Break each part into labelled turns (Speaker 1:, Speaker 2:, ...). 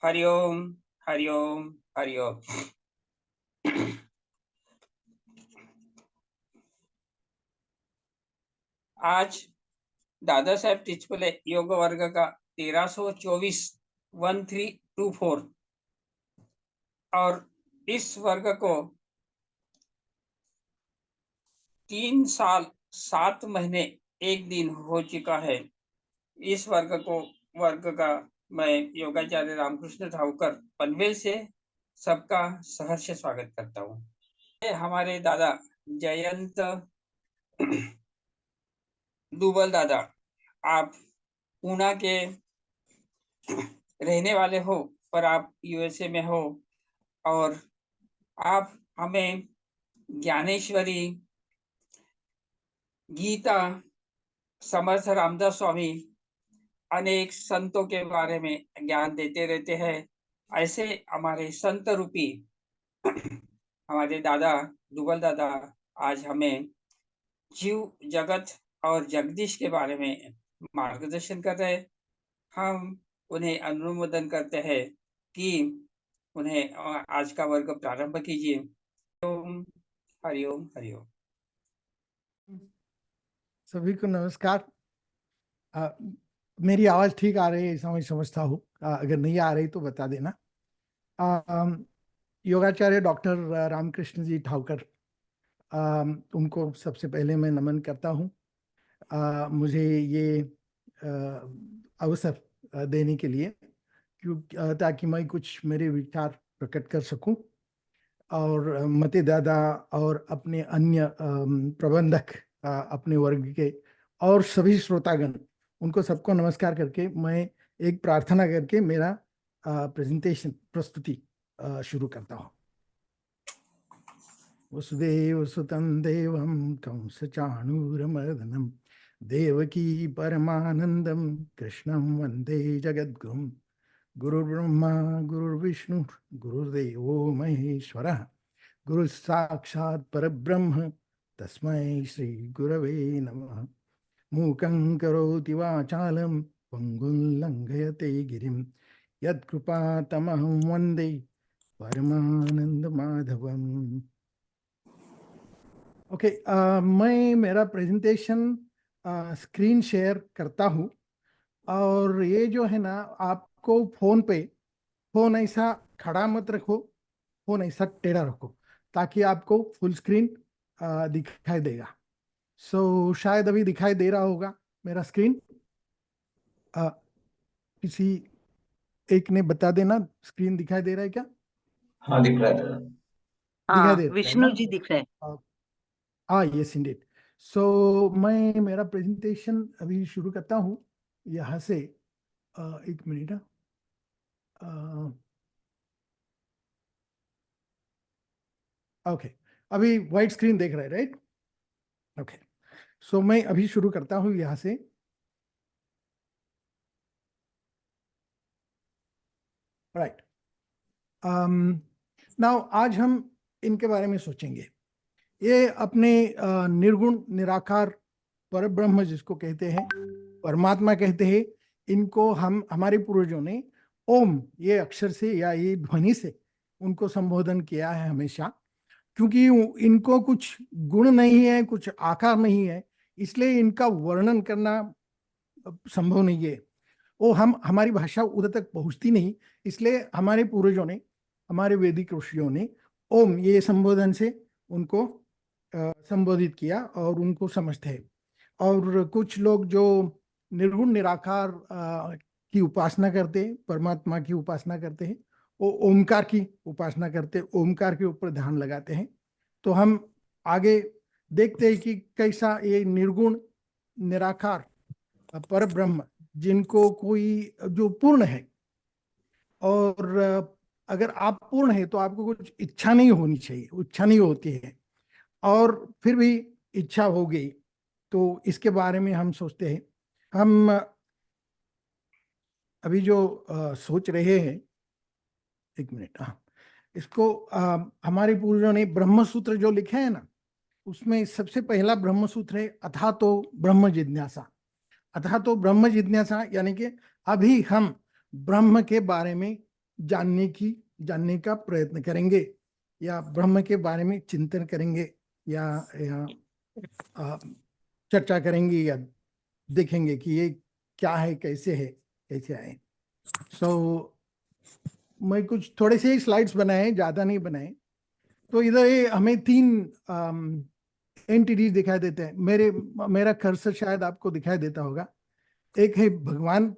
Speaker 1: हरिओम हरिओम हरिओम। आज दादा साहेब टिचकुले योग वर्ग का 1324 1324 और इस वर्ग को 3 साल 7 महीने 1 दिन हो चुका है। इस वर्ग का मैं योगाचार्य रामकृष्ण ठाकुर पनवेल से सबका सहर्ष स्वागत करता हूँ। हमारे दादा जयंत दुबल दादा, आप पूना के रहने वाले हो पर आप यूएसए में हो और आप हमें ज्ञानेश्वरी, गीता, समर्थ रामदास स्वामी, अनेक संतों के बारे में ज्ञान देते रहते हैं। ऐसे हमारे संत रूपी हमारे दादा दुबल दादा आज हमें जीव जगत और जगदीश के बारे में मार्गदर्शन कर रहे हैं। हम उन्हें अनुमोदन करते हैं कि उन्हें आज का वर्ग प्रारंभ कीजिए। ओम हरिओम हरिओम।
Speaker 2: सभी को नमस्कार। मेरी आवाज ठीक आ रही है ऐसा मैं समझता हूँ। अगर नहीं आ रही तो बता देना। योगाचार्य डॉक्टर रामकृष्ण जी ठाकुर, उनको सबसे पहले मैं नमन करता हूँ मुझे ये अवसर देने के लिए, ताकि मैं कुछ मेरे विचार प्रकट कर सकूं और मते दादा और अपने अन्य प्रबंधक, अपने वर्ग के और सभी श्रोतागण, उनको सबको नमस्कार करके मैं एक प्रार्थना करके मेरा प्रस्तुति शुरू करता हूँ। वसुदेव सुतं देवं कंसचाणूरमर्दनं देवकी परमानंदं कृष्णं वंदे जगद्गुरुं। गुरुर्ब्रह्मा गुरुर्विष्णु गुरुर्देवो महेश्वरः, गुरु साक्षात् परब्रह्म तस्मै श्री गुरवे नमः। मूकं करोति वाचालं पंगुं लंघयते गिरिं, यत्कृपातमहं वन्दे परमानंद माधवम। ओके, मैं मेरा प्रेजेंटेशन स्क्रीन शेयर करता हूँ और ये जो है ना, आपको फोन ऐसा खड़ा मत रखो, फोन ऐसा टेढ़ा रखो ताकि आपको फुल स्क्रीन दिखाई देगा। शायद अभी दिखाई दे रहा होगा मेरा स्क्रीन। किसी एक ने बता देना, स्क्रीन दिखाई दे रहा है क्या?
Speaker 3: हाँ, दिख रहा है।
Speaker 2: दिखाई दे रहा है
Speaker 4: विष्णु
Speaker 2: ना?
Speaker 4: जी दिख रहे हैं।
Speaker 2: हाँ, यस इंडीड। मैं मेरा प्रेजेंटेशन अभी शुरू करता हूँ यहाँ से। एक मिनट। ओके, अभी वाइट स्क्रीन देख रहे हैं, राइट? ओके, मैं अभी शुरू करता हूँ यहाँ से। राइट। नाउ आज हम इनके बारे में सोचेंगे। ये अपने निर्गुण निराकार परब्रह्म जिसको कहते हैं, परमात्मा कहते हैं, इनको हमारे पूर्वजों ने ओम ये अक्षर से या ये ध्वनि से उनको संबोधन किया है हमेशा, क्योंकि इनको कुछ गुण नहीं है, कुछ आकार नहीं है, इसलिए इनका वर्णन करना संभव नहीं है। वो हमारी भाषा उधर तक पहुंचती नहीं, इसलिए हमारे पूर्वजों ने, हमारे वैदिक ऋषियों ने ओम ये संबोधन से उनको संबोधित किया और उनको समझते हैं। और कुछ लोग जो निर्गुण निराकार की उपासना करते हैं, परमात्मा की उपासना करते हैं, वो ओमकार की उपासना करते हैं, ओमकार के ऊपर ध्यान लगाते हैं। तो हम आगे देखते हैं कि कैसा ये निर्गुण निराकार पर ब्रह्म, जिनको कोई जो पूर्ण है, और अगर आप पूर्ण है तो आपको कुछ इच्छा नहीं होनी चाहिए, इच्छा नहीं होती है, और फिर भी इच्छा हो गई, तो इसके बारे में हम सोचते हैं। हम अभी जो सोच रहे हैं, एक मिनट, हाँ, इसको हमारे पूर्वजों ने ब्रह्म सूत्र जो लिखे है ना, उसमें सबसे पहला ब्रह्म सूत्र है अथा तो ब्रह्म जिज्ञासा। अथा तो ब्रह्म जिज्ञासा यानी कि अभी हम ब्रह्म के बारे में जानने का प्रयत्न करेंगे, या ब्रह्म के बारे में चिंतन करेंगे, या चर्चा करेंगे, या देखेंगे कि ये क्या है, कैसे आए। सो मैं कुछ थोड़े से स्लाइड्स बनाए, ज्यादा नहीं बनाए। तो इधर ये हमें 3 एंटिटीज दिखाई देते हैं। मेरा कर्सर शायद आपको दिखाई देता होगा। एक है भगवान।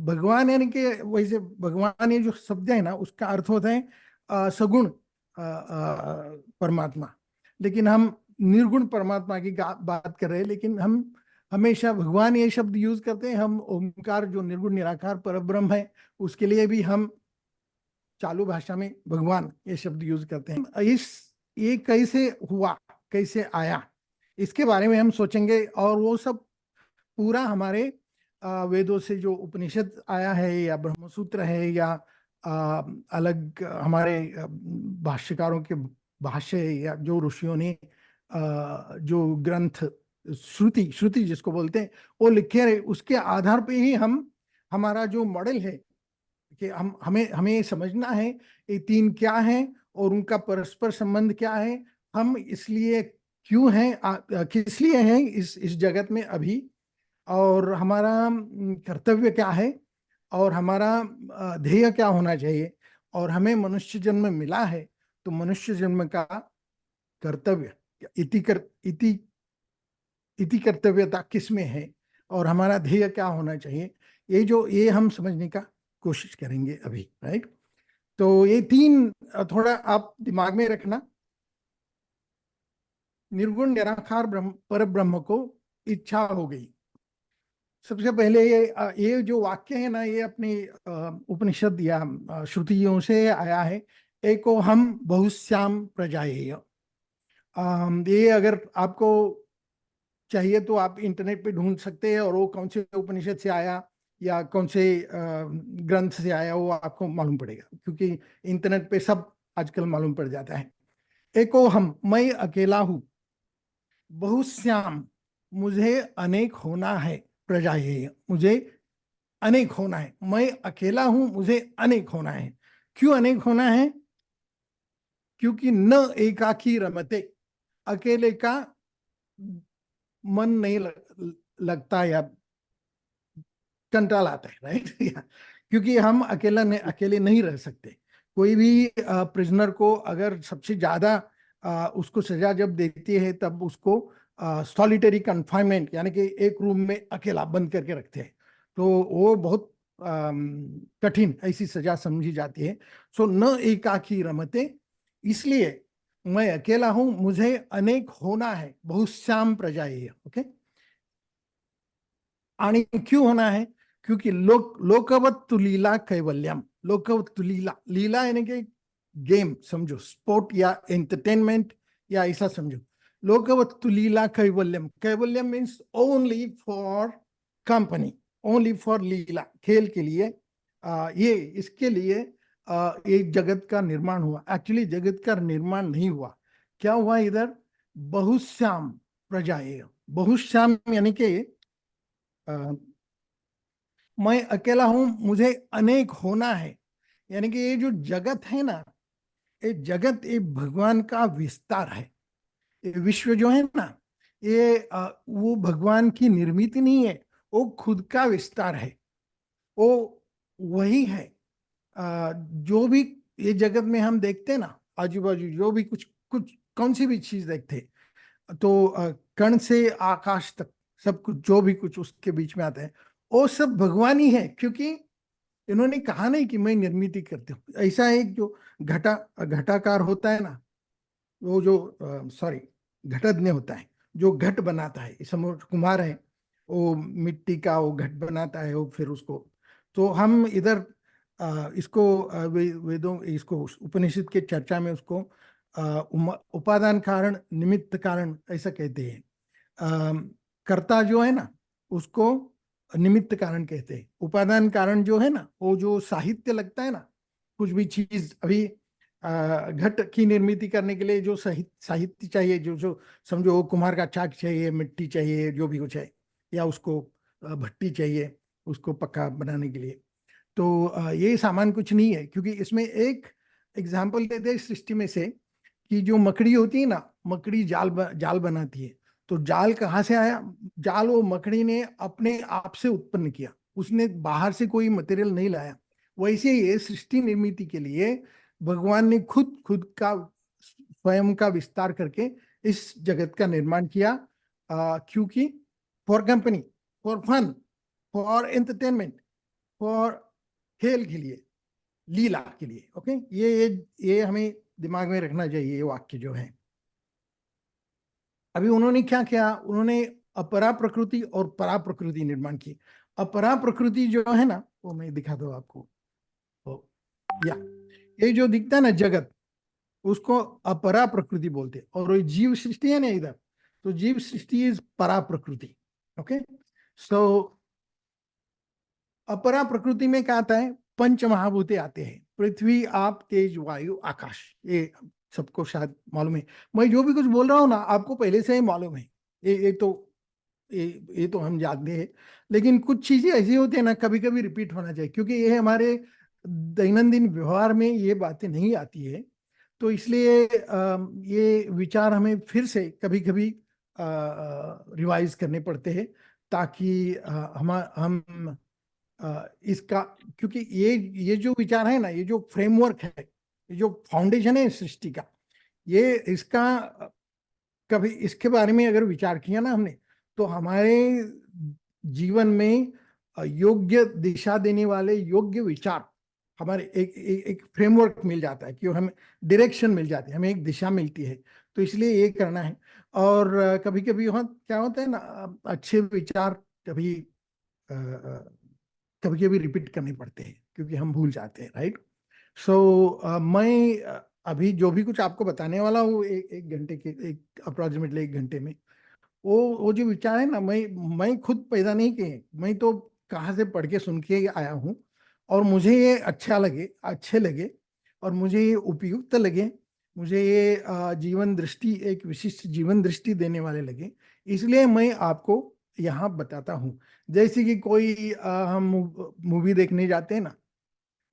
Speaker 2: भगवान यानी कि वैसे भगवान ये जो शब्द है ना, उसका अर्थ होता है सगुण परमात्मा। लेकिन हम निर्गुण परमात्मा की बात कर रहे हैं। लेकिन हम हमेशा भगवान ये शब्द यूज करते हैं। हम ओमकार जो निर्गुण निराकार परब्रह्म है, उसके लिए भी हम चालू भाषा में भगवान ये शब्द यूज करते हैं। ये कैसे हुआ, कैसे आया, इसके बारे में हम सोचेंगे। और वो सब पूरा हमारे वेदों से जो उपनिषद आया है, या ब्रह्मसूत्र है, या अलग हमारे भाष्यकारों के भाष्य, या जो ऋषियों ने जो ग्रंथ, श्रुति जिसको बोलते हैं, वो लिखे रहे, उसके आधार पे ही हम हमारा जो मॉडल है कि हमें समझना है ये 3 क्या है और उनका परस्पर संबंध क्या है। हम इसलिए क्यों हैं, किस लिए हैं इस जगत में अभी, और हमारा कर्तव्य क्या है, और हमारा ध्येय क्या होना चाहिए। और हमें मनुष्य जन्म मिला है, तो मनुष्य जन्म का कर्तव्य, इति कर्तव्यता किस में है, और हमारा ध्येय क्या होना चाहिए, ये हम समझने का कोशिश करेंगे अभी, राइट। तो ये 3 थोड़ा आप दिमाग में रखना। निर्गुण निराकार पर ब्रह्म को इच्छा हो गई। सबसे पहले ये जो वाक्य है ना, ये अपनी उपनिषद या श्रुतियों से आया है। एको हम बहुश्याम प्रजाएय। ये अगर आपको चाहिए तो आप इंटरनेट पे ढूंढ सकते हैं, और वो कौन से उपनिषद से आया या कौन से ग्रंथ से आया, वो आपको मालूम पड़ेगा, क्योंकि इंटरनेट पे सब आजकल मालूम पड़ जाता है। एको हम, मैं अकेला हूं। बहुश्याम, मुझे अनेक होना है। प्रजाएय, मुझे अनेक होना है। मैं अकेला हूं, मुझे अनेक होना है। क्यों अनेक होना है? क्योंकि न एकाकी रमते, अकेले का मन नहीं लगता, या कंटाल आता है, राइट। क्योंकि हम अकेले नहीं रह सकते। कोई भी प्रिजनर को अगर सबसे ज्यादा उसको सजा जब देती है, तब उसको सॉलिटरी कन्फाइनमेंट, यानी कि एक रूम में अकेला बंद करके रखते हैं। तो वो बहुत कठिन ऐसी सजा समझी जाती है। सो न एकाकी रमते, इसलिए मैं अकेला हूं, मुझे अनेक होना है। बहुश्याम प्रजाएय, ओके। आणि क्यों होना है? क्योंकि लोकवत्तु लीला कैवल्यम। लोकवत्तु लीला, लीला यानी कि गेम समझो, स्पोर्ट या एंटरटेनमेंट, या ऐसा समझो। लोकवत्तु लीला कैवल्यम, कैवल्यम means only for company, only for lila, खेल के लिए। ये इसके लिए ये जगत का निर्माण हुआ। एक्चुअली जगत का निर्माण नहीं हुआ। क्या हुआ इधर? बहुश्याम प्रजाएय। बहुश्याम यानी कि मैं अकेला हूं, मुझे अनेक होना है। यानी कि ये जो जगत है ना, ये जगत ये भगवान का विस्तार है। ये विश्व जो है ना, ये वो भगवान की निर्मित नहीं है, वो खुद का विस्तार है। वो वही है। जो भी ये जगत में हम देखते हैं ना, आजू बाजू जो भी कुछ कुछ कौन सी भी चीज देखते हैं, तो कण से आकाश तक सब कुछ, जो भी कुछ उसके बीच में आता है, वो सब भगवान ही है। क्योंकि इन्होंने कहा नहीं कि मैं निर्मित करती हूँ। ऐसा एक जो घटाकार होता है ना, वो जो सॉरी घटज्ञ होता है, जो घट बनाता है, कुम्हार है, वो मिट्टी का वो घट बनाता है, वो फिर उसको, तो हम इधर इसको वेदों, इसको उपनिषद के चर्चा में उसको उपादान कारण निमित्त कारण ऐसा कहते हैं। कर्ता जो है ना, उसको निमित्त कारण कहते हैं। उपादान कारण जो है ना, वो जो साहित्य लगता है ना, कुछ भी चीज अभी घट की निर्मित करने के लिए जो साहित्य चाहिए, जो जो समझो वो कुम्हार का चाक चाहिए, मिट्टी चाहिए, जो भी कुछ है, या उसको भट्टी चाहिए उसको पक्का बनाने के लिए। तो ये सामान कुछ नहीं है, क्योंकि इसमें एक एग्जाम्पल देते हैं सृष्टि में से कि जो मकड़ी होती है ना, मकड़ी जाल बनाती है। तो जाल कहाँ से आया? जाल वो मकड़ी ने अपने आप से उत्पन्न किया, उसने बाहर से कोई मटेरियल नहीं लाया। वैसे ही सृष्टि निर्मिति के लिए भगवान ने खुद खुद का स्वयं का विस्तार करके इस जगत का निर्माण किया, क्योंकि for company, for fun, for entertainment, for खेल के लिए, लीला के लिए। ओके, ये हमें दिमाग में रखना चाहिए, ये वाक्य जो है। अभी उन्होंने क्या किया? उन्होंने अपरा प्रकृति और परा प्रकृति निर्माण की। अपरा प्रकृति जो है ना, वो मैं दिखा दूं आपको। तो या ये जो दिखता है ना जगत, उसको अपरा प्रकृति बोलते हैं। और ये जीव सृष्टि है ना इधर, तो जीव सृष्टि इज परा प्रकृति। ओके, सो अपरा प्रकृति में क्या आता है? पंच महाभूते आते हैं, पृथ्वी, आप, तेज, वायु, आकाश। ये सबको शायद मालूम है। मैं जो भी कुछ बोल रहा हूँ ना, आपको पहले से ही मालूम है। ये तो हम जानते हैं। लेकिन कुछ चीजें ऐसी होती है ना, कभी कभी रिपीट होना चाहिए, क्योंकि ये हमारे दैनंदिन व्यवहार में ये बातें नहीं आती है। तो इसलिए ये विचार हमें फिर से कभी कभी रिवाइज करने पड़ते हैं, ताकि हम इसका, क्योंकि ये जो विचार है ना, ये जो फ्रेमवर्क है, ये जो फाउंडेशन है सृष्टि का, ये इसका कभी इसके बारे में अगर विचार किया ना हमने, तो हमारे जीवन में योग्य दिशा देने वाले योग्य विचार, हमारे एक फ्रेमवर्क मिल जाता है, कि हमें डायरेक्शन मिल जाती है, हमें एक दिशा मिलती है। तो इसलिए ये करना है। और कभी कभी वहाँ क्या होता है ना, अच्छे विचार कभी कभी कभी रिपीट करने पड़ते हैं, क्योंकि हम भूल जाते हैं, राइट। सो मैं अभी जो भी कुछ आपको बताने वाला हूँ, एक घंटे के, एक अप्रोक्सीमेटली एक घंटे में, वो जो विचार है ना, मैं खुद पैदा नहीं किए, मैं तो कहाँ से पढ़ के सुन के आया हूँ। और मुझे ये अच्छे लगे, और मुझे ये उपयुक्त लगे, मुझे ये जीवन दृष्टि, एक विशिष्ट जीवन दृष्टि देने वाले लगे। इसलिए मैं आपको यहाँ बताता हूँ। जैसे कि कोई हम मूवी देखने जाते हैं ना,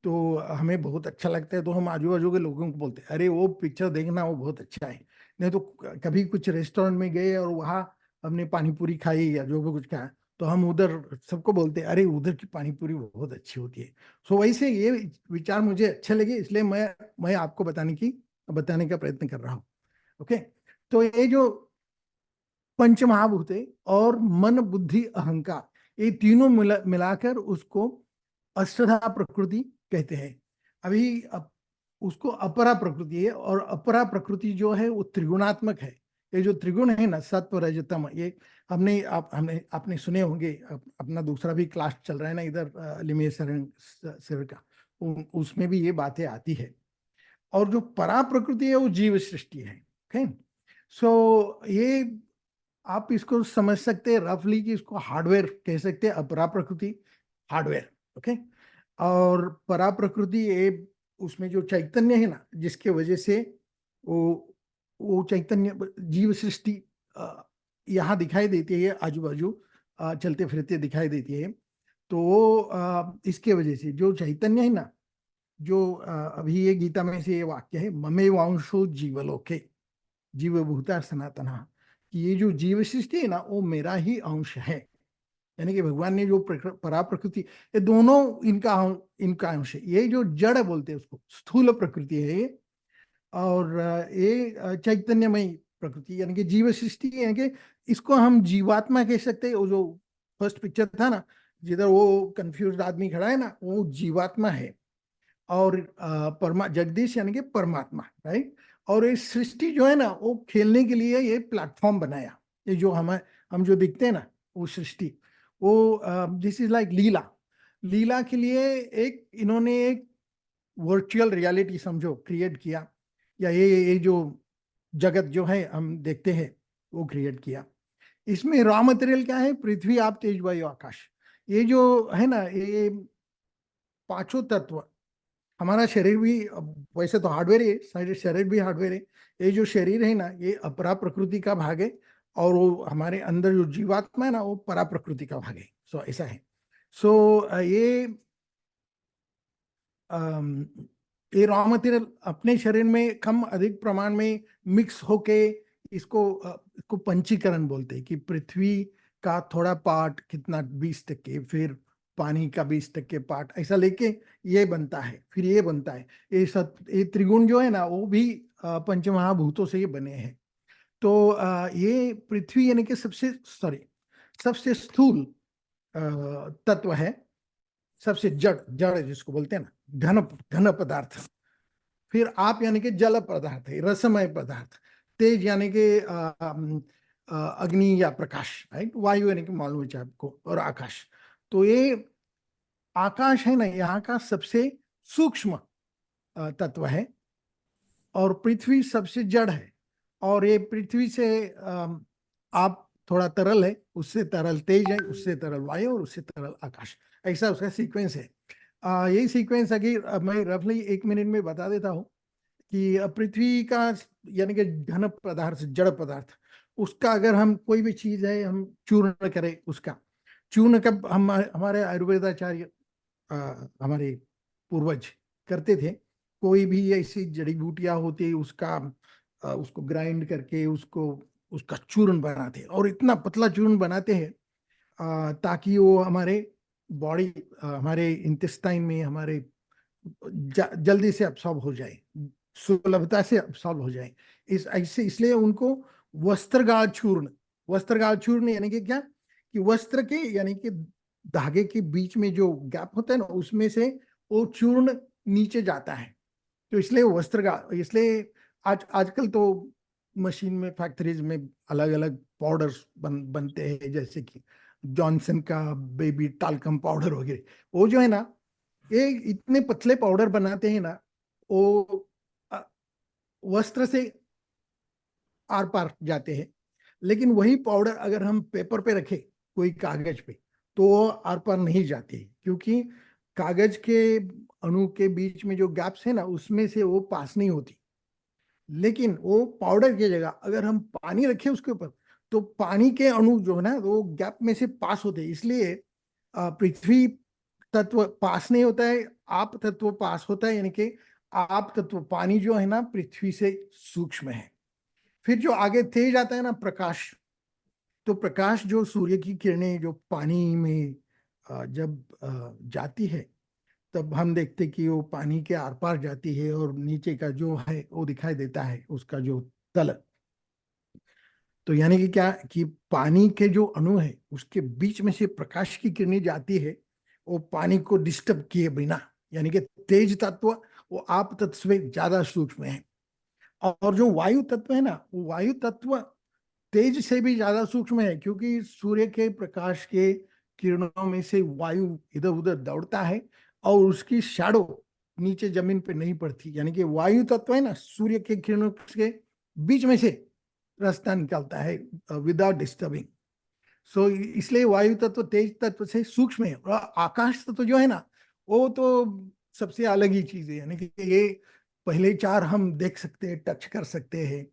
Speaker 2: तो हमें बहुत अच्छा लगता है, तो हम आजू बाजू के लोगों को बोलते हैं, अरे वो पिक्चर देखना, वो बहुत अच्छा है। नहीं तो कभी कुछ रेस्टोरेंट में गए और वहाँ हमने पानी पूरी खाई या जो भी कुछ खाया, तो हम उधर सबको बोलते हैं, अरे उधर की पानी पूरी बहुत अच्छी होती है। सो वैसे ये विचार मुझे अच्छे लगे, इसलिए मैं आपको बताने का प्रयत्न कर रहा हूँ। ओके, तो ये जो पंच महाभूत है और मन, बुद्धि, अहंकार, ये तीनों मिलाकर उसको अष्टधा प्रकृति कहते हैं। उसको अपरा प्रकृति है, और अपरा प्रकृति जो है वो त्रिगुणात्मक है। ये जो त्रिगुण है ना, सत्व, रजतम, ये हमने आपने सुने होंगे। अपना दूसरा भी क्लास चल रहा है ना इधर, लिमेर सर का, उसमें भी ये बातें आती है। और जो परा प्रकृति है वो जीव सृष्टि है। ओके, सो ये आप इसको समझ सकते हैं रफली, कि इसको हार्डवेयर कह सकते हैं, अपरा प्रकृति हार्डवेयर। ओके, और परा प्रकृति ये उसमें जो चैतन्य है ना, जिसके वजह से वो चैतन्य जीव सृष्टि यहाँ दिखाई देती है, आजू बाजू चलते फिरते दिखाई देती है। तो इसके वजह से जो चैतन्य है ना, जो अभी ये गीता में से ये वाक्य है, ममे वांशो जीवलोके जीवभूता सनातना, कि ये जो जीव सृष्टि है ना, वो मेरा ही अंश है। यानी कि भगवान ने जो परा प्रकृति, ये दोनों इनका अंश है। ये जो जड़ बोलते हैं उसको स्थूल प्रकृति है ये, और ये चैतन्यमय प्रकृति, यानी कि जीव सृष्टि, यानी कि इसको हम जीवात्मा कह सकते हैं। वो जो फर्स्ट पिक्चर था ना, जिधर वो कंफ्यूज आदमी खड़ा है ना, वो जीवात्मा है। और जगदीश यानी कि परमात्मा, राइट। और ये सृष्टि जो है ना, वो खेलने के लिए ये प्लेटफॉर्म बनाया। ये जो हम जो दिखते हैं ना, वो सृष्टि, वो दिस इज लाइक लीला। लीला के लिए इन्होंने एक वर्चुअल रियलिटी समझो क्रिएट किया, या ये जो जगत जो है हम देखते हैं, वो क्रिएट किया। इसमें रॉ मटेरियल क्या है? पृथ्वी, आप, तेज, वायु, आकाश। ये जो है ना, ये पांचों तत्व, हमारा शरीर भी वैसे तो हार्डवेयर है, शरीर भी हार्डवेयर है। ये जो शरीर है ना, ये अपरा प्रकृति का भाग है, और वो हमारे अंदर जो जीवात्मा है ना, वो परा प्रकृति का भाग है। सो ऐसा है। सो ये ये रॉ मटेरियल अपने शरीर में कम अधिक प्रमाण में मिक्स होके इसको पंचीकरण बोलते हैं कि पृथ्वी का थोड़ा पार्ट कितना 20%, फिर पानी का 20% पार्ट, ऐसा लेके ये बनता है, फिर ये बनता है। ये त्रिगुण जो है ना वो भी पंचमहाभूतों से ये बने हैं। तो ये पृथ्वी यानी कि सबसे स्थूल तत्व है, सबसे जड़ जड़ जिसको बोलते हैं ना, घन घन पदार्थ। फिर आप यानी कि जल पदार्थ है, रसमय पदार्थ। तेज यानी कि अग्नि या प्रकाश, राइट। वायु यानी कि मालूम है आपको, और आकाश। तो ये आकाश है ना यहाँ का सबसे सूक्ष्म तत्व है, और पृथ्वी सबसे जड़ है। और ये पृथ्वी से आप थोड़ा तरल है, उससे तरल तेज है, उससे तरल वायु, और उससे तरल आकाश, ऐसा उसका सीक्वेंस है। यही सीक्वेंस अगर मैं रफली 1 मिनट में बता देता हूँ कि पृथ्वी का यानी कि घन पदार्थ, जड़ पदार्थ, उसका अगर हम कोई भी चीज है हम चूर्ण करें, उसका चूर्ण कब हम हमारे आयुर्वेदाचार्य हमारे पूर्वज करते थे। कोई भी ऐसी जड़ी बूटियां होती उसको ग्राइंड करके उसका चूर्ण बनाते हैं, और इतना पतला चूर्ण बनाते हैं ताकि वो हमारे बॉडी, हमारे इंटेस्टाइन में, हमारे जल्दी से अब्सॉर्ब हो जाए, सुलभता से अब्सॉर्ब हो जाए। इसलिए उनको वस्त्रगाल चूर्ण यानी कि क्या, कि वस्त्र के यानी कि धागे के बीच में जो गैप होता है ना, उसमें से वो चूर्ण नीचे जाता है। तो इसलिए इसलिए आजकल तो मशीन में, फैक्ट्रीज में अलग अलग पाउडर्स बनते हैं, जैसे कि जॉनसन का बेबी टाल्कम पाउडर वगैरह। वो जो है ना, ये इतने पतले पाउडर बनाते हैं ना, वो वस्त्र से आर पार जाते हैं। लेकिन वही पाउडर अगर हम पेपर पे रखें, कोई कागज पे, तो वो आर पार नहीं जाती, क्योंकि कागज के अणु के बीच में जो गैप्स है ना, उसमें से वो पास नहीं होती। लेकिन वो पाउडर की जगह अगर हम पानी रखें उसके ऊपर, तो पानी के अणु जो है ना, वो गैप में से पास होते हैं। इसलिए पृथ्वी तत्व पास नहीं होता है, आप तत्व पास होता है, यानी कि आप तत्व पानी जो है ना, पृथ्वी से सूक्ष्म है। फिर जो आगे तेज आता है ना, प्रकाश। तो प्रकाश जो सूर्य की किरणें जो पानी में जब जाती है, तब हम देखते कि वो पानी के आर पार जाती है, और नीचे का जो है वो दिखाई देता है, उसका जो तल। तो यानी कि क्या, कि पानी के जो अणु है उसके बीच में से प्रकाश की किरणें जाती है, वो पानी को डिस्टर्ब किए बिना, यानी कि तेज तत्व वो आप तत्व से ज्यादा सूक्ष्म है। और जो वायु तत्व है ना, वो वायु तत्व तेज से भी ज्यादा सूक्ष्म है, क्योंकि सूर्य के प्रकाश के किरणों में से वायु इधर उधर दौड़ता है, और उसकी शैडो नीचे जमीन पे नहीं पड़ती। यानी कि वायु तत्व है ना, सूर्य के किरणों के बीच में से रास्ता निकलता है विदाउट डिस्टर्बिंग। सो इसलिए वायु तत्व तेज तत्व से सूक्ष्म है। और आकाश तत्व जो है ना, वो तो सबसे अलग ही चीज है। यानी कि ये पहले चार हम देख सकते हैं, टच कर सकते हैं।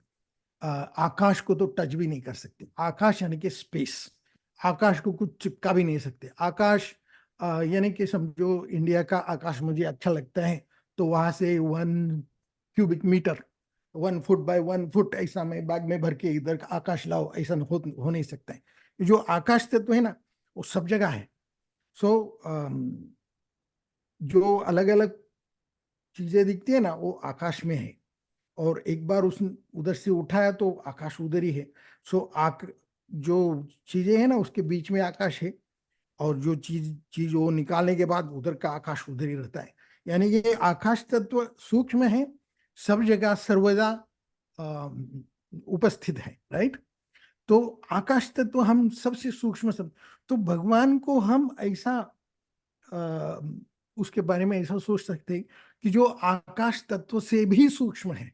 Speaker 2: आकाश को तो टच भी नहीं कर सकते। आकाश यानी कि स्पेस, आकाश को कुछ चिपका भी नहीं सकते। आकाश यानी कि समझो इंडिया का आकाश मुझे अच्छा लगता है, तो वहां से 1 cubic metre, 1 foot by 1 foot, ऐसा मैं बैग में भर के इधर का आकाश लाओ, ऐसा हो नहीं सकता है। जो आकाश तत्व है ना, वो सब जगह है। सो जो अलग अलग चीजें दिखती है ना, वो आकाश में है। और एक बार उस उधर से उठाया तो आकाश उधर ही है। सो जो चीजें हैं ना, उसके बीच में आकाश है, और जो चीज चीज वो निकालने के बाद उधर का आकाश उधर ही रहता है। यानी कि आकाश तत्व सूक्ष्म है, सब जगह सर्वदा उपस्थित है, राइट। तो आकाश तत्व हम सबसे सूक्ष्म सब। तो भगवान को हम ऐसा अ, उसके बारे में ऐसा सोच सकते हैं कि जो आकाश तत्व से भी सूक्ष्म है।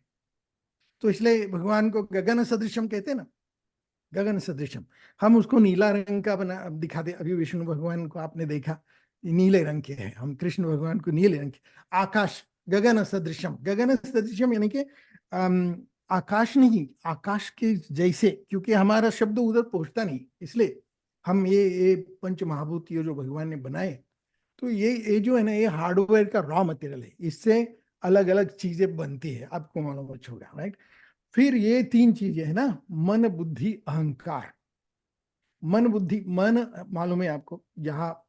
Speaker 2: तो इसलिए भगवान को गगन सदृशम कहते हैं ना, गगन सदृशम। हम उसको नीला रंग का बना दिखाते। अभी विष्णु भगवान को आपने देखा, नीले रंग के हैं, हम कृष्ण भगवान को नीले रंग के। आकाश गगन सदृशम, गगन सदृशम यानी कि आकाश नहीं, आकाश के जैसे, क्योंकि हमारा शब्द उधर पहुंचता नहीं, इसलिए हम ये पंच महाभूत ये जो भगवान ने बनाए, तो ये जो है ना, ये हार्डवेयर का रॉ मटेरियल है, इससे अलग अलग चीजें बनती है, आपको मालूम होगा, राइट। फिर ये तीन चीजें है ना, मन बुद्धि अहंकार। मन बुद्धि, मन मालूम है आपको, जहाँ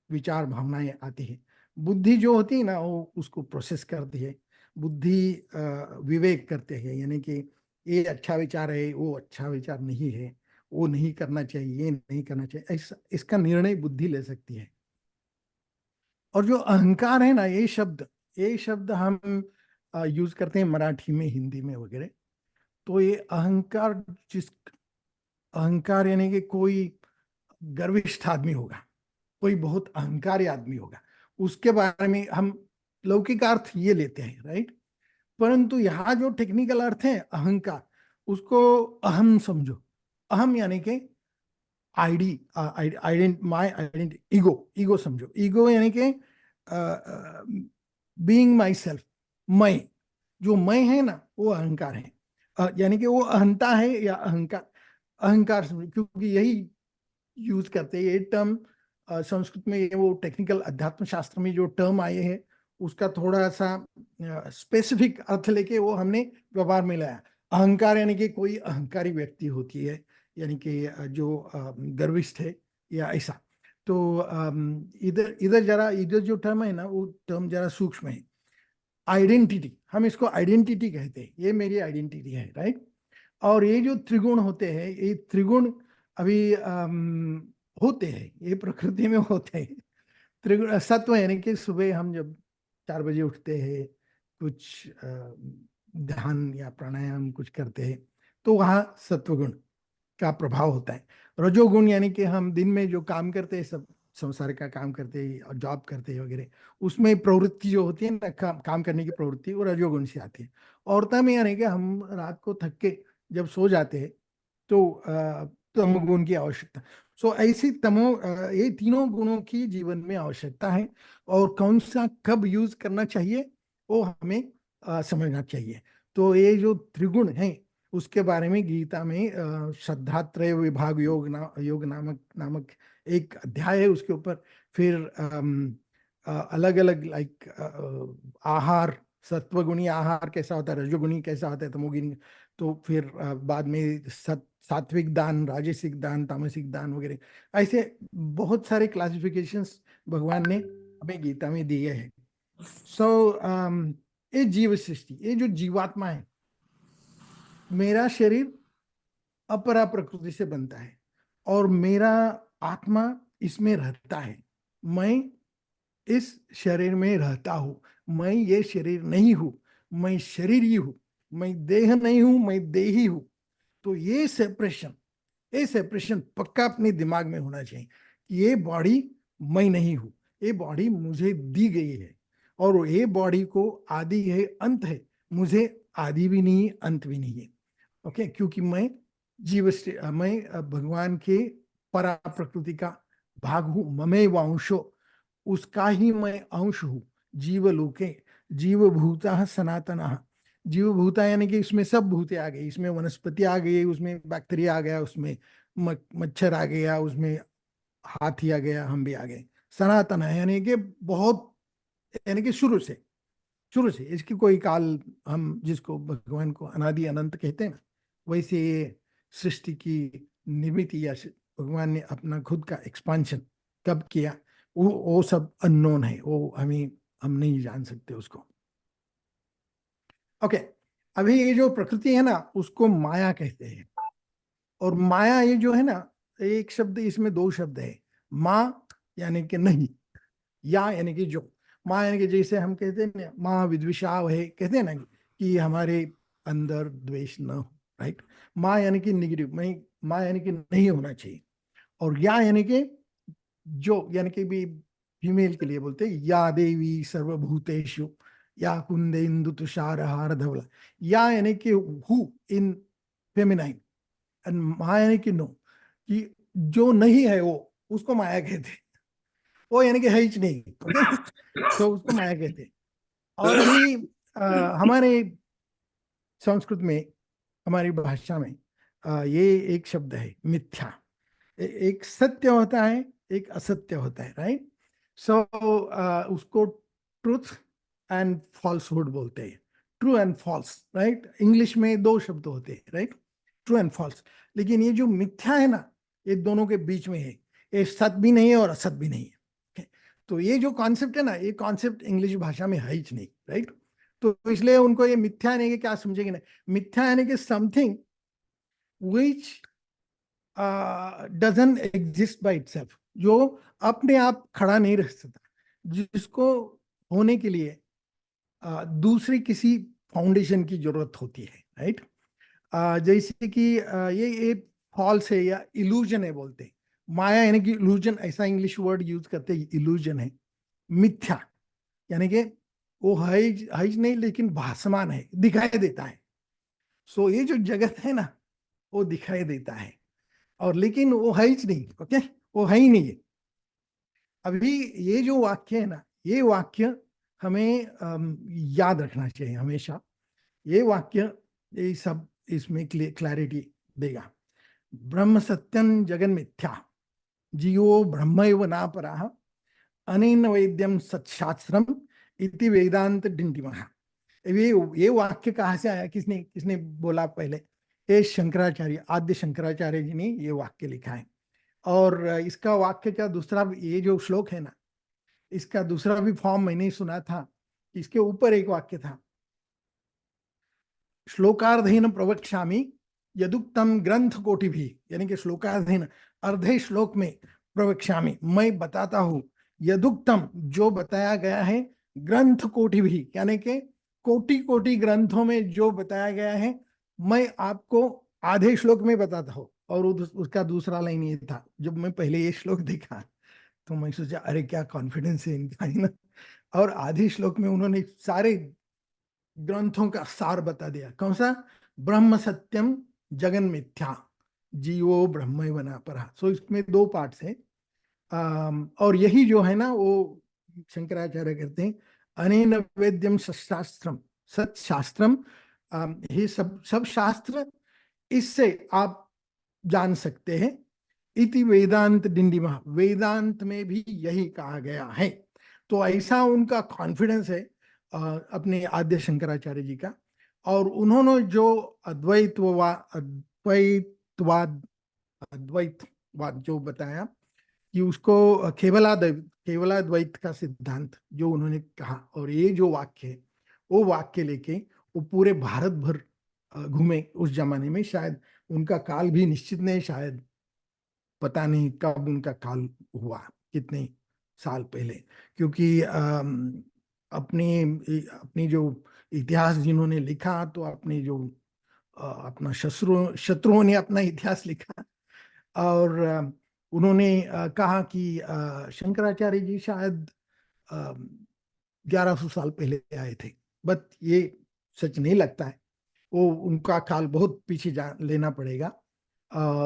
Speaker 2: विचार भावनाएं आती है। बुद्धि जो होती है ना, वो उसको प्रोसेस करती है। बुद्धि विवेक करते हैं, यानी कि ये अच्छा विचार है, वो अच्छा विचार नहीं है, वो नहीं करना चाहिए, ये नहीं करना चाहिए, ऐसा इसका निर्णय बुद्धि ले सकती है। और जो अहंकार है ना, ये शब्द हम यूज करते हैं मराठी में, हिंदी में वगैरह। तो ये अहंकार, जिस अहंकार यानी कि कोई गर्विष्ठ आदमी होगा, कोई बहुत अहंकारी आदमी होगा, उसके बारे में हम लौकिक अर्थ ये लेते हैं, राइट। परंतु यहाँ जो टेक्निकल अर्थ है अहंकार, उसको अहम समझो। अहम यानी कि ID, my identity, ego, ego समझो। ईगो यानी कि बीइंग माई सेल्फ, मैं, जो मैं है ना, वो अहंकार है। यानी कि वो अहंता है या अहंकार, अहंकार समझो, क्योंकि यही यूज करते हैं ये टर्म। संस्कृत में ये वो टेक्निकल अध्यात्म शास्त्र में जो टर्म आए हैं, उसका थोड़ा सा स्पेसिफिक अर्थ लेके वो हमने व्यवहार में लाया। अहंकार यानी कि कोई अहंकारी व्यक्ति होती है, यानी कि जो गर्विष्ठ है या ऐसा। तो इधर इधर जरा, इधर जो टर्म है ना, वो टर्म जरा सूक्ष्म है। आइडेंटिटी, हम इसको आइडेंटिटी कहते हैं, ये मेरी आइडेंटिटी है, राइट। और ये जो त्रिगुण होते हैं, ये त्रिगुण अभी होते हैं, ये प्रकृति में होते हैं। त्रिगुण सत्व यानी कि सुबह हम जब 4 बजे उठते हैं, कुछ ध्यान या प्राणायाम कुछ करते हैं, तो वहाँ सत्वगुण का प्रभाव होता है। रजोगुण यानी कि हम दिन में जो काम करते हैं, सब संसार का काम करते हैं और जॉब करते हैं वगैरह, उसमें प्रवृत्ति जो होती है ना, काम करने की प्रवृत्ति, वो रजोगुण से आती है। औरता में यानी कि हम रात को थक के जब सो जाते हैं, तो तमोगुण की आवश्यकता। सो ऐसी ये तीनों गुणों की जीवन में आवश्यकता है, और कौन सा कब यूज करना चाहिए वो हमें समझना चाहिए। तो ये जो त्रिगुण है, उसके बारे में गीता में श्रद्धात्रय विभाग योग नामक नामक एक अध्याय है, उसके ऊपर। फिर अलग अलग, लाइक आहार, सत्वगुणी आहार कैसा होता है, रजोगुणी कैसा होता है, तमोगुणी। तो फिर बाद में सात्विक दान, राजसिक दान, तामसिक दान वगैरह, ऐसे बहुत सारे क्लासिफिकेशंस भगवान ने हमें गीता में दिए हैं। सो ये जीव सृष्टि, ये जो जीवात्मा है, मेरा शरीर अपरा प्रकृति से बनता है, और मेरा आत्मा इसमें रहता है। मैं इस शरीर में रहता हूं, मैं ये शरीर नहीं हूं, मैं शरीर ही हूं। मैं देह नहीं हूं, मैं देही हूं। तो ये सेपरेशन पक्का अपने दिमाग में होना चाहिए कि ये बॉडी मैं नहीं हूं, ये बॉडी मुझे दी गई है, और ये बॉडी को आदि है, अंत है, मुझे आदि भी नहीं, अंत भी नहीं है। ओके, क्योंकि मैं भगवान के परा प्रकृति का भाग हूं, ममे वांशो, उसका ही मैं अंश हूं। जीवलोके जीवभूता सनातन, जीवभूता यानी कि इसमें सब भूतें आ गई, इसमें वनस्पति आ गई, उसमें बैक्टीरिया आ गया, उसमें मच्छर आ गया, उसमें हाथी आ गया, हम भी आ गए। सनातन है यानी कि बहुत, यानी कि शुरू से इसकी कोई काल, हम जिसको भगवान को अनादि अनंत कहते हैं ना, वैसे ये सृष्टि की निर्मित, या भगवान ने अपना खुद का एक्सपांशन कब किया, वो सब अननोन है, वो हम नहीं जान सकते उसको। ओके, अभी ये जो प्रकृति है ना, उसको माया कहते हैं। और माया ये जो है ना, एक शब्द, इसमें दो शब्द है। माँ यानी कि नहीं, या यानी कि जो। माँ यानी कि जैसे हम कहते हैं ना, माँ विद्विषाव है, कहते हैं ना कि हमारे अंदर द्वेष न हो, राइट। माँ यानी कि निगेटिव, मैं, माँ यानी कि नहीं होना चाहिए। और या यानी कि जो, यानी कि भी फीमेल के लिए बोलते हैं, या देवी सर्वभूतेषु या कुंदेन्दु तुषार हार धवला। या यानी कि हु इन फेमिनाइन, एंड माया यानी कि नो, कि जो नहीं है वो, उसको माया कहते हैं। वो यानी कि है ही नहीं, ओके। तो उसको माया कहते हैं। और भी हमारे संस्कृत में, हमारी भाषा में ये एक शब्द है, मिथ्या। एक सत्य होता है, एक असत्य होता है, राइट। सो उसको ट्रूथ एंड फॉल्सहुड बोलते हैं, true and false, right. English में दो शब्द होते हैं, राइट, ट्रू एंड फॉल्स। लेकिन ये जो मिथ्या है ना, ये दोनों के बीच में है, ये सत भी नहीं है और असत भी नहीं है। okay? तो ये जो कॉन्सेप्ट है ना, ये कॉन्सेप्ट इंग्लिश भाषा में है ही नहीं, राइट। तो इसलिए उनको ये मिथ्या यानी कि क्या समझेंगे ना, मिथ्या यानी कि something which doesn't exist by itself, जो अपने आप खड़ा नहीं रह सकता, जिसको होने के लिए दूसरी किसी फाउंडेशन की जरूरत होती है, राइट। जैसे कि ये फॉल्स है या इल्यूजन है बोलते हैं, माया यानी कि इल्यूजन, ऐसा इंग्लिश वर्ड यूज करते हैं, इल्यूजन है। मिथ्या यानी कि वो है ही नहीं, लेकिन भासमान है, दिखाई देता है। सो ये जो जगत है ना, वो दिखाई देता है, और लेकिन वो है ही नहीं, ओके, वो है ही नहीं है। अभी ये जो वाक्य है ना, ये वाक्य हमें याद रखना चाहिए हमेशा। ये वाक्य ये सब इसमें क्लैरिटी देगा। ब्रह्म सत्यं जगन मिथ्या, जीवो ब्रह्मैव नापरः, अनेन वैद्यम सत्शास्त्रम इति वेदांत डिंडिमः। ये वाक्य कहाँ से आया, किसने किसने बोला पहले? ये शंकराचार्य, आद्य शंकराचार्य जी ने ये वाक्य लिखा है। और इसका वाक्य का दूसरा, ये जो श्लोक है ना, इसका दूसरा भी फॉर्म मैंने सुना था। इसके ऊपर एक वाक्य था, श्लोकार्धेन प्रवक्ष्यामि यदुक्तम ग्रंथ कोटि भी, यानी कि श्लोकार्धेन, अर्धे श्लोक में, प्रवक्ष्यामि मैं बताता हूं, यदुक्तम जो बताया गया है, ग्रंथ कोटि भी यानी कि कोटि कोटि ग्रंथों में जो बताया गया है, मैं आपको आधे श्लोक में बताता हूं। और उसका दूसरा लाइन ये था, जब मैं पहले ये श्लोक देखा तो मैं सोचा अरे क्या कॉन्फिडेंस है इनका, है ना। और आधे श्लोक में उन्होंने सारे ग्रंथों का सार बता दिया। कौन सा? ब्रह्म सत्यम जगन मिथ्या, जीवो ब्रह्म बना परा। सो इसमें दो पार्ट्स हैं। और यही जो है ना, वो शंकराचार्य कहते हैं, अनेन वेद्यम सत्शास्त्रम, सत्शास्त्रम, ये सब शास्त्र, इससे आप जान सकते हैं। इति वेदांत डिंडिमा, वेदांत में भी यही कहा गया है। तो ऐसा उनका कॉन्फिडेंस है अपने आद्य शंकराचार्य जी का। और उन्होंने जो अद्वैतवाद अद्वैतवाद जो बताया, कि उसको केवलाद्वैत का सिद्धांत जो उन्होंने कहा, और ये जो वाक्य है, वो वाक्य लेके वो पूरे भारत भर घूमे उस जमाने में। शायद उनका काल भी निश्चित नहीं, शायद पता नहीं कब उनका काल हुआ, कितने साल पहले। क्योंकि अपनी अपनी जो इतिहास जिन्होंने लिखा, तो अपने जो अपना शत्रुओं ने अपना इतिहास लिखा। और उन्होंने कहा कि शंकराचार्य जी शायद 1100 साल पहले आए थे, बट ये सच नहीं लगता है। वो उनका काल बहुत पीछे जा लेना पड़ेगा।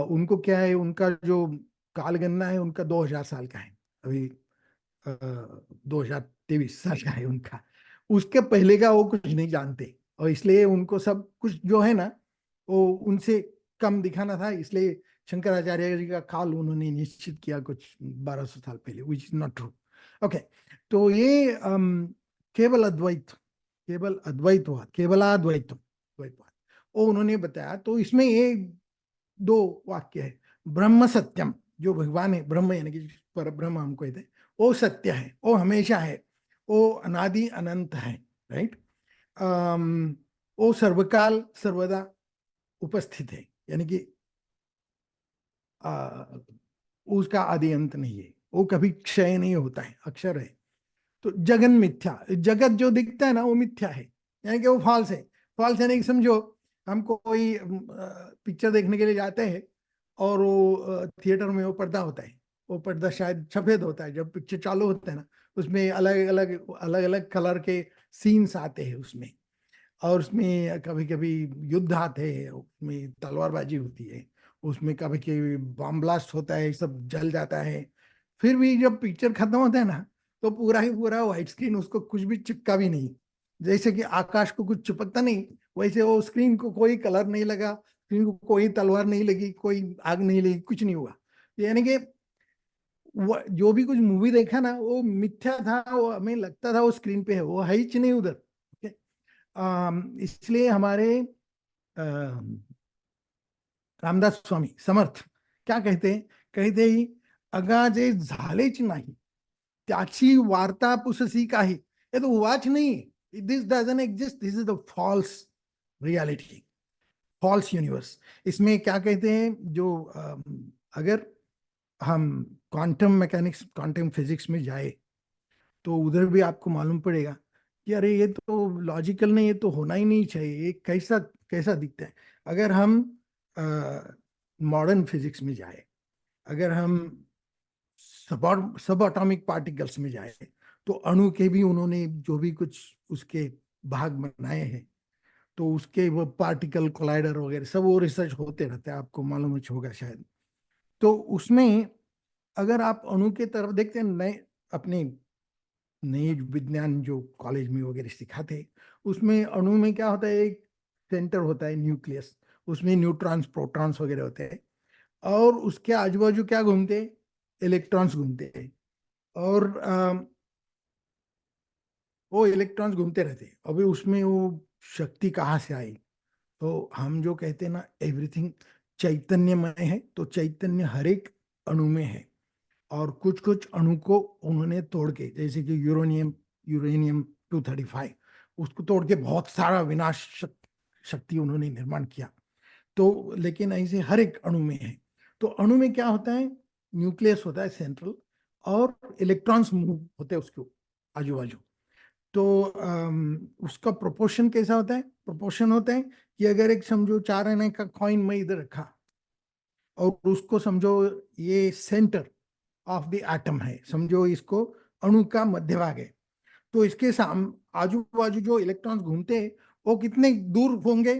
Speaker 2: उनको क्या है, उनका जो काल गणना है उनका 2000 साल का है अभी, 2023 साल का है उनका। उसके पहले का वो कुछ नहीं जानते, और इसलिए उनको सब कुछ जो है ना, वो उनसे कम दिखाना था। इसलिए शंकराचार्य जी का काल उन्होंने निश्चित किया कुछ 1200 साल पहले, which is not true. Okay, तो ये केवल अद्वैत, केवल अद्वैतवाद, द्वैतवाद वो उन्होंने बताया। तो इसमें ये दो वाक्य है, ब्रह्म सत्यम, जो भगवान है, ब्रह्म यानी कि पर ब्रह्म हम कहते हैं, वो सत्य है, वो हमेशा है, वो अनादि अनंत है, राइट। वो सर्वकाल सर्वदा उपस्थित है, यानी कि उसका आदि अंत नहीं है, वो कभी क्षय नहीं होता है, अक्षर है। तो जगन मिथ्या, जगत जो दिखता है ना, वो मिथ्या है, यानी कि वो फॉल्स है। फॉल्स यानी कि समझो, हम कोई पिक्चर देखने के लिए जाते हैं, और वो थिएटर में वो पर्दा होता है, वो पर्दा शायद सफेद होता है, जब पिक्चर चालू होता है ना, उसमें अलग अलग कलर के सीन्स आते हैं उसमें। और उसमें कभी कभी युद्ध आते हैं, उसमें तलवारबाजी होती है, उसमें कभी कभी बम ब्लास्ट होता है, सब जल जाता है। फिर भी जब पिक्चर खत्म होता है ना, तो पूरा ही पूरा व्हाइट स्क्रीन, उसको कुछ भी चिपका भी नहीं। जैसे कि आकाश को कुछ चिपकता नहीं, वैसे वो स्क्रीन को कोई कलर नहीं लगा, स्क्रीन को कोई तलवार नहीं लगी, कोई आग नहीं लगी, कुछ नहीं हुआ। यानी कि जो भी कुछ मूवी देखा ना वो मिथ्या था, वो हमें लगता था वो स्क्रीन पे है, वो है ही नहीं उधर। ओके, इसलिए हमारे रामदास स्वामी समर्थ क्या कहते हैं, कहते ही अगा जे झालेच नाही त्याची वार्ता पुससी काही, ये तो हुआच नहीं, this doesn't exist, this is the false reality, false universe. इसमें क्या कहते हैं, जो अगर हम क्वांटम मैकेनिक्स क्वांटम फिजिक्स में जाए तो उधर भी आपको मालूम पड़ेगा कि अरे ये तो लॉजिकल नहीं, ये तो होना ही नहीं चाहिए, ये कैसा कैसा दिखता है। अगर हम मॉडर्न फिजिक्स में जाए, अगर हम सब एटॉमिक पार्टिकल्स में जाए, तो अणु के भी उन्होंने जो भी कुछ उसके भाग बनाए हैं, तो उसके वो पार्टिकल कोलाइडर वगैरह सब वो रिसर्च होते रहते हैं, आपको मालूम होगा शायद। तो उसमें अगर आप अणु के तरफ देखते हैं, नए अपने नए विज्ञान जो कॉलेज में वगैरह सिखाते, उसमें अणु में क्या होता है, एक सेंटर होता है न्यूक्लियस, उसमें न्यूट्रॉन्स प्रोटॉन्स वगैरह होते हैं, और उसके आजू बाजू क्या घूमते हैं, इलेक्ट्रॉन्स घूमते हैं, और वो इलेक्ट्रॉन्स घूमते रहते हैं। अभी उसमें वो शक्ति कहाँ से आई, तो हम जो कहते हैं ना एवरीथिंग चैतन्यमय है, तो चैतन्य हर एक अणु में है, और कुछ कुछ अणु को उन्होंने तोड़ के, जैसे कि यूरेनियम यूरेनियम 235, उसको तोड़ के बहुत सारा विनाश शक्ति उन्होंने निर्माण किया। तो लेकिन ऐसे हर एक अणु में है। तो अणु में क्या होता है, न्यूक्लियस होता है सेंट्रल, और इलेक्ट्रॉन्स मूव होते हैं उसके आजू बाजू। तो उसका प्रोपोर्शन कैसा होता है, प्रोपोर्शन होता है कि अगर एक समझो 4 आने का कॉइन मैं इधर रखा, और उसको समझो ये सेंटर ऑफ द एटम है, समझो इसको अणु का मध्य भाग है, तो इसके आजू बाजू जो इलेक्ट्रॉन्स घूमते हैं वो कितने दूर होंगे,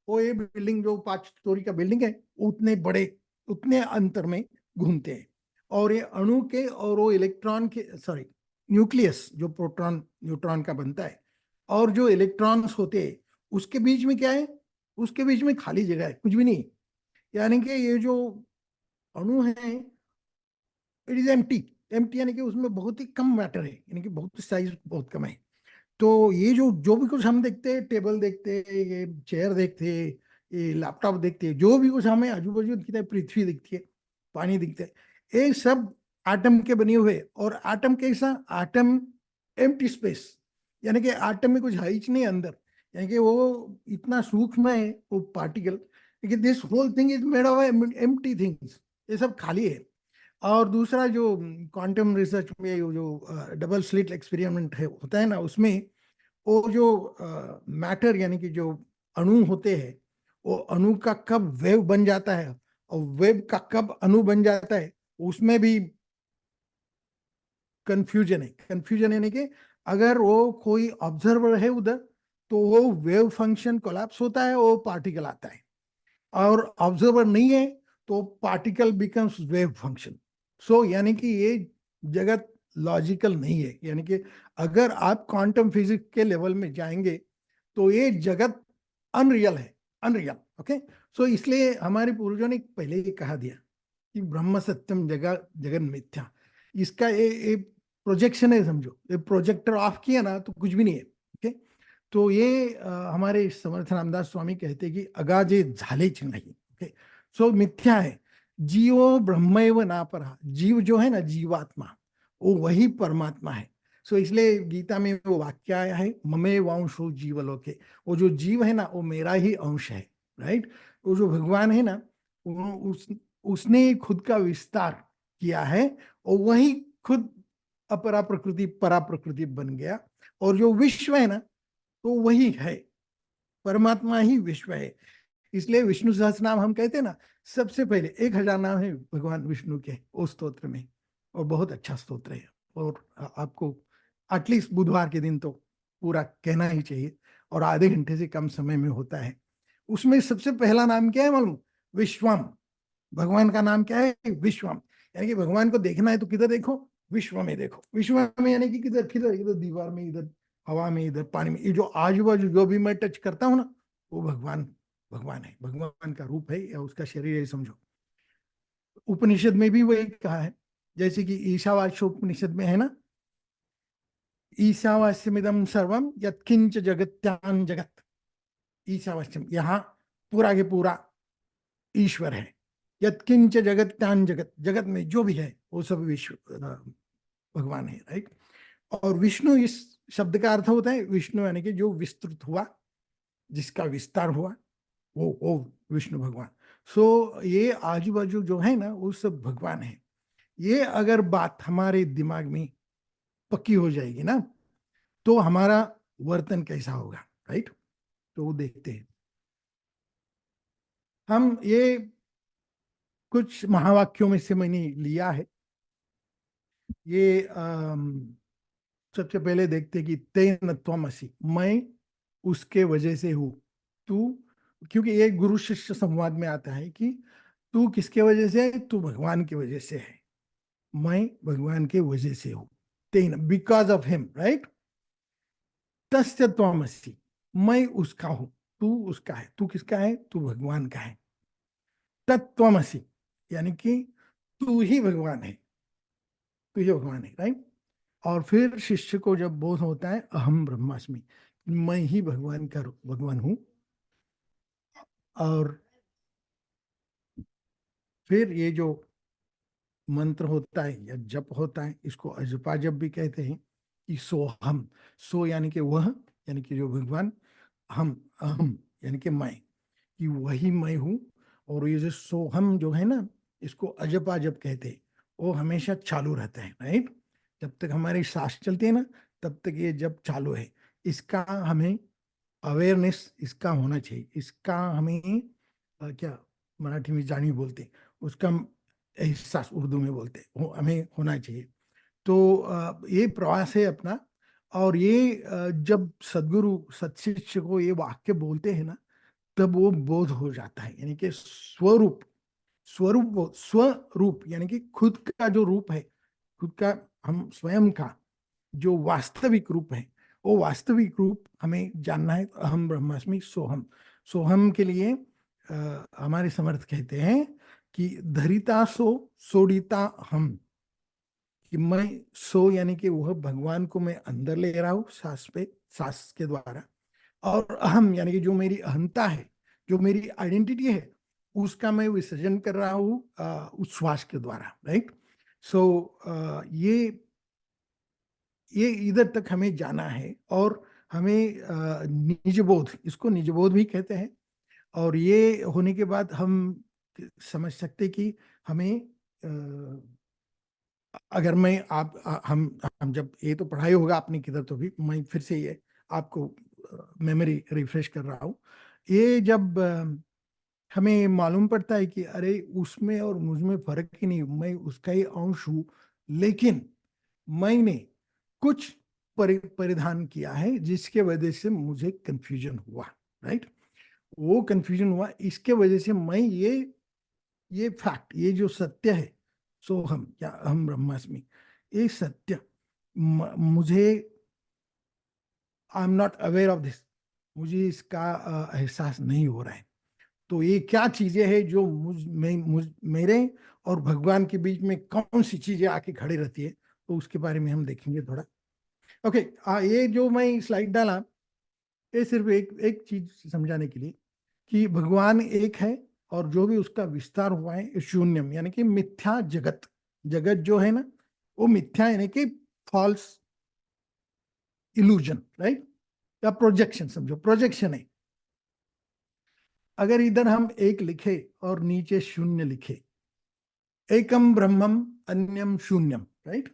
Speaker 2: वो ये बिल्डिंग जो 5 स्टोरी का बिल्डिंग है उतने बड़े, उतने अंतर में घूमते हैं। और ये अणु के और वो इलेक्ट्रॉन के, सॉरी न्यूक्लियस जो प्रोटॉन न्यूट्रॉन का बनता है, और जो इलेक्ट्रॉन्स होते हैं उसके बीच में क्या है, उसके बीच में खाली जगह है, कुछ भी नहीं। यानी कि ये जो अणु है इट इज एम्प्टी, एम्प्टी यानी कि उसमें बहुत ही कम मैटर है, यानी कि बहुत साइज बहुत कम है। तो ये जो जो भी कुछ हम देखते हैं, टेबल देखते हैं, ये चेयर देखते हैं, ये लैपटॉप देखते हैं, जो भी कुछ हमें आजू बाजू दिखता है, पृथ्वी दिखती है, पानी दिखता है, ये सब एटम के बने हुए। और एटम कैसा, एटम एम्प्टी स्पेस, यानी कि एटम में कुछ है ही नहीं अंदर, यानी कि वो इतना सूक्ष्म है वो पार्टिकल, लेकिन this whole thing is made of empty things, ये सब खाली है। और दूसरा जो क्वांटम रिसर्च में जो डबल स्लिट एक्सपेरिमेंट है होता है ना, उसमें वो जो मैटर यानी कि जो अणु होते हैं, वो अणु का कब वेव बन जाता है और वेव का कब अणु बन जाता है, उसमें भी कंफ्यूजन है। कंफ्यूजन यानी कि अगर वो कोई ऑब्जर्वर है उधर, तो वो वेव फंक्शन कोलैप्स होता है, वो पार्टिकल आता है, और ऑब्जर्वर नहीं है तो पार्टिकल बिकम्स वेव फंक्शन। सो यानी कि ये जगत लॉजिकल नहीं है, यानी कि अगर आप क्वांटम फिजिक्स के लेवल में जाएंगे तो ये जगत अनरियल है, अनरियल। ओके, सो इसलिए हमारे पूर्वजों ने पहले ही कहा दिया कि ब्रह्म सत्यम जगत जगन मिथ्या, इसका ये प्रोजेक्शन है, समझो ये प्रोजेक्टर ऑफ किया ना तो कुछ भी नहीं है। ओके, तो ये हमारे समर्थ रामदास स्वामी कहते हैं कि अगाजे झालेच नहीं। ओके, सो मिथ्या है, जीवो ब्रह्मैव ना परा, जीव जो है ना जीवात्मा, वो वही परमात्मा है। सो इसलिए गीता में वो वाक्य आया है, ममे वांशो जीवलोके, वो जो जीव है ना वो मेरा ही अंश है, राइट। वो जो भगवान है ना, उसने खुद का विस्तार किया है, और वही खुद अपरा प्रकृति परा प्रकृति बन गया। और जो विश्व है ना, तो वही है, परमात्मा ही विश्व है। इसलिए विष्णु सहस्त्र नाम हम कहते हैं ना, सबसे पहले 1000 नाम है भगवान विष्णु के उस स्तोत्र में, और बहुत अच्छा स्तोत्र है। और आपको एटलीस्ट बुधवार के दिन तो पूरा कहना ही चाहिए, और आधे घंटे से कम समय में होता है। उसमें सबसे पहला नाम क्या है मालूम, विश्वम। भगवान का नाम क्या है, विश्वम। यानी कि भगवान को देखना है तो किधर देखो, विश्व में देखो। विश्व में यानी कि किधर किधर, इधर दीवार में, इधर हवा में, इधर पानी में, ये जो आजू बाजू जो भी मैं टच करता हूँ ना, वो भगवान, भगवान है, भगवान का रूप है या उसका शरीर है, समझो। उपनिषद में भी वही कहा है जैसे कि ईशावास्योपनिषद में है ना, ईशावास्यमिदं सर्वम यत्किंच जगत्यां जगत। ईशावास्यम, यहाँ पूरा के पूरा ईश्वर है। यत्किंच जगत्यां जगत, जगत में जो भी है वो सब विश्व भगवान है, राइट। और विष्णु, इस शब्द का अर्थ होता है विष्णु, यानी कि जो विस्तृत हुआ, जिसका विस्तार हुआ, वो विष्णु भगवान। सो ये आजू बाजू जो है ना वो सब भगवान है। ये अगर बात हमारे दिमाग में पक्की हो जाएगी ना, तो हमारा वर्तन कैसा होगा, राइट। तो वो देखते हैं हम। ये कुछ महावाक्यों में से मैंने लिया है। ये सबसे पहले देखते कि तेन त्वमसि, मैं उसके वजह से हूँ। तू, क्योंकि ये गुरु शिष्य संवाद में आता है कि तू किसके वजह से है, तू भगवान की वजह से है। मैं भगवान के वजह से हूँ। तेन, बिकॉज ऑफ हिम, राइट। तस्य त्वमसि, मैं उसका हूँ, तू उसका है। तू किसका है, तू भगवान का है। तत्त्वमसि, यानी कि तू ही भगवान है, तू ही भगवान है, राइट। और फिर शिष्य को जब बोध होता है अहम ब्रह्मास्मि, मैं ही भगवान का भगवान हूं। और फिर ये जो मंत्र होता है या जप होता है, इसको अजपा जप भी कहते हैं। कि सोहम, सो यानी कि वह, यानी कि जो भगवान, हम, अहम यानी कि मैं, कि वही मैं हूँ। और ये जो सोहम जो है ना, इसको अजपा जप कहते हैं। वो हमेशा चालू रहता है, राइट। जब तक हमारी सांस चलती है ना, तब तक ये जप चालू है। इसका हमें अवेयरनेस इसका होना चाहिए। इसका हमें क्या मराठी में जानी बोलते हैं, उसका एहसास उर्दू में बोलते हैं, वो हमें होना चाहिए। तो ये प्रयास है अपना। और ये जब सदगुरु सत्शिष्य को ये वाक्य बोलते हैं ना, तब वो बोध हो जाता है। यानी कि स्वरूप, स्वरूप यानी कि खुद का जो रूप है, खुद का, हम स्वयं का जो वास्तविक रूप है, वो वास्तविक रूप हमें जानना है। अहम ब्रह्मास्मि सोहम। सोहम के लिए हमारे समर्थ कहते हैं कि धरिता सो सोडिता हम, कि मैं सो यानी कि वह भगवान को मैं अंदर ले रहा हूँ सांस पे, सांस के द्वारा। और अहम यानी कि जो मेरी अहंता है, जो मेरी आइडेंटिटी है, उसका मैं विसर्जन कर रहा हूँ उच्छ्वास के द्वारा, राइट। सो ये इधर तक हमें जाना है। और हमें निजबोध, इसको निजबोध भी कहते हैं। और ये होने के बाद हम समझ सकते कि हमें अगर मैं आप हम जब ये तो पढ़ाई होगा आपने किधर, तो भी मैं फिर से ये आपको मेमोरी रिफ्रेश कर रहा हूँ। ये जब हमें मालूम पड़ता है कि अरे उसमें और मुझ में फर्क ही नहीं, मैं उसका ही अंश हूँ, लेकिन मैंने कुछ परिधान किया है जिसके वजह से मुझे कंफ्यूजन हुआ, राइट। वो कंफ्यूजन हुआ, इसके वजह से मैं ये फैक्ट, ये जो सत्य है, सोहम या अहम ब्रह्मास्मि, ये सत्य मुझे, I am not aware of this, मुझे इसका एहसास नहीं हो रहा है। तो ये क्या चीजें हैं जो मेरे और भगवान के बीच में कौन सी चीजें आके खड़ी रहती है, तो उसके बारे में हम देखेंगे थोड़ा। ओके, ये जो मैं स्लाइड डाला, ये सिर्फ एक एक चीज समझाने के लिए कि भगवान एक है, और जो भी उसका विस्तार हुआ है शून्यम, यानी कि मिथ्या जगत। जगत जो है ना, वो मिथ्या यानी कि फॉल्स इल्यूजन, राइट, या प्रोजेक्शन, समझो प्रोजेक्शन है। अगर इधर हम एक लिखे और नीचे शून्य लिखे, एकम ब्रह्मम अन्यम शून्यम, राइट।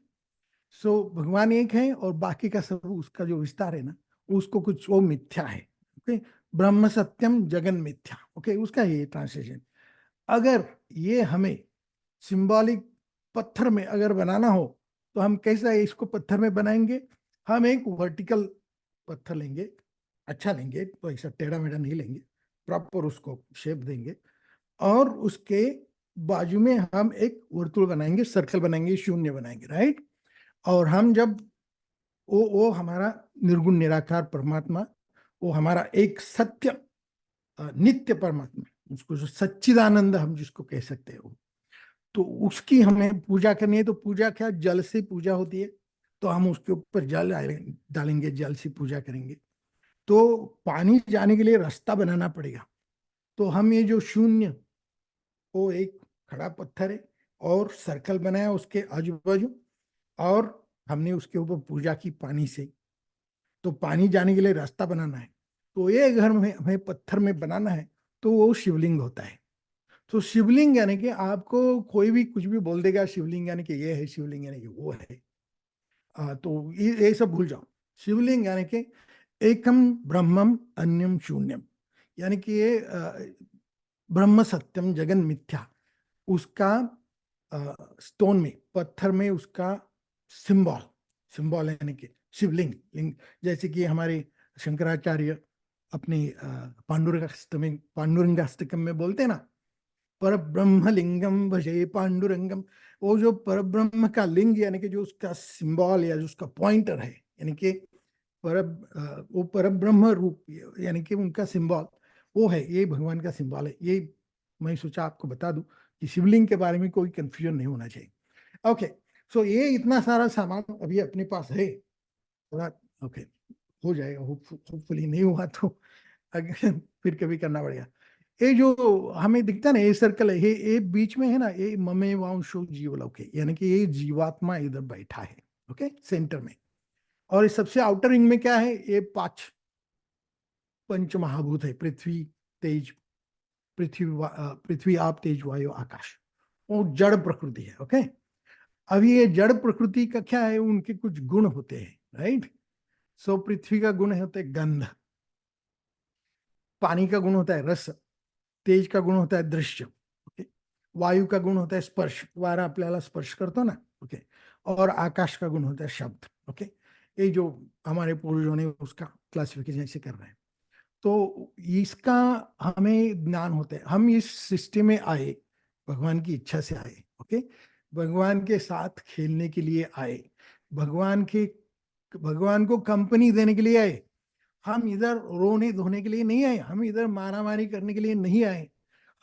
Speaker 2: सो भगवान एक है और बाकी का सब उसका जो विस्तार है ना, उसको कुछ वो मिथ्या है। ओके, ब्रह्म सत्यम जगन मिथ्या, ओके, उसका ये ट्रांसलेशन। अगर ये हमें सिंबॉलिक पत्थर में अगर बनाना हो, तो हम कैसा है इसको पत्थर में बनाएंगे? हम एक वर्टिकल पत्थर लेंगे, अच्छा लेंगे, तो ऐसा टेढ़ा मेढ़ा नहीं लेंगे, प्रॉपर उसको शेप देंगे। और उसके बाजू में हम एक वर्तुल बनाएंगे, सर्कल बनाएंगे, शून्य बनाएंगे, राइट। और हम जब वो हमारा निर्गुण निराकार परमात्मा, वो हमारा एक सत्य नित्य परमात्मा, उसको जो सच्चिदानंद हम जिसको कह सकते हैं, वो तो उसकी हमें पूजा करनी है। तो पूजा क्या, जल से पूजा होती है, तो हम उसके ऊपर जल डालेंगे, जल से पूजा करेंगे। तो पानी जाने के लिए रास्ता बनाना पड़ेगा। तो हम ये जो शून्य, वो एक खड़ा पत्थर है और सर्कल बनाया उसके आजू बाजू, और हमने उसके ऊपर पूजा की पानी से। तो पानी जाने के लिए रास्ता बनाना है, तो ये घर में हमें पत्थर में बनाना है, तो वो शिवलिंग होता है। तो शिवलिंग यानी कि आपको कोई भी कुछ भी बोल देगा, शिवलिंग यानी कि ये है, शिवलिंग यानी कि वो है। तो ये सब भूल जाओ। शिवलिंग यानी कि एकम ब्रह्मम अन्यम शून्यम, यानी कि ये ब्रह्म सत्यम जगन मिथ्या, उसका स्टोन में, पत्थर में उसका सिंबल, सिंबल यानी कि शिवलिंग, लिंग। जैसे कि हमारे शंकराचार्य अपनी पांडुरंगाष्टकम में बोलते हैं ना, पर ब्रह्म लिंगम भजे पांडुरंगम। वो जो पर ब्रह्म का लिंग यानी कि जो उसका सिंबल या जो उसका पॉइंटर है, यानी कि वो पर ब्रह्म रूप, यानी कि उनका सिंबल वो है, ये भगवान का सिंबल है। ये मैं सोचा आपको बता दूं कि शिवलिंग के बारे में कोई कंफ्यूजन नहीं होना चाहिए। ओके, सो ये इतना सारा सामान अभी अपने पास है थोड़ा। ओके, हो जाएगा, होपफुली। नहीं हुआ तो अगर फिर कभी करना पड़ेगा। ये जो हमें दिखता है ना, ये सर्कल है, ये बीच में है ना, ये ममे वांशो जीवलोके, यानी कि ये जीवात्मा इधर बैठा है। ओके, सेंटर में। और इस सबसे आउटर रिंग में क्या है, ये पांच पंच महाभूत है, पृथ्वी, तेज, पृथ्वी आप तेज वायु आकाश। वो जड़ प्रकृति है। ओके, अभी ये जड़ प्रकृति का क्या है, उनके कुछ गुण होते हैं, राइट। सो पृथ्वी का गुण होता है गंध, पानी का गुण होता है रस, तेज का गुण होता है दृश्य, ओके, वायु का गुण होता है स्पर्श, वारा आपल्याला स्पर्श करतो ना, ओके, और आकाश का गुण होता है शब्द। ओके, ये जो हमारे पूर्वजों ने उसका क्लासिफिकेशन ऐसे कर रहे हैं। तो इसका हमें ज्ञान होता है। हम इस सृष्टि में आए, भगवान की इच्छा से आए। ओके, भगवान के साथ खेलने के लिए आए, भगवान को कंपनी देने के लिए आए। हम इधर रोने धोने के लिए नहीं आए, हम इधर मारा मारी करने के लिए नहीं आए।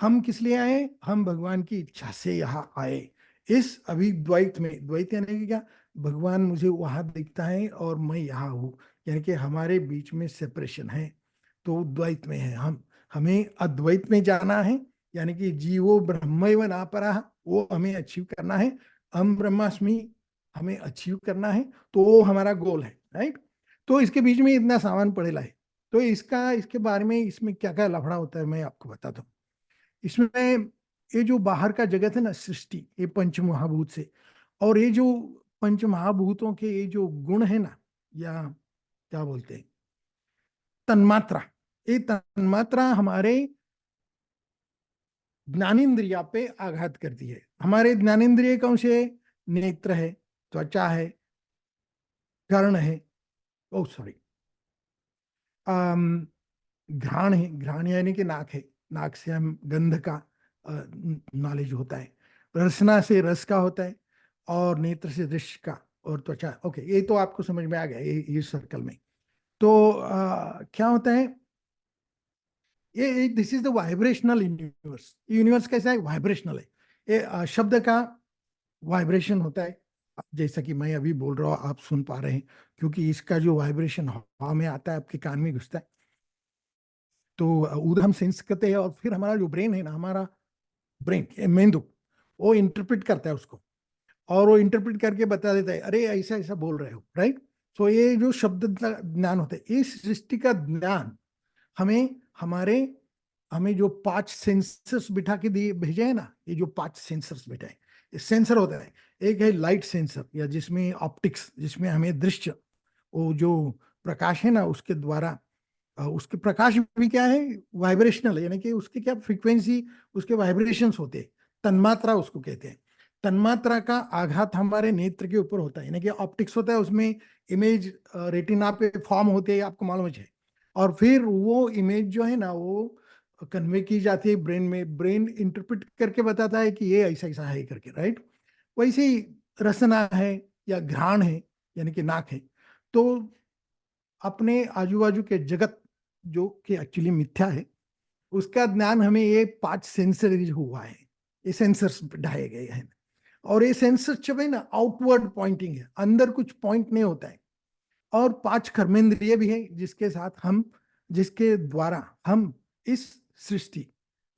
Speaker 2: हम किस लिए आए, हम भगवान की इच्छा से यहाँ आए। इस अभी द्वैत में, द्वैत यानी कि क्या, भगवान मुझे वहां दिखता है और मैं यहाँ हूँ, यानी कि हमारे बीच में सेपरेशन है। तो द्वैत में है हम, हमें अद्वैत में जाना है, यानी कि जीवो ब्रह्मैव ना परः, वो हमें अचीव करना है। हम ब्रह्मास्मि हमें अचीव करना है, तो वो हमारा गोल है, राइट। तो इसके बीच में इतना सामान पड़ेला है। तो इसके बारे में, इसमें क्या क्या लफड़ा होता है मैं आपको बताता हूँ। इसमें ये जो बाहर का जगत है ना, सृष्टि, ये पंच महाभूत से, और ये जो पंच महाभूतों के ये जो गुण है ना, या क्या बोलते हैं, तन्मात्रा, ये तन्मात्रा हमारे ज्ञानेन्द्रिया पे आघात करती है। हमारे ज्ञानेन्द्रिय कौन से, नेत्र है, त्वचा है, कर्ण है, ओ सॉरी, घ्राण है, घ्राण यानी कि नाक है, नाक से हम गंध का नॉलेज होता है, रसना से रस का होता है, और नेत्र से दृश्य का, और त्वचा। ओके, ये तो आपको समझ में आ गया, ये सर्कल में। तो क्या होता है, ये this is the vibrational universe. Universe कैसा है, वाइब्रेशनल है। ये शब्द का वाइब्रेशन होता है, जैसा कि मैं अभी बोल रहा हूँ आप सुन पा रहे हैं, क्योंकि इसका जो वाइब्रेशन हवा में आता है, आपके कान में घुसता है। तो उधर हम सेंस करते हैं, और फिर हमारा जो ब्रेन है ना, हमारा ब्रेन, मेंदु, वो इंटरप्रेट करता है उसको, और वो इंटरप्रेट करके बता देता है, अरे ऐसा ऐसा बोल रहे हो, राइट। तो ये जो शब्द का ज्ञान होता है, इस सृष्टि का ज्ञान हमें, हमारे, हमें जो पांच सेंसर्स बिठा के दिए भेजे हैं ना, ये जो पांच सेंसर्स बिठाए, ये सेंसर होता है। एक है लाइट सेंसर, या जिसमें ऑप्टिक्स, जिसमें हमें दृश्य, वो जो प्रकाश है ना, उसके द्वारा, उसके प्रकाश भी क्या है, वाइब्रेशनल है, यानी कि उसके क्या फ्रीक्वेंसी, उसके वाइब्रेशंस होते हैं, तन्मात्रा उसको कहते हैं। तन्मात्रा का आघात हमारे नेत्र के ऊपर होता है, यानी कि ऑप्टिक्स होता है, उसमें इमेज रेटिना पे फॉर्म होते हैं, आपको मालूम है। और फिर वो इमेज जो है ना, वो कन्वे की जाती है ब्रेन में, ब्रेन इंटरप्रेट करके बताता है कि ये ऐसा ऐसा है करके, राइट। वैसे ही रसना है, या घ्राण है, यानी कि नाक है। तो अपने आजू बाजू के जगत, जो कि एक्चुअली मिथ्या है, उसका ज्ञान हमें ये पांच सेंसरीज हुआ है। ये सेंसर्स ढाए गए हैं। और ये सेंसर जब है ना आउटवर्ड पॉइंटिंग है, अंदर कुछ पॉइंट नहीं होता है। और 5 कर्मेंद्रिय भी है जिसके साथ हम, जिसके द्वारा हम इस सृष्टि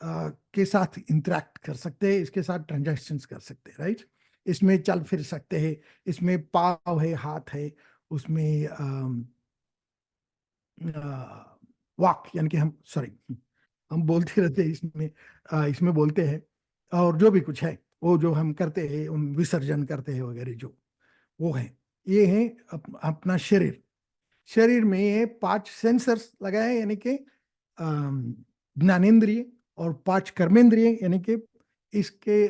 Speaker 2: के साथ इंटरेक्ट कर सकते हैं, इसके साथ ट्रांजैक्शंस कर सकते हैं, राइट। इसमें चल फिर सकते हैं, इसमें पाव है, हाथ है, उसमें वाक यानी कि हम, सॉरी, हम बोलते रहते हैं इसमें, इसमें बोलते हैं। और जो भी कुछ है वो जो हम करते हैं, उन विसर्जन करते हैं वगैरह जो वो है, ये है अपना शरीर। शरीर में ये 5 सेंसर्स लगाए, यानी कि ज्ञानेंद्रिय, और 5 कर्मेंद्रिय, यानी कि इसके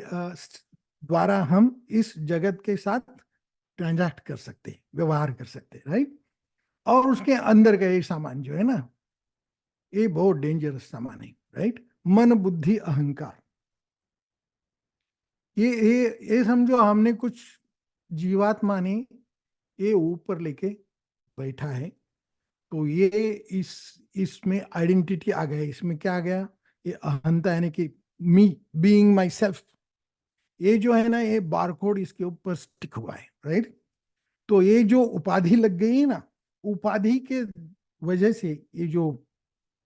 Speaker 2: द्वारा हम इस जगत के साथ ट्रांजैक्ट कर सकते हैं, व्यवहार कर सकते हैं, राइट। और उसके अंदर का ये सामान जो है ना, ये बहुत डेंजरस सामान है, राइट। मन बुद्धि अहंकार, ये समझो हमने कुछ जीवात्मा ने ये ऊपर लेके बैठा है। तो ये इस इसमें आइडेंटिटी आ गया, इसमें क्या आ गया, ये अहंता, यानी कि मी बीइंग माई सेल्फ, ये जो है ना, ये बारकोड इसके ऊपर स्टिक हुआ है, राइट। तो ये जो उपाधि लग गई है ना, उपाधि के वजह से ये जो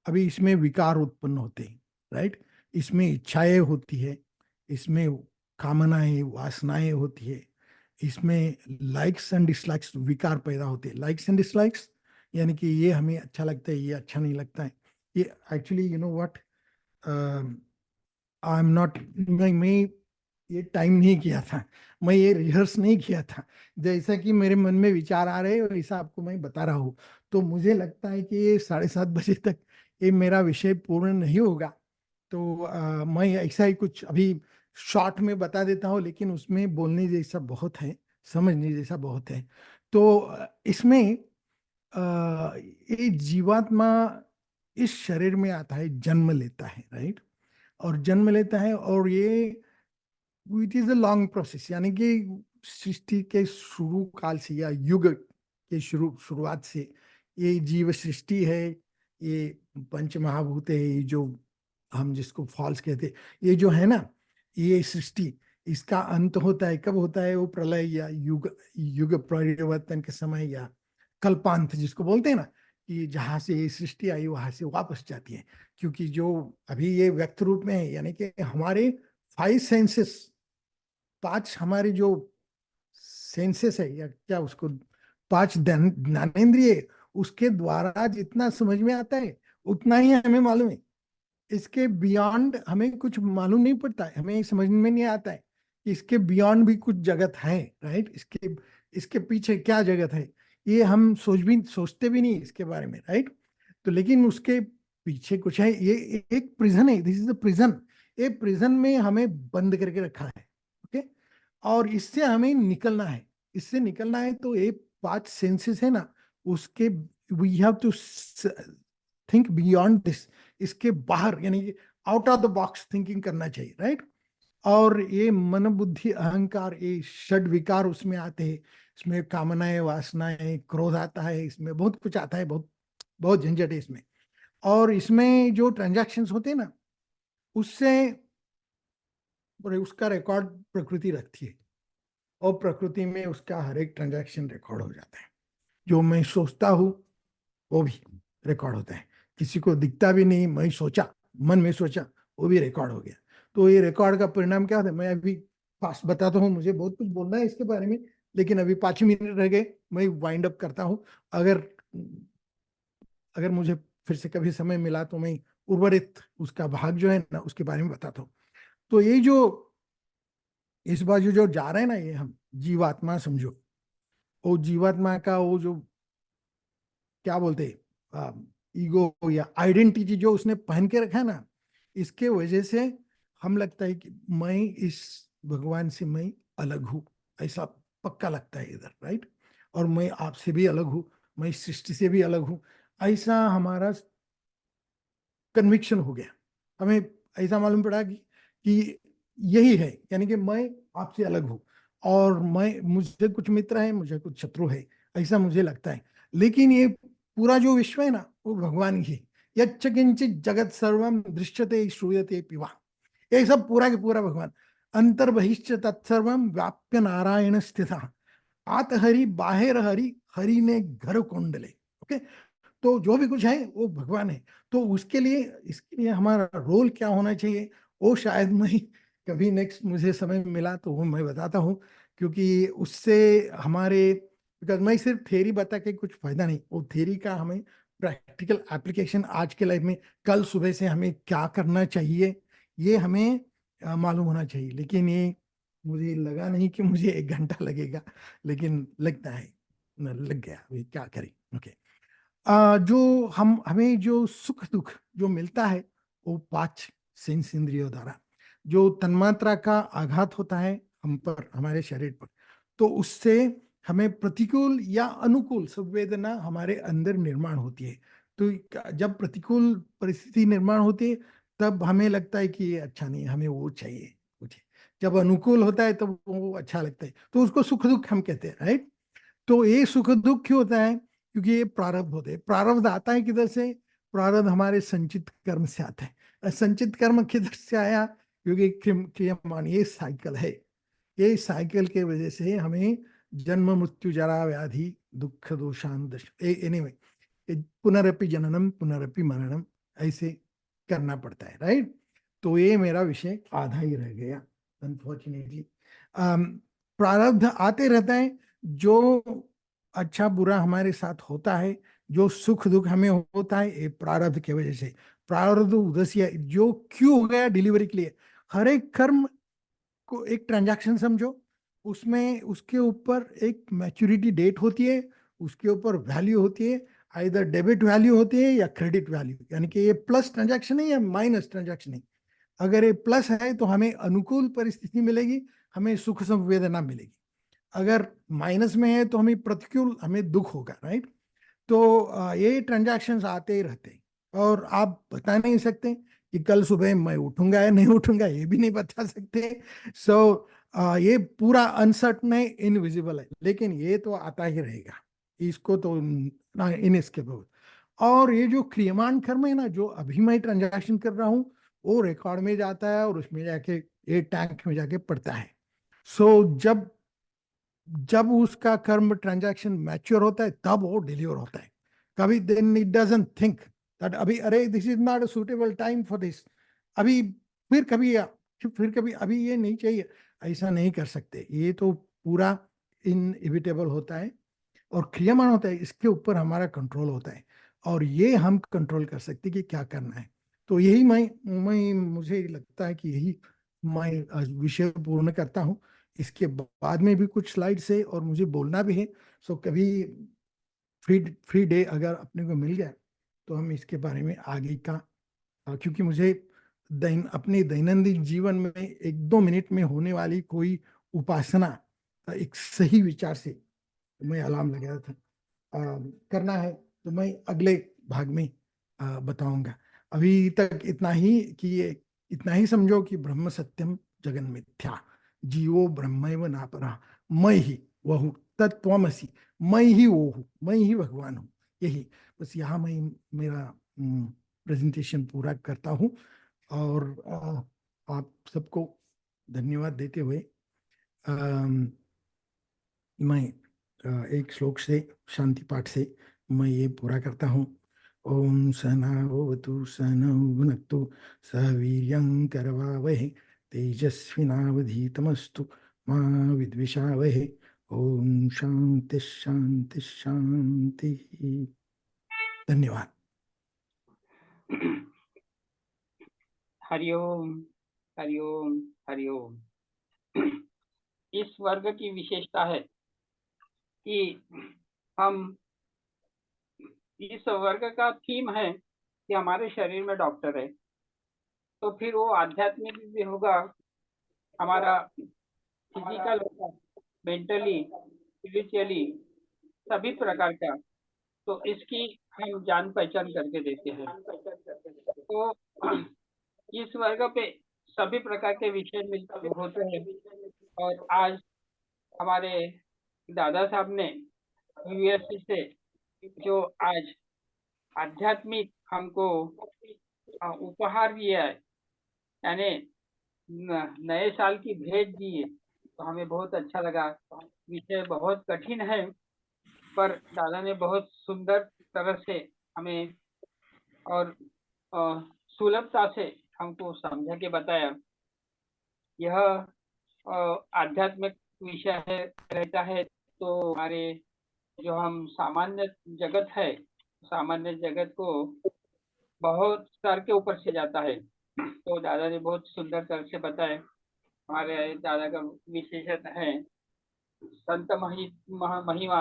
Speaker 2: अभी इसमें विकार उत्पन्न होते हैं, राइट। इसमें इच्छाएं होती है, इसमें कामनाएं वासनाएं होती है, इसमें लाइक्स एंड डिसलाइक्स विकार पैदा होते हैं। लाइक्स एंड डिसलाइक्स यानी कि ये हमें अच्छा लगता है, ये अच्छा नहीं लगता है। ये actually you know what, I am not, मैं ये टाइम नहीं किया था, मैं ये रिहर्स नहीं किया था। जैसा कि मेरे मन में विचार आ रहे हैं वैसा आपको मैं बता रहा हूँ। तो मुझे लगता है कि ये 7:30 बजे तक ये मेरा विषय पूर्ण नहीं होगा। तो मैं ऐसा ही कुछ अभी शॉर्ट में बता देता हूँ, लेकिन उसमें बोलने जैसा बहुत है, समझने जैसा बहुत है। तो इसमें ये जीवात्मा इस शरीर में आता है, जन्म लेता है, राइट। और जन्म लेता है, और ये it is a long process, यानी कि सृष्टि के शुरू काल से या युग के शुरुआत से ये जीव सृष्टि है। ये पंच महाभूत है, ये जो हम जिसको फॉल्स कहते हैं, ये जो है ना, ये सृष्टि, इसका अंत होता है, कब होता है, वो प्रलय या युग युग परिवर्तन के समय, या कल्पांत जिसको बोलते हैं ना, कि जहां से ये सृष्टि आई वहां से वापस जाती है। क्योंकि जो अभी ये व्यक्त रूप में है, यानी कि हमारे 5 सेंसेस, 5 हमारे जो सेंसेस है, या क्या उसको, 5 ज्ञानेंद्रिय, उसके द्वारा जितना समझ में आता है उतना ही हमें मालूम है। इसके बियॉन्ड हमें कुछ मालूम नहीं पड़ता है, हमें समझ में नहीं आता है कि इसके बियॉन्ड भी कुछ जगत है, राइट। इसके इसके पीछे क्या जगत है, ये हम सोचते भी नहीं इसके बारे में, राइट। तो लेकिन उसके पीछे कुछ है, ये एक प्रिजन है, दिस इज अ प्रिजन। ये प्रिजन में हमें बंद करके रखा है, ओके। और इससे हमें निकलना है, इससे निकलना है। तो ये 5 सेंसेस है ना, उसके we have to think beyond this, इसके बाहर, यानी कि out of the box thinking करना चाहिए, राइट। और ये मन बुद्धि अहंकार, ये षड विकार उसमें आते हैं। इसमें कामनाएं वासनाएं क्रोध आता है, इसमें बहुत कुछ आता है, बहुत बहुत झंझट है इसमें। और इसमें जो ट्रांजैक्शंस होते हैं ना, उससे उसका रिकॉर्ड प्रकृति रखती है, और प्रकृति में उसका हर एक ट्रांजैक्शन रिकॉर्ड हो जाता है। जो मैं सोचता हूँ वो भी रिकॉर्ड होता है, किसी को दिखता भी नहीं, मैं सोचा, मन में सोचा, वो भी रिकॉर्ड हो गया। तो ये रिकॉर्ड का परिणाम क्या होता है, मैं अभी फास्ट बताता हूँ, मुझे बहुत कुछ बोलना है इसके बारे में, लेकिन अभी 5 मिनट रह गए, मैं वाइंड अप करता हूँ। अगर अगर मुझे फिर से कभी समय मिला तो मैं उर्वरित उसका भाग जो है ना उसके बारे में बताता हूँ। तो ये जो इस बाजू जो जा रहे हैं ना, ये हम जीवात्मा समझो, वो जीवात्मा का वो जो क्या बोलते हैं, ईगो या आइडेंटिटी जो उसने पहन के रखा है ना, इसके वजह से हम लगता है कि मैं इस भगवान से मैं अलग हूँ, ऐसा पक्का लगता है इधर, राइट। और मैं आपसे भी अलग हूँ, मैं इस सृष्टि से भी अलग हूँ, ऐसा हमारा कन्विक्शन हो गया। हमें ऐसा मालूम पड़ा कि यही है, यानी कि मैं आपसे अलग हूँ, और मैं, मुझे कुछ मित्र है, मुझे कुछ शत्रु है, ऐसा मुझे लगता है। लेकिन ये पूरा जो विश्व है ना, वो भगवान की, यच्च किंचित जगत सर्वम दृश्यते श्रूयते पिवा, ये सब पूरा के पूरा भगवान। अंतर्बहिश्च तत्सर्वम व्याप्य नारायण स्थितः, आत हरि बाहर हरि, हरि ने घर कुंडले। ओके, तो जो भी कुछ है वो भगवान है। तो उसके लिए, इसके लिए हमारा रोल क्या होना चाहिए, वो शायद मैं कभी नेक्स्ट मुझे समय मिला तो वो मैं बताता हूँ, क्योंकि उससे हमारे, बिकॉज मैं सिर्फ थ्योरी बता के कुछ फायदा नहीं, वो थ्योरी का हमें प्रैक्टिकल एप्लीकेशन आज के लाइफ में, कल सुबह से हमें क्या करना चाहिए, ये हमें मालूम होना चाहिए। लेकिन ये मुझे लगा नहीं कि मुझे 1 घंटा लगेगा, लेकिन लगता है लग गया, अभी क्या करें। ओके, जो हमें जो सुख दुख जो मिलता है, वो 5 सेंस इंद्रियों द्वारा, जो तन्मात्रा का आघात होता है हम पर, हमारे शरीर पर, तो उससे हमें प्रतिकूल या अनुकूल संवेदना हमारे अंदर निर्माण होती है। तो जब प्रतिकूल परिस्थिति निर्माण होती है, तब हमें लगता है कि ये अच्छा नहीं है, हमें वो चाहिए, वो चाहिए। जब अनुकूल होता है तब वो अच्छा लगता है, तो उसको सुख दुख हम कहते हैं, राइट। तो ये सुख दुख क्यों होता है, क्योंकि ये प्रारब्ध होते हैं। प्रारब्ध आता है किधर से, प्रारब्ध हमारे संचित कर्म से आता है। और संचित कर्म किधर से आया, क्योंकि क्रियमान ये साइकिल है। ये साइकिल के वजह से हमें जन्म मृत्यु जरा व्याधि दुख दोषान दश एनीवे, पुनरपि जननम पुनरपि मरणम, ऐसे करना पड़ता है, राइट। तो ये मेरा विषय आधा ही रह गया अनफॉर्चुनेटली। प्रारब्ध आते रहता है, जो अच्छा बुरा हमारे साथ होता है, जो सुख दुख हमें होता है, ये प्रारब्ध की वजह से। प्रारब्ध उद्देश्य जो क्यों हो गया डिलीवरी के लिए, हर एक कर्म को एक ट्रांजैक्शन समझो, उसमें उसके ऊपर एक मैच्योरिटी डेट होती है, उसके ऊपर वैल्यू होती है, आइदर डेबिट वैल्यू होती है या क्रेडिट वैल्यू, यानी कि ये प्लस ट्रांजैक्शन है या माइनस ट्रांजैक्शन है। अगर ये प्लस है तो हमें अनुकूल परिस्थिति मिलेगी, हमें सुख संवेदना मिलेगी। अगर माइनस में है तो हमें प्रतिकूल, हमें दुख होगा, राइट। तो ये ट्रांजैक्शंस आते ही रहते हैं, और आप बता नहीं सकते कि कल सुबह मैं उठूंगा या नहीं उठूंगा, ये भी नहीं बता सकते। सो ये पूरा अनसर्टन है, इनविजिबल है, लेकिन ये तो आता ही रहेगा, इसको तो ना इनएस्केपेबल। और ये जो क्रियमाण कर्म है ना, जो अभी मैं ट्रांजैक्शन कर रहा हूँ, वो रिकॉर्ड में जाता है और उसमें जाके ये टैंक में जाके पड़ता है। सो जब जब उसका कर्म ट्रांजैक्शन मैच्योर होता है, तब वो डिलीवर होता है। कभी then it doesn't think that अभी, अरे this is not a suitable time for this, अभी फिर कभी अभी ये नहीं चाहिए, ऐसा नहीं कर सकते। ये तो पूरा इनएविटेबल होता है और क्रियामान होता है, इसके ऊपर हमारा कंट्रोल होता है, और ये हम कंट्रोल कर सकते कि क्या करना है। तो यही मैं मुझे लगता है कि यही मैं विषय पूर्ण करता हूँ। इसके बाद में भी कुछ स्लाइड्स है और मुझे बोलना भी है। सो कभी फ्री फ्री डे अगर अपने को मिल गया तो हम इसके बारे में आगे का, क्योंकि मुझे अपने दैनंदिन जीवन में 1-2 मिनट में होने वाली कोई उपासना एक सही विचार से मैं अलार्म लगाया था करना है, तो मैं अगले भाग में बताऊंगा। अभी तक इतना ही कि ये, इतना ही समझो कि ब्रह्म सत्यम जगन मिथ्या, जीवो ब्रह्मैव नापरा, मैं ही वह हूँ, तत्त्वमसि, मैं ही वो हूँ, मैं ही भगवान हूँ। यही बस, यहाँ मैं मेरा प्रेजेंटेशन पूरा करता हूँ, और आप सबको धन्यवाद देते हुए मैं एक श्लोक से, शांति पाठ से मैं ये पूरा करता हूँ। ओम सहनावतु सहनौ भुनक्तु सह वीर्यं करवावहै तेजस्विनावधीतमस्तु मा विद्विषावहै। ओम शांति शांति शांति। धन्यवाद।
Speaker 1: हरिओम, हरिओम, हरिओम। इस वर्ग की विशेषता है कि हम, इस वर्ग का थीम है कि हमारे शरीर में डॉक्टर है, तो फिर वो आध्यात्मिक भी होगा, हमारा फिजिकल होगा, मेंटली, स्पिरिचुअली, सभी प्रकार का। तो इसकी हम जान पहचान करके देते हैं। तो इस वर्ग पे सभी प्रकार के विषय मिलते होते हैं, और आज हमारे दादा साहब ने यूएसए से जो आज आध्यात्मिक हमको उपहार दिया है, यानी नए साल की भेंट दी तो हमें बहुत अच्छा लगा। विषय बहुत कठिन है, पर दादा ने बहुत सुंदर तरह से हमें और सुलभता से हमको समझा के बताया। यह आध्यात्मिक विषय है रहता है तो हमारे जो हम सामान्य जगत है, सामान्य जगत को बहुत स्तर के ऊपर से जाता है। तो दादा ने बहुत सुंदर तरह से बताया। हमारे दादा का विशेषता है संत महिमा,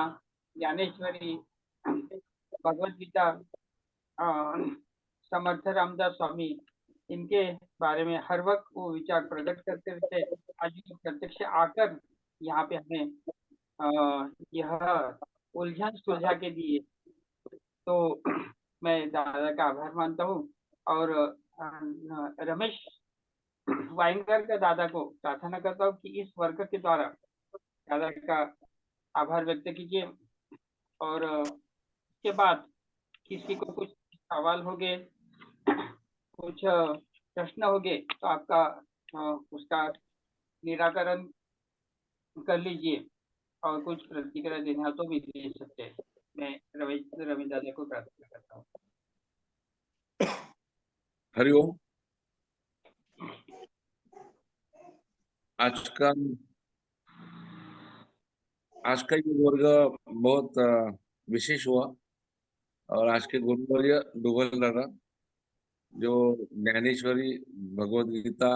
Speaker 1: ज्ञानेश्वरी, भगवत गीता, समर्थ रामदास स्वामी, इनके बारे में हर वक्त वो विचार प्रकट करते रहते। आज वो प्रत्यक्ष आकर यहाँ पे हमें यह उलझन सुलझा के दिए। तो मैं दादा का आभार मानता हूँ और रमेश वाइंगर का दादा को प्रार्थना करता हूँ कि इस वर्ग के द्वारा दादा का आभार व्यक्त कीजिए। और उसके बाद किसी को कुछ सवाल हो गए, कुछ प्रश्न हो गए तो आपका उसका निराकरण कर लीजिए और कुछ प्रतिक्रिया देना तो भी दे सकते हैं। मैं रवि दादा को प्रार्थना करता हूँ।
Speaker 3: हरिओम। आज का ये वर्ग बहुत विशेष हुआ और आज के गुरुवर्य डुगल दादा जो ज्ञानेश्वरी, भगवत गीता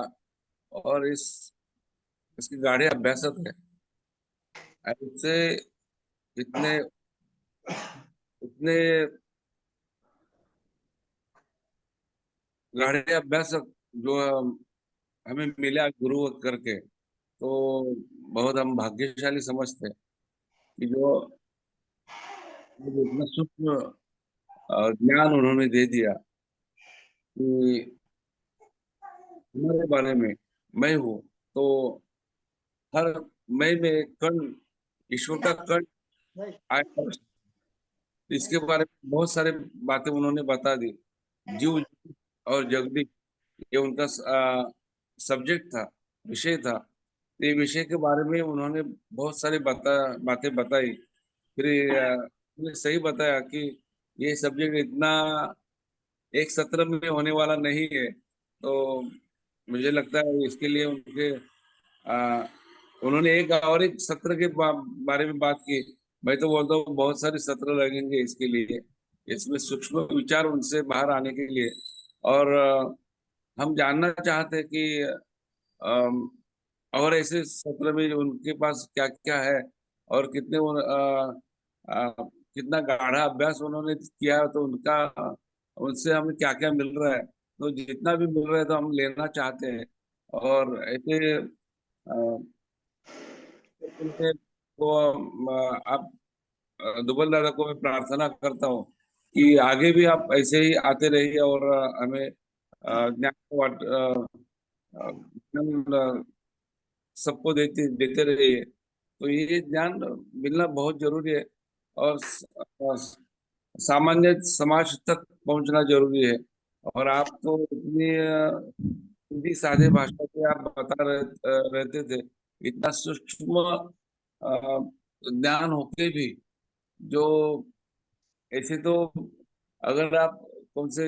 Speaker 3: और इसके गाढ़े अभ्यासक है। ऐसे इतने इतने गाढ़े अभ्यासक जो हमें मिला गुरु करके, तो बहुत हम भाग्यशाली समझते हैं कि जो इतना सूक्ष्म ज्ञान उन्होंने दे दिया कि हमारे बारे में मैं हूँ तो हर मैं में एक कण, ईश्वर का कण आया। इसके बारे में बहुत सारे बातें उन्होंने बता दी। जीव और जगदीश ये उनका सब्जेक्ट था, विषय था। तो ये विषय के बारे में उन्होंने बहुत सारी बातें बताई। फिर उन्होंने सही बताया कि ये सब्जेक्ट इतना एक सत्र में होने वाला नहीं है। तो मुझे लगता है इसके लिए उन्होंने एक सत्र के बारे में बात की। मैं तो बोलता हूँ बहुत सारे सत्र लगेंगे इसके लिए, इसमें सूक्ष्म विचार उनसे बाहर आने के लिए। और हम जानना चाहते हैं कि अम, और ऐसे सत्र में उनके पास क्या क्या है और कितना गाढ़ा अभ्यास उन्होंने किया, तो उनसे हमें क्या क्या मिल रहा है। तो जितना भी मिल रहा है तो हम लेना चाहते हैं। और ऐसे उनके को आप दुबल दादा को मैं प्रार्थना करता हूँ कि आगे भी आप ऐसे ही आते रहिए और हमें ज्ञान ज्ञान सबको देते देते रहिए। तो ये ज्ञान मिलना बहुत जरूरी है और सामान्य समाज तक पहुंचना जरूरी है। और आप तो इतनी सीधी साधे भाषा में आप रहते थे। इतना सूक्ष्म अ, ज्ञान होके भी जो ऐसे तो अगर आप कौन से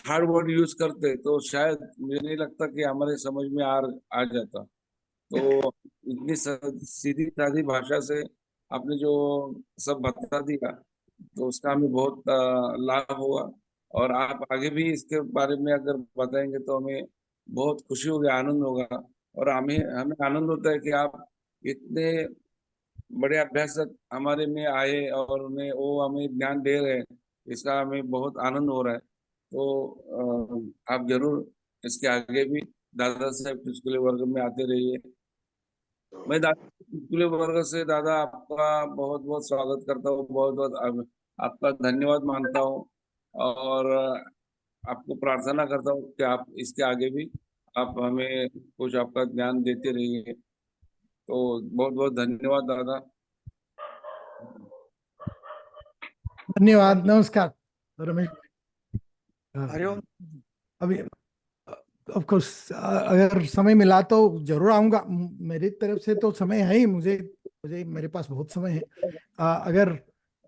Speaker 3: हार्ड वर्ड यूज करते तो शायद मुझे नहीं लगता कि हमारे समझ में आ जाता। तो इतनी सीधी सादी भाषा से आपने जो सब बता दिया तो उसका हमें बहुत लाभ होगा। और आप आगे भी इसके बारे में अगर बताएंगे तो हमें बहुत खुशी होगी, आनंद होगा। और हमें हमें आनंद होता है कि आप इतने बड़े अभ्यासक हमारे में आए और उन्हें वो हमें ज्ञान दे रहे हैं। इसका हमें बहुत आनंद हो रहा है। तो आप जरूर इसके आगे भी दादा साहब स्कूल वर्ग में आते रहिए। मैं दादा स्कूल वर्ग से दादा आपका बहुत बहुत स्वागत करता हूँ, बहुत बहुत आपका धन्यवाद मानता हूँ। और आपको प्रार्थना करता हूँ कि आप इसके आगे भी आप हमें कुछ आपका ज्ञान देते रहिए। तो बहुत बहुत धन्यवाद दादा।
Speaker 2: धन्यवाद। नमस्कार रमेश। हाँ,
Speaker 4: हरिओम।
Speaker 2: अभी ऑफ कोर्स अगर समय मिला तो जरूर आऊंगा। मेरी तरफ से तो समय है ही, मुझे मुझे मेरे पास बहुत समय है। अगर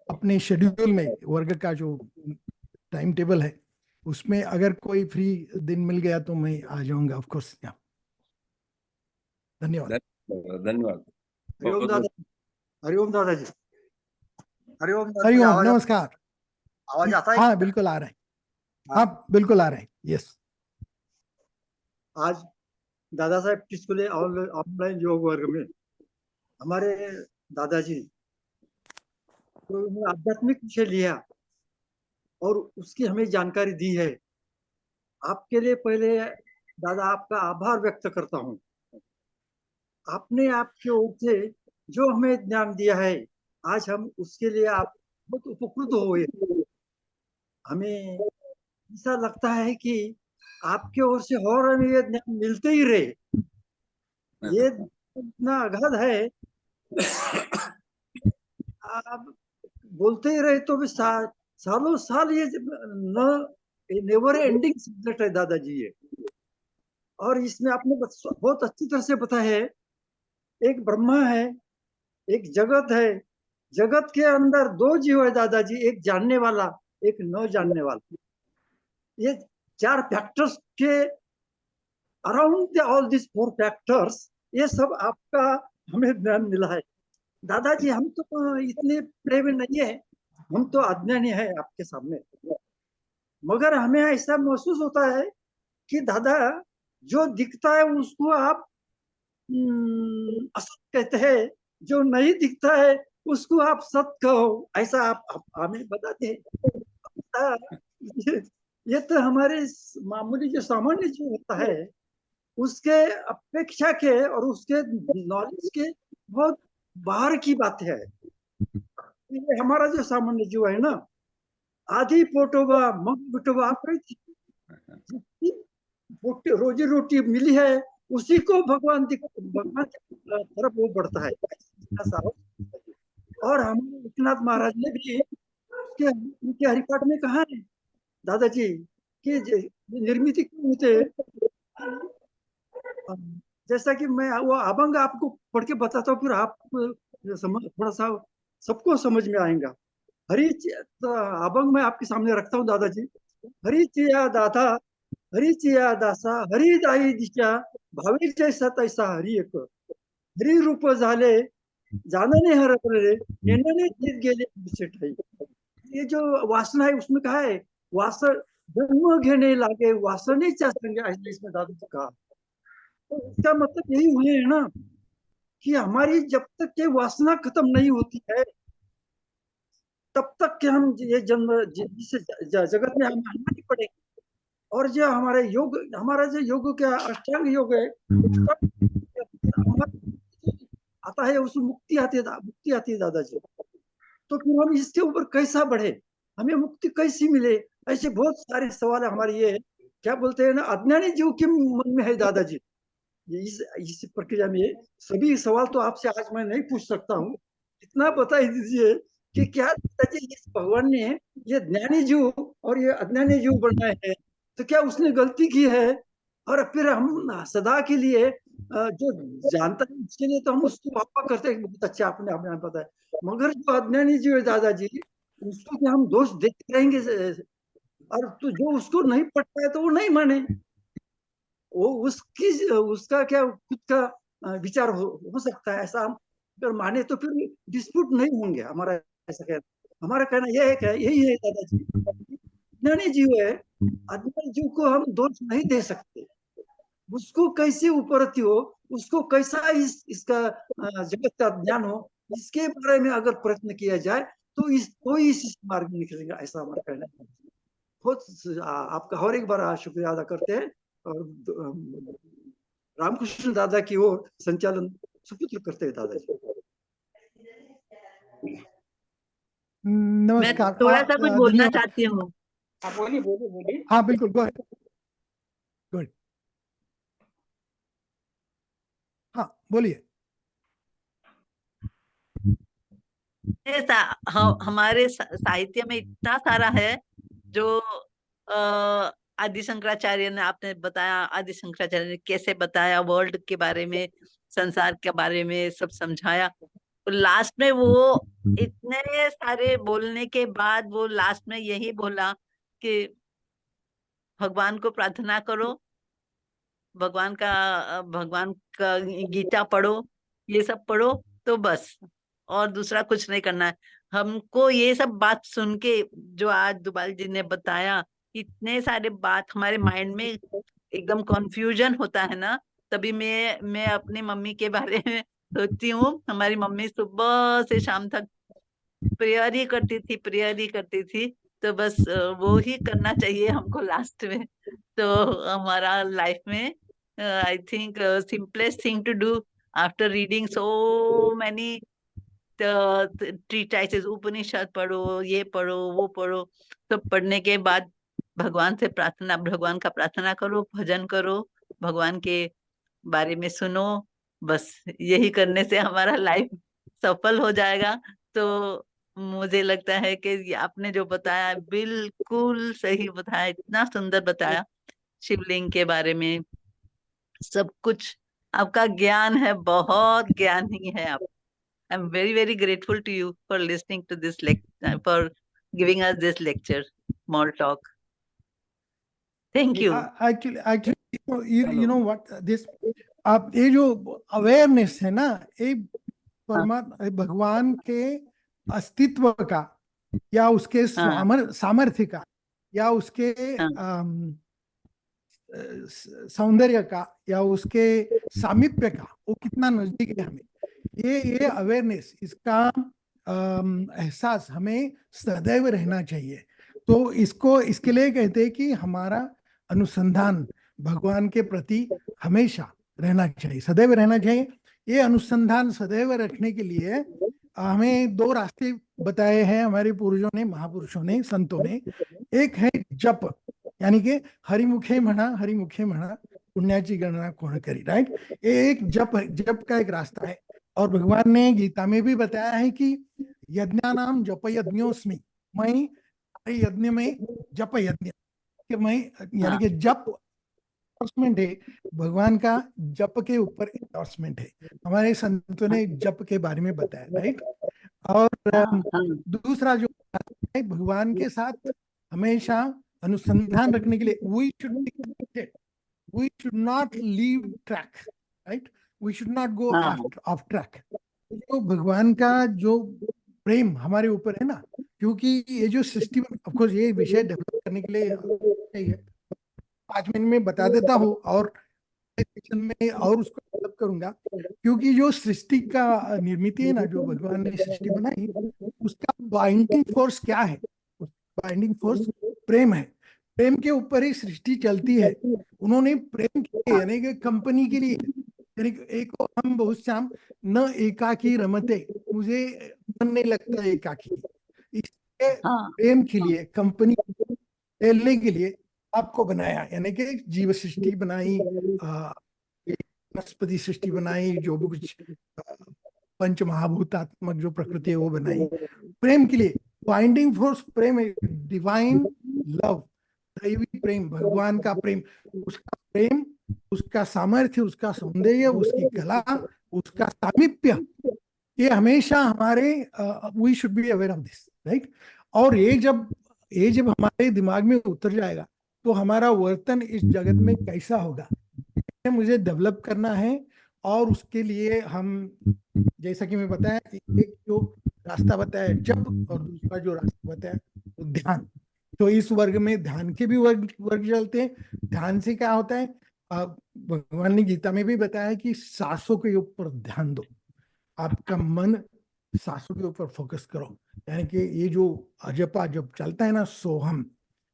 Speaker 2: अपने शेड्यूल में वर्ग का जो टाइम टेबल है उसमें अगर कोई फ्री दिन मिल गया तो मैं आ जाऊंगा ऑफ कोर्स। धन्यवाद।
Speaker 3: धन्यवाद।
Speaker 4: हरिओम
Speaker 3: बहुत
Speaker 4: दादा, हरिओम दादाजी, हरिओम दादाजी,
Speaker 2: हरिओम,
Speaker 4: आवाज
Speaker 2: नमस्कार।
Speaker 4: आवाज आता है?
Speaker 2: हाँ बिल्कुल आ रहे हैं,
Speaker 4: हाँ।
Speaker 2: हाँ बिल्कुल आ रहे हैं, यस।
Speaker 4: आज दादा साहब स्कूल ऑनलाइन योग वर्ग में हमारे दादाजी तो उन्होंने आध्यात्मिक विषय लिया और उसकी हमें जानकारी दी है। आपके लिए पहले दादा आपका आभार व्यक्त करता हूँ। आपने आपकी ओर से जो हमें ज्ञान दिया है, आज हम उसके लिए आप बहुत उपकृत हुए। हमें ऐसा लगता है कि आपके ओर से और हमें ये ज्ञान मिलते ही रहे। ये इतना अगाध है, आप बोलते ही रहे तो भी सालों साल ये न नेवर एंडिंग सब्जेक्ट है दादाजी ये। और इसमें आपने बहुत अच्छी तरह से बताया है, एक ब्रह्मा है, एक जगत है, जगत के अंदर दो जीव है दादाजी, एक जानने वाला, एक न जानने वाला। ये चार फैक्टर्स के around all this four factors, ये सब आपका हमें ज्ञान मिला है दादाजी। हम तो इतने प्रेम नहीं है, हम तो अज्ञानी है आपके सामने, मगर हमें ऐसा महसूस होता है कि दादा जो दिखता है उसको आप असत कहते हैं, जो नहीं दिखता है उसको आप सत कहो, ऐसा आप हमें बताते हैं। ये तो हमारे मामूली जो सामान्य जो होता है उसके अपेक्षा के और उसके नॉलेज के बहुत बाहर की बात है। ये हमारा जो सामान्य जो है ना, आधी पोटोबा मग बिटोबा, आप रोजी रोटी मिली है उसी को भगवान भगवान की तरफ वो बढ़ता है। और हमारे विश्वनाथ महाराज ने भी उनके हरिपाठ में कहा है दादाजी कि निर्मित क्यों होते, जैसा कि मैं वो अभंग आपको पढ़ के बताता हूँ, फिर आप समझ थोड़ा सा सबको समझ में आएगा। तो अभंग मैं आपके सामने रखता हूँ दादाजी। हरि चिया दादा, हरि चिया दासा, हरि दाई दिशा, भावे जैसा तैसा हरि एक, हरि रूप झाले जाणणे हरपले, येण्याने जीत गेले पुढचे ठाई। ये जो वासना है उसमें कहा है, जन्म घेने लागे वासनेच्या संगे, ऐसा इसमें दादा जी कहा। तो इसका मतलब यही हुए है ना कि हमारी जब तक ये वासना खत्म नहीं होती है तब तक कि हम ये जन्म जगत में हम आना नहीं पड़ेगा। और जो हमारा जो योग क्या अष्टांग योग है, आता है उसमें मुक्ति आती है दादाजी। तो फिर हम इसके ऊपर कैसा बढ़े, हमें मुक्ति कैसी मिले, ऐसे बहुत सारे सवाल हमारे ये क्या बोलते हैं ना अज्ञानी जीव के मन में है दादाजी। इस प्रक्रिया में सभी सवाल तो आपसे आज मैं नहीं पूछ सकता हूँ, इतना बता ही दीजिए कि क्या इस भगवान ने ये ज्ञानी जीव और ये अज्ञानी जीव बनाए हैं, तो क्या उसने गलती की है? और फिर हम सदा के लिए जो जानता है उसके लिए तो हम उसको वापा करते हैं, बहुत अच्छा आपने अपने पता है। मगर जो अज्ञानी जीव है दादाजी, उसको क्या हम दोष देते रहेंगे? और तो जो उसको नहीं पड़ता है तो वो नहीं माने, वो उसका क्या खुद का विचार हो सकता है। ऐसा हम अगर माने तो फिर डिस्प्यूट नहीं होंगे हमारा, ऐसा कहना। हमारा कहना यह है क्या, यही है दादाजी, अज्ञानी जीव है, अज्ञानी जीव को हम दोष नहीं दे सकते। उसको कैसे उपरती हो, उसको कैसा इसका जगत का ज्ञान हो, इसके बारे में अगर प्रयत्न किया जाए तो इस मार्ग में निकलेगा, ऐसा हमारा कहना है। बहुत आपका और एक बार शुक्रिया अदा करते हैं और रामकृष्ण दादा की ओर संचालन सुपुत्र करते हैं दादाजी।
Speaker 5: मैं
Speaker 2: नमस्कार।
Speaker 5: थोड़ा सा कुछ बोलना
Speaker 2: धन्यवाद।
Speaker 5: चाहती हूँ।
Speaker 1: हाँ बोलिए बोलिए बोलिए।
Speaker 2: हाँ बिल्कुल, गो अहेड। गुड। हाँ बोलिए।
Speaker 5: हमारे साहित्य में इतना सारा है जो
Speaker 6: आदि शंकराचार्य ने, आपने बताया आदि शंकराचार्य ने कैसे बताया वर्ल्ड के बारे में, संसार के बारे में सब समझाया। तो लास्ट में वो इतने सारे बोलने के बाद वो लास्ट में यही बोला कि भगवान को प्रार्थना करो, भगवान का गीता पढ़ो, ये सब पढ़ो, तो बस और दूसरा कुछ नहीं करना है। हमको ये सब बात सुन के जो आज दुबाल जी ने बताया, इतने सारे बात हमारे माइंड में एकदम कंफ्यूजन होता है ना, तभी मैं अपनी मम्मी के बारे में सोचती हूँ। हमारी मम्मी सुबह से शाम तक प्रेयर ही करती थी, प्रेयर ही करती थी। तो बस वो ही करना चाहिए हमको लास्ट में। तो हमारा लाइफ में I think simplest thing to do after reading so many treatises, Upanishad पढ़ो, ये पढ़ो, वो पढ़ो, सब पढ़ने के बाद भगवान का प्रार्थना करो, भजन करो, भगवान के बारे में सुनो। बस यही करने से हमारा लाइफ सफल हो जाएगा। तो मुझे लगता है कि ये आपने जो बताया बिल्कुल सही बताया, इतना सुंदर बताया शिवलिंग के बारे में सब कुछ। आपका ज्ञान है, बहुत ज्ञानी है आप। I am very very grateful to you for listening to this lecture, for giving us this lecture, small talk. Thank you.
Speaker 2: Actually you know what this, आप ये जो अवेयरनेस है ना, ये परमात्मा भगवान के अस्तित्व का या उसके सामर्थ्य का या उसके सौंदर्य का या उसके सामीप्य का, वो कितना नजदीक है हमें, ये अवेयरनेस, इसका एहसास हमें सदैव रहना चाहिए। तो इसके लिए कहते हैं कि हमारा अनुसंधान भगवान के प्रति हमेशा रहना चाहिए, सदैव रहना चाहिए। ये अनुसंधान सदैव रखने के लिए हमें दो रास्ते बताए हैं हमारे पूर्वजों ने, महापुरुषों ने, संतों ने। एक है जप, यानी कि हरिमुखे म्हणा पुण्याची गणना कोण करी, राइट। ये एक जप का एक रास्ता है। और भगवान ने गीता में भी बताया है कि यज्ञानाम जप यज्ञोस्मि, मैं यज्ञ में जप यज्ञ, कि मैं, यानी कि जप एंडोर्समेंट है, भगवान का जप के ऊपर एंडोर्समेंट है। हमारे संतों ने जप के बारे में बताया, राइट। और दूसरा जो है, भगवान के साथ हमेशा अनुसंधान रखने के लिए we should be connected, we should not leave track, right, we should not go off track. तो भगवान का जो प्रेम हमारे ऊपर है ना, क्योंकि ये जो सृष्टि, ऑफ कोर्स ये विषय डेवलप करने के लिए 5 मिनट में बता देता हूँ और में और उसको डेवलप करूंगा। क्योंकि जो सृष्टि का निर्मित है ना, जो भगवान ने सृष्टि बनाई, उसका बाइंडिंग फोर्स क्या है? बाइंडिंग फोर्स प्रेम है। प्रेम के ऊपर ही सृष्टि चलती है। उन्होंने प्रेम के लिए, यानी कि कंपनी के लिए, यानी एक हम बहुत शाम न एकाकी रमते, मुझे मन नहीं लगता एकाकी, इसलिए प्रेम के लिए, कंपनी खेलने के लिए आपको बनाया, यानी कि जीव सृष्टि बनाई, वनस्पति सृष्टि बनाई, जो भी कुछ पंच महाभूतात्मक जो प्रकृति है वो बनाई प्रेम के लिए। बाइंडिंग फोर्स प्रेम है, डिवाइन लव, दैवी प्रेम, भगवान का प्रेम, उसका सामर्थ्य, उसका सौंदर्य, उसकी कला, उसका सामीप्य, ये हमेशा हमारे, we should be aware of this, right. और ये जब हमारे दिमाग में उतर जाएगा तो हमारा वर्तन इस जगत में कैसा होगा, मुझे डेवलप करना है। और उसके लिए हम, जैसा कि मैं बताया, एक जो रास्ता बताया जप, और दूसरा जो रास्ता बताया वो ध्यान। तो इस वर्ग में ध्यान के भी वर्ग चलते हैं। ध्यान से क्या होता है, भगवान ने गीता में भी बताया कि सांसों के ऊपर ध्यान दो, आपका मन सांसों के ऊपर फोकस करो। यानी कि ये जो अजपा जब चलता है ना, सोहम,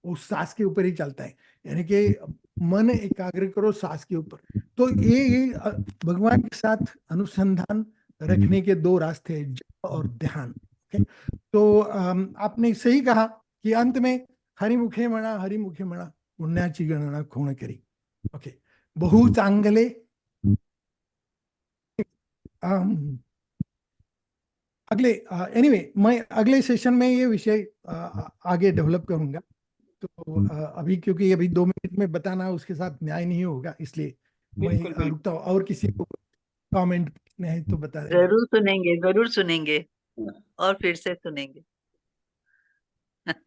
Speaker 2: वो सांस के ऊपर ही चलता है, यानी कि मन एकाग्र करो सांस के ऊपर। तो ये भगवान के साथ अनुसंधान रखने के दो रास्ते हैं, जप और ध्यान। तो आपने सही कहा कि अंत में हरिमुखे म्हणा पुण्याची गणना कोण करी। ओके, बहु चांगले। एनीवे मैं अगले सेशन में ये विषय आगे डेवलप करूंगा। तो अभी क्योंकि अभी 2 मिनट में बताना उसके साथ न्याय नहीं होगा, इसलिए मैं
Speaker 1: बिल्कुल बिल्कुल।
Speaker 2: रुकता हूँ। और किसी को कमेंट पूछने हैं तो बता देना।
Speaker 6: जरूर सुनेंगे और फिर से सुनेंगे।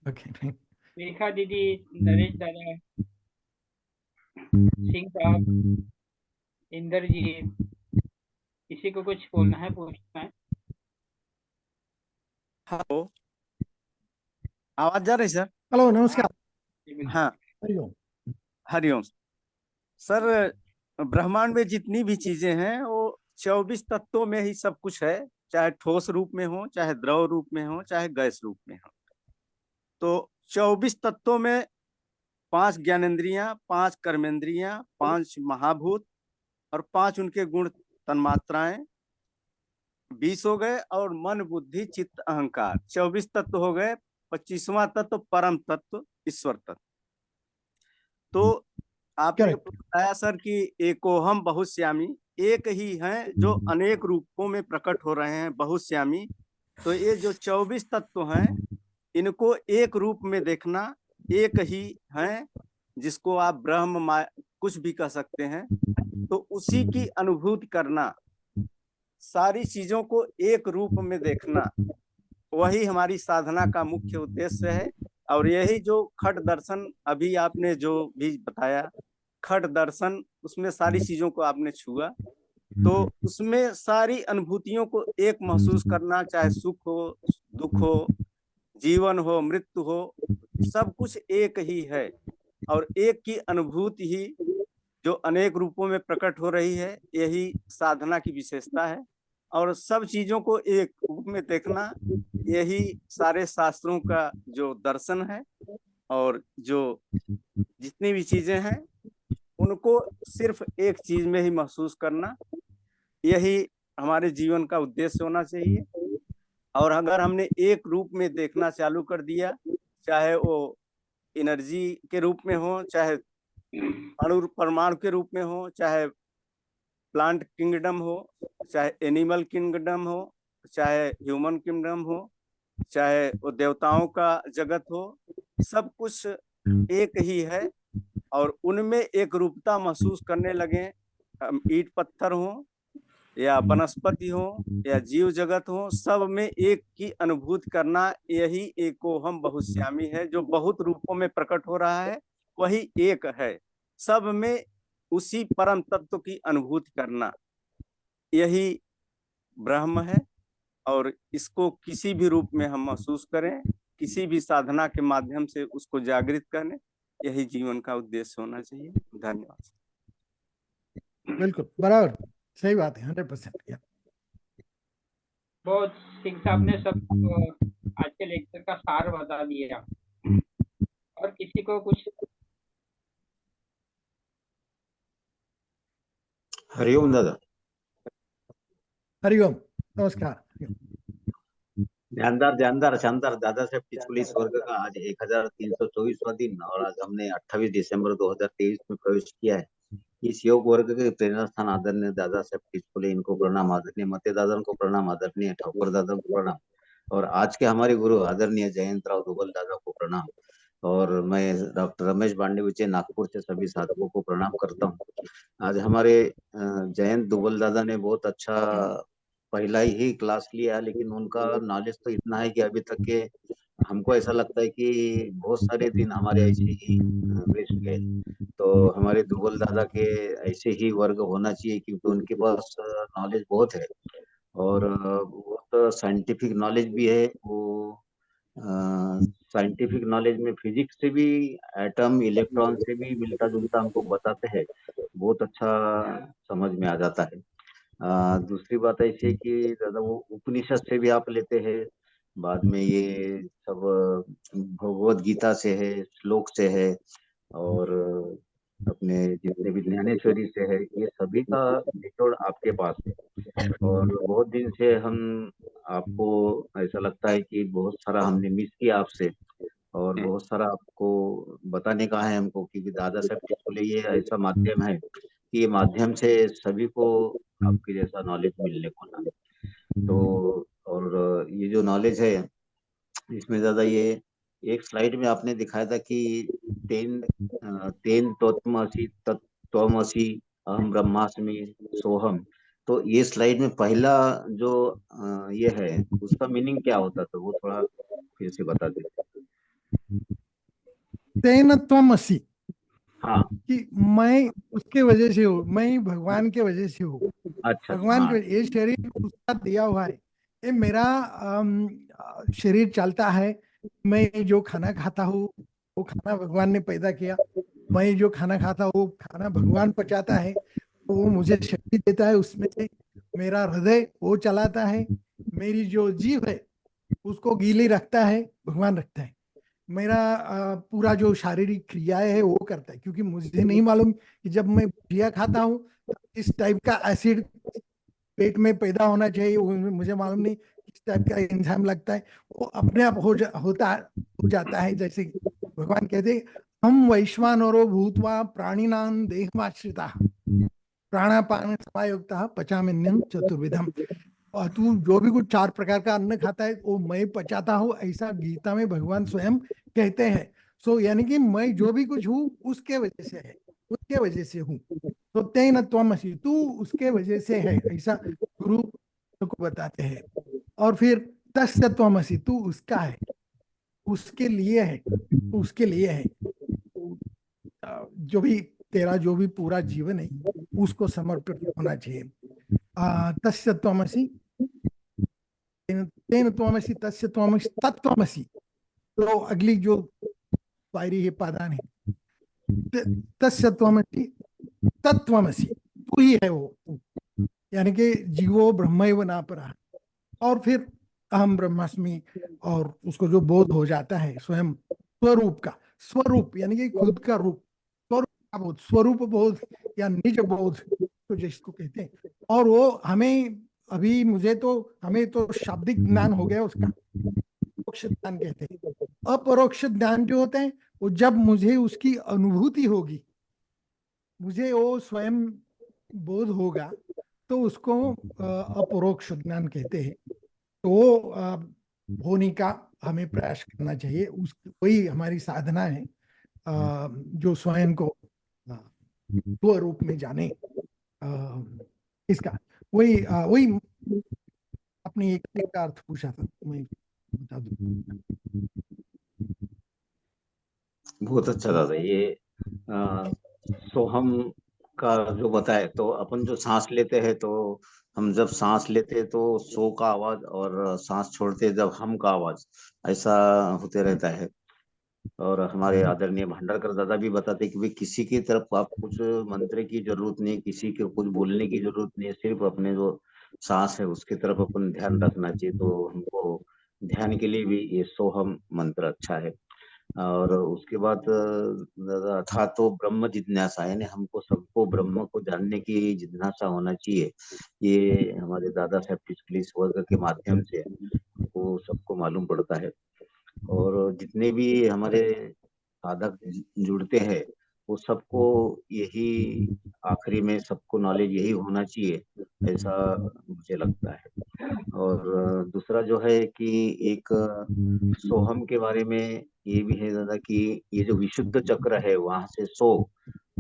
Speaker 2: ओके।
Speaker 1: रेखा दीदी, नरेश दादा, सिंह साहब, इंदर जी, किसी को कुछ बोलना है, पूछना है?
Speaker 7: हेलो, आवाज जा रही सर?
Speaker 2: हेलो, नमस्कार।
Speaker 1: जी, बिल्कुल।
Speaker 7: हाँ,
Speaker 2: हरिओम।
Speaker 7: हरिओम सर। ब्रह्मांड में जितनी भी चीजें हैं वो 24 तत्वों में ही सब कुछ है, चाहे ठोस रूप में हो, चाहे द्रव रूप में हो, चाहे गैस रूप में हो। तो 24 तत्वों में 5 ज्ञानेंद्रियां, 5 कर्मेंद्रियां, 5 महाभूत और 5 उनके गुण तन्मात्राएं 20 हो गए, और मन बुद्धि चित्त अहंकार 24 तत्व हो गए। 25वां तत्व परम तत्व ईश्वर तत्व। तो आपने
Speaker 2: करेक्ट।
Speaker 7: बताया सर कि एकोहम बहुश्यामी, एक ही हैं जो अनेक रूपों में प्रकट हो रहे हैं, बहुश्यामी। तो ये जो 24 तत्व हैं इनको एक रूप में देखना, एक ही हैं जिसको आप ब्रह्म कुछ भी कह सकते हैं, तो उसी की अनुभूति करना, सारी चीजों को एक रूप में देखना, वही हमारी साधना का मुख्य उद्देश्य है। और यही जो खट दर्शन अभी आपने जो भी बताया, खट दर्शन, उसमें सारी चीजों को आपने छुआ, तो उसमें सारी अनुभूतियों को एक महसूस करना, चाहे सुख हो, दुख हो, जीवन हो, मृत्यु हो, सब कुछ एक ही है। और एक की अनुभूति ही जो अनेक रूपों में प्रकट हो रही है, यही साधना की विशेषता है। और सब चीजों को एक रूप में देखना, यही सारे शास्त्रों का जो दर्शन है। और जो जितनी भी चीजें हैं उनको सिर्फ एक चीज में ही महसूस करना, यही हमारे जीवन का उद्देश्य होना चाहिए। और अगर हमने एक रूप में देखना चालू कर दिया, चाहे वो एनर्जी के रूप में हो, चाहे अणु परमाणु के रूप में हो, चाहे प्लांट किंगडम हो, चाहे एनिमल किंगडम हो, चाहे ह्यूमन किंगडम हो, चाहे वो देवताओं का जगत हो, सब कुछ एक ही है। और उनमें एक रूपता महसूस करने लगे, ईट पत्थर हो या वनस्पति हो या जीव जगत हो, सब में एक की अनुभूति करना, यही एकोहम बहुश्यामी है। जो बहुत रूपों में प्रकट हो रहा है वही एक है, सब में उसी परम तत्व की अनुभूति करना, यही ब्रह्म है। और इसको किसी भी रूप में हम महसूस करें, किसी भी साधना के माध्यम से उसको जागृत करें, यही जीवन का उद्देश्य होना चाहिए। धन्यवाद।
Speaker 2: बिल्कुल बराबर, सही बात है, 100%।
Speaker 1: बहुत, सिंह साहब ने सब आज के लेक्चर का सार बता दिया। और किसी को कुछ?
Speaker 8: हरिओम दादा।
Speaker 2: हरिओम, नमस्कार।
Speaker 8: ध्यानदार शानदार दादासाहेब टिचकुली स्वर्ग का आज 1324वां दिन, और आज हमने 28 दिसंबर 2023 में प्रवेश किया है। इस योग वर्ग के प्रेरणा स्थान आदरणीय दादासाहेब टिचकुली, इनको प्रणाम। आदरणीय मते दादा को प्रणाम। आदरणीय ठाकुर दादा को प्रणाम। और आज के हमारे गुरु आदरणीय जयंत राव दुबल दादा को प्रणाम। और मैं डॉक्टर रमेश बांडे नागपुर से सभी साधकों को प्रणाम करता हूँ। आज हमारे जयंत दुबल दादा ने बहुत अच्छा पहला ही क्लास लिया, लेकिन उनका नॉलेज तो इतना है कि अभी तक के हमको ऐसा लगता है कि बहुत सारे दिन हमारे ऐसे ही वेस्ट गए। तो हमारे दुबल दादा के ऐसे ही वर्ग होना चाहिए, क्योंकि उनके पास नॉलेज बहुत है, और बहुत साइंटिफिक नॉलेज भी है। वो साइंटिफिक नॉलेज में फिजिक्स से भी, एटम इलेक्ट्रॉन से भी मिलता जुलता हमको बताते हैं। बहुत अच्छा समझ में आ जाता है। दूसरी बात ऐसी है कि दादा वो उपनिषद से भी आप लेते हैं, बाद में ये सब भगवत गीता से है, श्लोक से है, और अपने जितने भी ज्ञानेश्वरी से है, ये सभी का निचोड़ आपके पास है। और बहुत दिन से हम आपको ऐसा लगता है कि बहुत सारा हमने मिस किया आपसे, और बहुत सारा आपको बताने का है हमको, क्योंकि दादा साहब टिचकुले ये ऐसा माध्यम है कि ये माध्यम से सभी को आपके जैसा नॉलेज मिलने को ना। तो और ये जो नॉलेज है इसमें ज्यादा ये एक स्लाइड में आपने दिखाया था कि तेन तेन तत्त्वमसि तत्त्वमसि अहम ब्रह्मास्मि सोहम। तो ये स्लाइड में पहला जो ये है उसका मीनिंग क्या होता था, वो थोड़ा फिर से बता देते।
Speaker 2: तेन त्वमसि,
Speaker 8: हाँ
Speaker 2: कि मैं उसके वजह से हूँ, मैं ही भगवान के वजह से हूँ।
Speaker 8: अच्छा
Speaker 2: भगवान
Speaker 8: हाँ
Speaker 2: के, ये शरीर उसका दिया हुआ है, ये मेरा शरीर चलता है। मैं जो खाना खाता हूँ वो खाना भगवान ने पैदा किया, मैं जो खाना खाता हूँ वो खाना भगवान पचाता है, तो वो मुझे शक्ति देता है। उसमें से मेरा हृदय वो चलाता है, मेरी जो जीभ है उसको गीली रखता है भगवान रखता है, मेरा पूरा जो शारीरिक क्रियाएं है वो करता है। क्योंकि मुझे नहीं मालूम कि जब मैं भुजिया खाता हूँ तो किस टाइप का एसिड पेट में पैदा होना चाहिए, वो मुझे मालूम नहीं किस टाइप का एंजाइम लगता है, वो अपने आप हो जाता है। जैसे भगवान कहते हैं, हम वैश्वानरो भूत्वा प्राणिनां देहमाश्रिता प्राणापान समायुक्ता पचाम्यन्नं चतुर्विधम। और तू जो भी कुछ 4 प्रकार का अन्न खाता है वो मैं पचाता हूँ, ऐसा गीता में भगवान स्वयं कहते हैं। सो यानी कि मैं जो भी कुछ हूँ उसके वजह से है, उसके वजह से हूँ। तो तेन त्वमसि, तू उसके वजह से है, ऐसा गुरु को बताते हैं। और फिर तस्य त्वमसि, तू उसका है, उसके लिए है, तू उसके लिए है। जो भी तेरा जो भी पूरा जीवन है उसको समर्पित होना चाहिए। तस्य त्वमसि, तेन त्वमसि तस्य त्वमसि तत्त्वमसि। तो अगली जो पायरी है, पादान है, तस्य त्वमसि तत्त्वमसि, तू ही है वो, यानी कि जीवो ब्रह्मैव नापरः। और फिर अहम ब्रह्मास्मि, और उसको जो बोध हो जाता है स्वयं स्वरूप का, स्वरूप यानी कि खुद का रूप, स्वरूप का बोध, स्वरूप बोध या निज बोध तो जिसको कहते हैं। और वो हमें अभी हमें तो शाब्दिक ज्ञान हो गया उसका, परोक्ष ज्ञान कहते हैं। अपरोक्ष ज्ञान जो होते हैं वो जब मुझे उसकी अनुभूति होगी, मुझे वो स्वयं बोध होगा, तो उसको अपरोक्ष ज्ञान कहते हैं। तो वो होने का हमें प्रयास करना चाहिए, उस वही हमारी साधना है, जो स्वयं को स्वरूप में जाने। अ, इसका वही अपनी एक का अर्थ पूछा था, मैं बता दूं।
Speaker 8: बहुत अच्छा दादा। ये सोहम का जो बताए, तो अपन जो सांस लेते हैं तो हम जब सांस लेते हैं तो सो का आवाज, और सांस छोड़ते हैं जब हम का आवाज, ऐसा होते रहता है। और हमारे आदरणीय भंडारकर दादा भी बताते कि भाई किसी की तरफ आप कुछ मंत्र की जरूरत नहीं, किसी के कुछ बोलने की जरूरत नहीं है, सिर्फ अपने जो सांस है उसकी तरफ अपन ध्यान रखना चाहिए। तो हमको ध्यान के लिए भी ये सोहम मंत्र अच्छा है। और उसके बाद दादा था तो ब्रह्म जिज्ञासा, यानी हमको सबको ब्रह्म को जानने की जिज्ञासा होना चाहिए। ये हमारे दादा साहब टिचकुली इस वर्ग के माध्यम से हमको सबको मालूम पड़ता है। और जितने भी हमारे साधक जुड़ते हैं वो सबको यही आखिरी में सबको नॉलेज यही होना चाहिए, ऐसा मुझे लगता है। और दूसरा जो है कि एक सोहम के बारे में ये भी है दादा कि ये जो विशुद्ध चक्र है वहां से सो,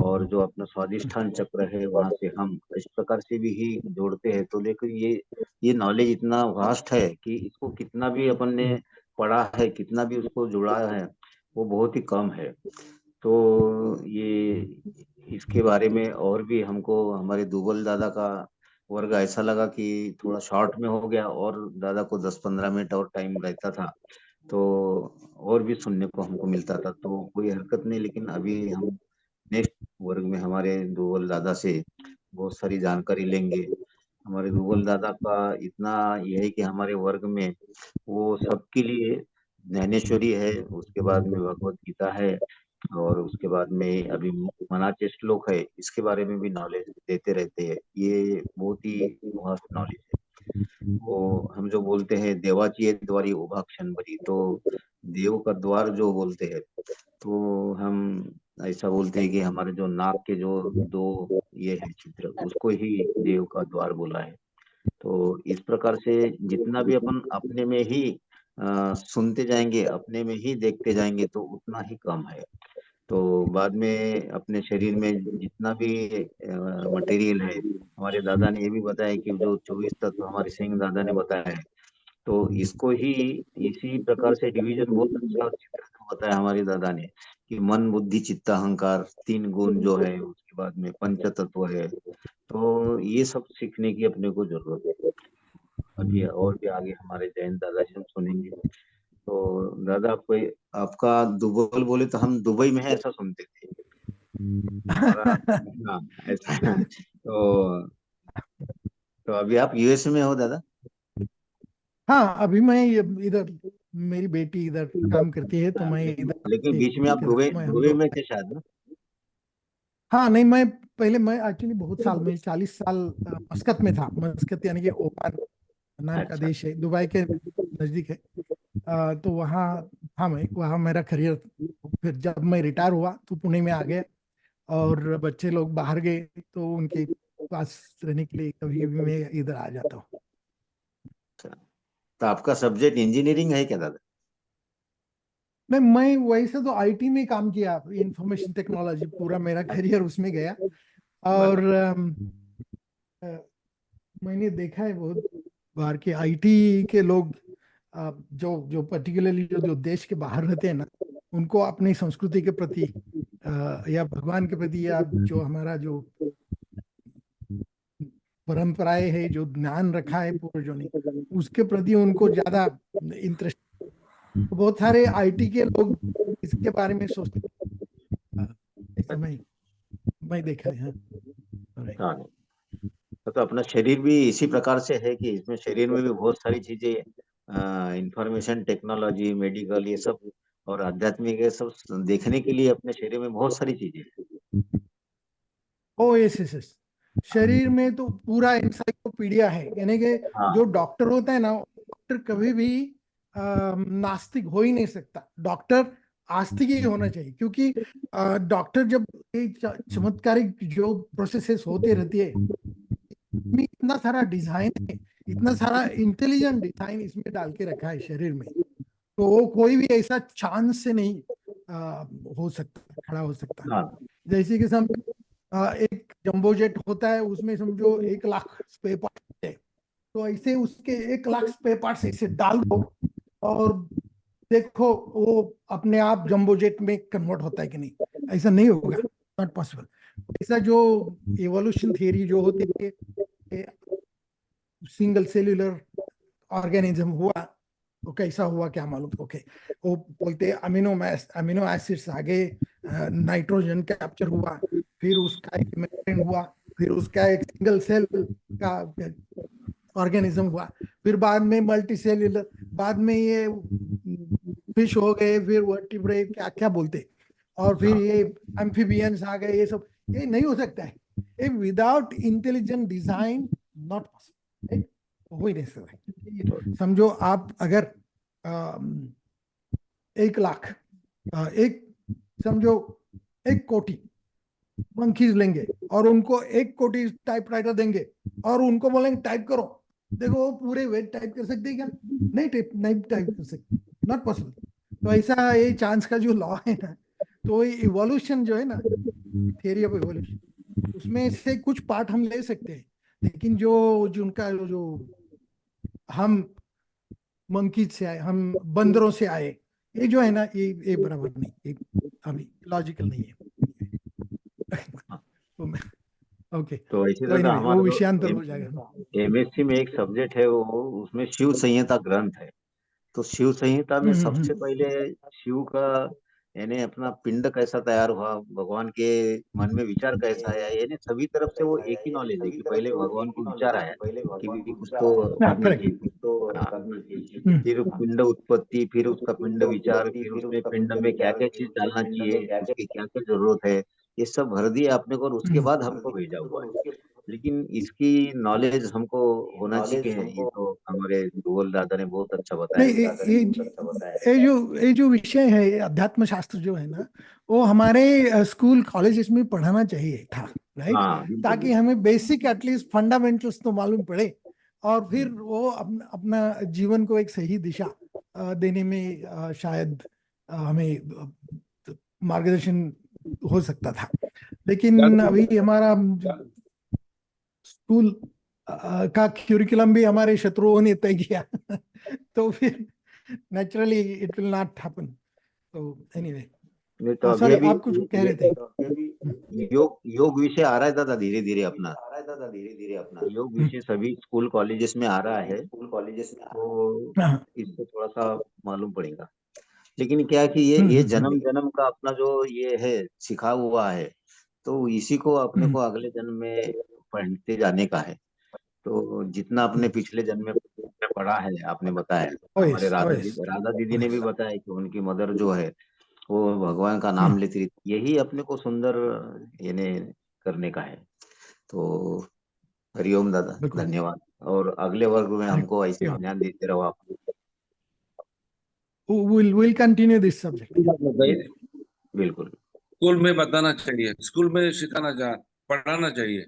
Speaker 8: और जो अपना स्वादिष्ठान चक्र है वहां से हम, इस प्रकार से भी ही जोड़ते हैं। तो लेकिन ये नॉलेज इतना वास्ट है कि इसको कितना भी अपन ने पढ़ा है, कितना भी उसको जुड़ा है, वो बहुत ही कम है। तो ये इसके बारे में और भी हमको हमारे दुबल दादा का वर्ग ऐसा लगा कि थोड़ा शॉर्ट में हो गया, और दादा को 10-15 मिनट और टाइम रहता था तो और भी सुनने को हमको मिलता था, तो कोई हरकत नहीं। लेकिन अभी हम नेक्स्ट वर्ग में हमारे दुबल दादा से बहुत सारी जानकारी लेंगे। हमारे दुबल दादा का इतना यह है कि हमारे वर्ग में वो सबके लिए ज्ञानेश्वरी है, उसके बाद में भगवत गीता है, और उसके बाद में अभी मनाचे श्लोक है, इसके बारे में भी नॉलेज देते रहते हैं। ये बहुत ही वास्ट नॉलेज है। वो हम जो बोलते हैं देवाची द्वारी उभा क्षण भरी, तो देव का द्वार जो बोलते हैं, तो हम ऐसा बोलते हैं कि हमारे जो नाक के जो दो ये है चित्र, उसको ही देव का द्वार बोला है। तो इस प्रकार से जितना भी अपन अपने में ही सुनते जाएंगे, अपने में ही देखते जाएंगे तो उतना ही कम है। तो बाद में अपने शरीर में जितना भी मटेरियल है, हमारे दादा ने ये भी बताया कि जो 24 तत्व हमारे सिंह दादा ने बताया है, तो इसको ही इसी प्रकार से डिवीजन बहुत अच्छा चित्रण बताया हमारे दादा ने कि मन बुद्धि चित्त अहंकार 3 गुण जो है, उसके बाद में पंच तत्व है। तो ये सब सीखने की अपने को जरूरत है। अभी और भी आगे हमारे जैन दादा जी हम सुनेंगे। तो दादा कोई आपका दुबई बोले तो हम दुबई में है ऐसा सुनते थे हमारा। हाँ, ऐसा। तो अभी आप यूएस में हो दादा?
Speaker 2: हाँ, अभी मैं इधर, मेरी बेटी इधर काम करती है तो मैं इधर
Speaker 8: लेकिन
Speaker 2: से
Speaker 8: बीच में आप
Speaker 2: करता
Speaker 8: दुबई
Speaker 2: हूँ, मैं हम
Speaker 8: दुबई
Speaker 2: लोग।
Speaker 8: में थे शायद ना?
Speaker 2: हाँ नहीं, मैं पहले, मैं एक्चुअली बहुत साल में 40 साल मस्कत में था। मस्कत यानी कि ओमान नाम का
Speaker 8: अच्छा।
Speaker 2: देश है, दुबई के नजदीक है। तो वहाँ था मैं, वहाँ मेरा करियर। फिर जब मैं रिटायर हुआ तो पुणे में आ गया, और बच्चे लोग बाहर गए तो उनके पास रहने के लिए कभी कभी मैं इधर आ जाता हूँ।
Speaker 8: तो आपका सब्जेक्ट इंजीनियरिंग है क्या दादा?
Speaker 2: नहीं, मैं वैसे तो आईटी में काम किया, इंफॉर्मेशन टेक्नोलॉजी, पूरा मेरा करियर उसमें गया। और अ, मैंने देखा है बहुत बार कि आईटी के लोग, जो जो पर्टिकुलरली जो देश के बाहर रहते हैं ना, उनको अपनी संस्कृति के प्रति या भगवान के प्रति, या जो हमारा जो परंपराएं है, जो ज्ञान रखा है पूर्वजों ने, उसके प्रति उनको ज्यादा इंटरेस्ट। बहुत सारे आईटी के लोग इसके बारे में सोचते हैं। ऐसा मैं देखा है। हाँ, right.
Speaker 8: हाँ। तो अपना शरीर भी इसी प्रकार से है कि इसमें शरीर में भी बहुत सारी चीजें, इंफॉर्मेशन टेक्नोलॉजी, मेडिकल, ये सब और आध्यात्मिक, ये सब देखने के लिए अपने शरीर में बहुत सारी चीजें हैं।
Speaker 2: ओ यस यस यस, शरीर में तो पूरा इंसाइक्लोपीडिया है। यानी कि जो
Speaker 8: हाँ,
Speaker 2: डॉक्टर होता है ना, डॉक्टर कभी भी नास्तिक हो ही नहीं सकता। डॉक्टर आस्तिक ही होना चाहिए, क्योंकि डॉक्टर जब ये चमत्कारिक जो प्रोसेसेस होते रहती है, इसमें इतना सारा डिजाइन है, इतना सारा इंटेलिजेंट डिजाइन इसमें डाल के रखा है शरीर में। तो वो कोई भी ऐसा चांस से नहीं हो सकता, खड़ा हो सकता।
Speaker 8: हाँ,
Speaker 2: जैसे कि एक जंबो जेट होता है, उसमें समझो 1 लाख स्पेयर पार्ट है। तो ऐसे उसके 1 लाख स्पेयर पार्ट्स ऐसे डाल दो, और देखो वो अपने आप जंबो जेट में कन्वर्ट होता है कि नहीं। ऐसा नहीं होगा, नॉट पॉसिबल। ऐसा जो एवोल्यूशन थियरी जो होती है, सिंगल सेल्यूलर ऑर्गेनिज्म हुआ, तो कैसा हुआ क्या मालूम। ओके, वो बोलते अमीनो एसिड्स आ गए, नाइट्रोजन कैप्चर हुआ, फिर उसका एक मेम्ब्रेन हुआ, फिर उसका एक सिंगल सेल का ऑर्गेनिज्म हुआ, फिर बाद में मल्टी सेल्यूलर, बाद में ये फिश हो गए, फिर वर्टिब्रेट क्या क्या बोलते, और फिर ये एम्फीबियंस आ गए। ये सब ये नहीं हो सकता है, ये without intelligent design not possible, हो ही नहीं सकता। समझो आप अगर 1 लाख, एक समझो 1 कोटि मंकीज लेंगे, और उनको 1 कोटि टाइपराइटर देंगे, और उनको बोलेंगे टाइप करो, देखो वो पूरे वेट टाइप कर सकते हैं क्या? नहीं टाइप कर सकते, नॉट पॉसिबल। तो ऐसा ये चांस का जो लॉ है ना, तो ये इवोल्यूशन जो है ना, थियरी ऑफ इवोल्यूशन, उसमें से कुछ पार्ट हम ले सकते हैं, लेकिन जो उनका जो हम मंकीज से आए, हम बंदरों से आए, ये जो है ना, ये बराबर नहीं, ये अभी लॉजिकल नहीं है। तो मैं, ओके,
Speaker 8: तो ऐसे
Speaker 2: तो
Speaker 8: दादा
Speaker 2: एनीवे वो
Speaker 8: हमारा
Speaker 2: विषयांतर
Speaker 8: जो
Speaker 2: हो जाएगा।
Speaker 8: एमएससी में एक सब्जेक्ट है, वो उसमें शिव संहिता ग्रंथ है। तो शिव संहिता में सबसे
Speaker 2: हम्म।
Speaker 8: पहले शिव का यानी अपना पिंड कैसा तैयार हुआ, भगवान के मन में विचार कैसा आया, यानी सभी तरफ से वो एक ही नॉलेज है कि पहले भगवान को विचार आया कि भी कुछ तो
Speaker 2: हाँ,
Speaker 8: करना
Speaker 2: करेक्ट।
Speaker 8: चाहिए। हाँ, फिर पिंड उत्पत्ति, फिर उसका पिंड विचार, फिर उसमें पिंड में क्या क्या चीज डालना चाहिए, उसकी क्या क्या जरूरत है, ये सब भर दिया आपने को, और उसके बाद हमको भेजा हुआ है। लेकिन इसकी नॉलेज हमको होना चाहिए, ये तो हमारे गोल दादा ने बहुत अच्छा बताया।
Speaker 2: नहीं, ये जो विषय है, ये अध्यात्म शास्त्र जो है ना, वो हमारे स्कूल कॉलेजेस में पढ़ाना चाहिए था, राइट?
Speaker 8: हाँ, बिल्कुल
Speaker 2: ताकि
Speaker 8: बिल्कुल।
Speaker 2: हमें बेसिक एटलीस्ट फंडामेंटल्स तो मालूम पड़े, और फिर वो अपना जीवन को एक सही दिशा देने में शायद हमें मार्गदर्शन हो सकता था। लेकिन अभी हमारा स्कूल का क्यूरिकुलम भी हमारे शत्रुओं ने तय किया तो फिर naturally it will not happen. तो एनीवे,
Speaker 8: तो अभी
Speaker 2: सॉरी,
Speaker 8: अभी
Speaker 2: आप कुछ कह रहे थे।
Speaker 8: योग विषय आ रहा है दादा, धीरे धीरे अपना योग विषय सभी स्कूल कॉलेजेस में आ रहा है, तो
Speaker 2: हाँ,
Speaker 8: इसको थोड़ा सा मालूम पड़ेगा। लेकिन क्या है कि ये जन्म जन्म का अपना जो ये है सिखा हुआ है, तो इसी को अपने को अगले जन्म में पढ़ते जाने का है। तो जितना अपने पिछले जन्म में पढ़ा है, आपने बताया, हमारे राधा दीदी ने भी बताया कि उनकी मदर जो है वो भगवान का नाम लेती रहती, यही अपने को सुंदर यानी करने का है। तो हरिओम दादा,
Speaker 2: बिल्कुल।
Speaker 8: धन्यवाद। और अगले वर्ग में हमको ऐसे ही ध्यान देते रहो आप।
Speaker 2: we'll continue this subject.
Speaker 8: बिल्कुल।
Speaker 3: स्कूल में बताना चाहिए, स्कूल में सिखाना पढ़ाना चाहिए।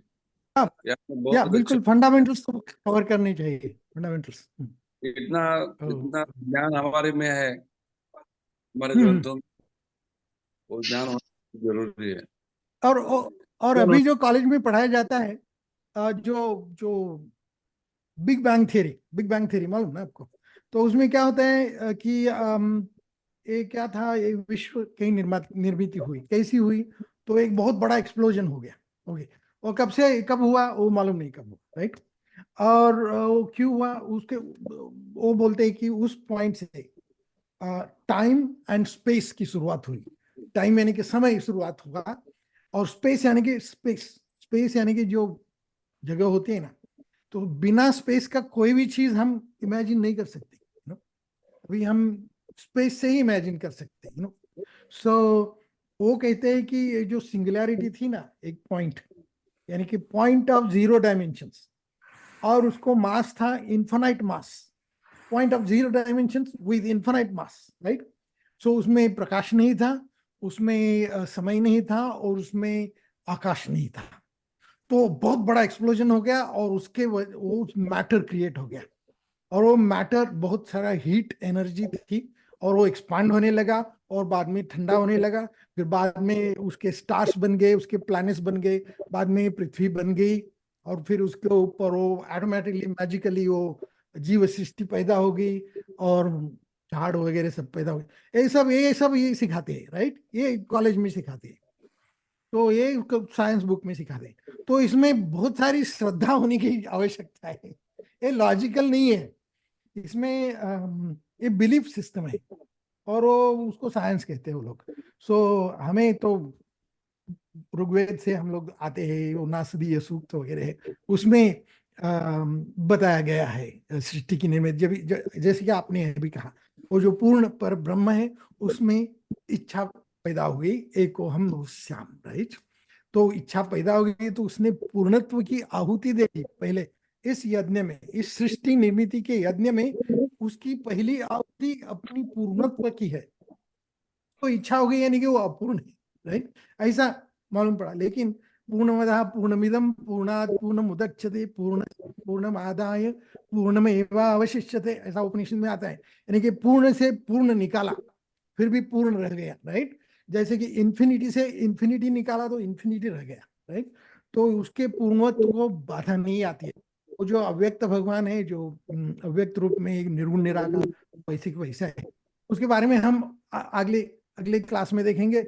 Speaker 2: हाँ,
Speaker 3: या
Speaker 2: या
Speaker 3: बहुत
Speaker 2: बिल्कुल, फंडामेंटल्स तो कवर करने चाहिए, फंडामेंटल्स।
Speaker 3: इतना इतना ज्ञान हमारे में है, हमारे
Speaker 2: हम्म।
Speaker 3: ग्रंथों में, वो ज्ञान होना जरूरी है।
Speaker 2: और अभी जो कॉलेज में पढ़ाया जाता है, जो जो बिग बैंग थ्योरी मालूम है आपको? तो उसमें क्या होता है कि ये क्या था, ये विश्व की निर्मित हुई, कैसी हुई? तो एक बहुत बड़ा एक्सप्लोजन हो गया। ओके, और कब हुआ वो मालूम नहीं कब हुआ, राइट? और वो क्यों हुआ उसके, वो बोलते हैं कि उस पॉइंट से टाइम एंड स्पेस की शुरुआत हुई। टाइम यानी कि समय शुरुआत हुआ, और स्पेस यानी कि स्पेस यानी कि जो जगह होती है ना, तो बिना स्पेस का कोई भी चीज हम इमेजिन नहीं कर सकते, यू नो। अभी हम स्पेस से ही इमेजिन कर सकते हैं, यू नो। सो वो कहते हैं कि ये जो सिंगुलैरिटी थी ना, एक पॉइंट, यानी कि पॉइंट ऑफ 0 डायमेंशंस, और उसको मास था infinite mass, point of 0 dimensions with infinite mass, right? So उसमें प्रकाश नहीं था, उसमें समय नहीं था, और उसमें आकाश नहीं था। तो बहुत बड़ा एक्सप्लोजन हो गया, और वो मैटर क्रिएट हो गया, और वो मैटर बहुत सारा हीट एनर्जी थी, और वो एक्सपांड होने लगा, और बाद में ठंडा होने लगा, फिर बाद में उसके स्टार्स बन गए, उसके प्लैनेट्स बन गए, बाद में पृथ्वी बन गई, और फिर उसके ऊपर वो ऑटोमेटिकली मैजिकली वो जीव सृष्टि पैदा हो गई, और झाड़ वगैरह सब पैदा हो गए। ये सिखाते हैं, राइट? ये कॉलेज में सिखाते हैं, तो ये साइंस बुक में सिखाते हैं। तो इसमें बहुत सारी श्रद्धा होने की आवश्यकता है, ये लॉजिकल नहीं है, इसमें ये बिलीफ सिस्टम है, और वो उसको साइंस कहते हैं वो लोग। सो हमें तो ऋग्वेद से हम लोग आते हैं, वो नासदीय सूक्त वगैरह है, उसमें बताया गया है सृष्टि की निर्मित। जैसे कि आपने अभी कहा, वो जो पूर्ण पर ब्रह्म है, उसमें इच्छा पैदा हुई, एको हम श्याम, राइट? तो इच्छा पैदा हो गई, तो उसने पूर्णत्व की आहुति दे दी पहले इस यज्ञ में, इस सृष्टि निर्मिति के यज्ञ में उसकी पहली आहुति अपनी पूर्णत्व की है। तो इच्छा हो गई यानी कि वो अपूर्ण है, राइट? ऐसा मालूम पड़ा। लेकिन पूर्णमदः पूर्णमिदं पूर्णात् पूर्णमुदच्यते पूर्णमादाय पूर्णमेवावशिष्यते, ऐसा उपनिषद में आता है। यानी कि पूर्ण से पूर्ण निकाला, फिर भी पूर्ण रह गया, राइट? जैसे कि इन्फिनिटी से इन्फिनिटी निकाला तो इन्फिनिटी रह गया, राइट? तो उसके पूर्णत्व को बाधा नहीं आती है। वो जो अव्यक्त भगवान है, जो अव्यक्त रूप में एक निर्गुण निराकार वैसे वैसा है, उसके बारे में हम अगले अगले क्लास में देखेंगे।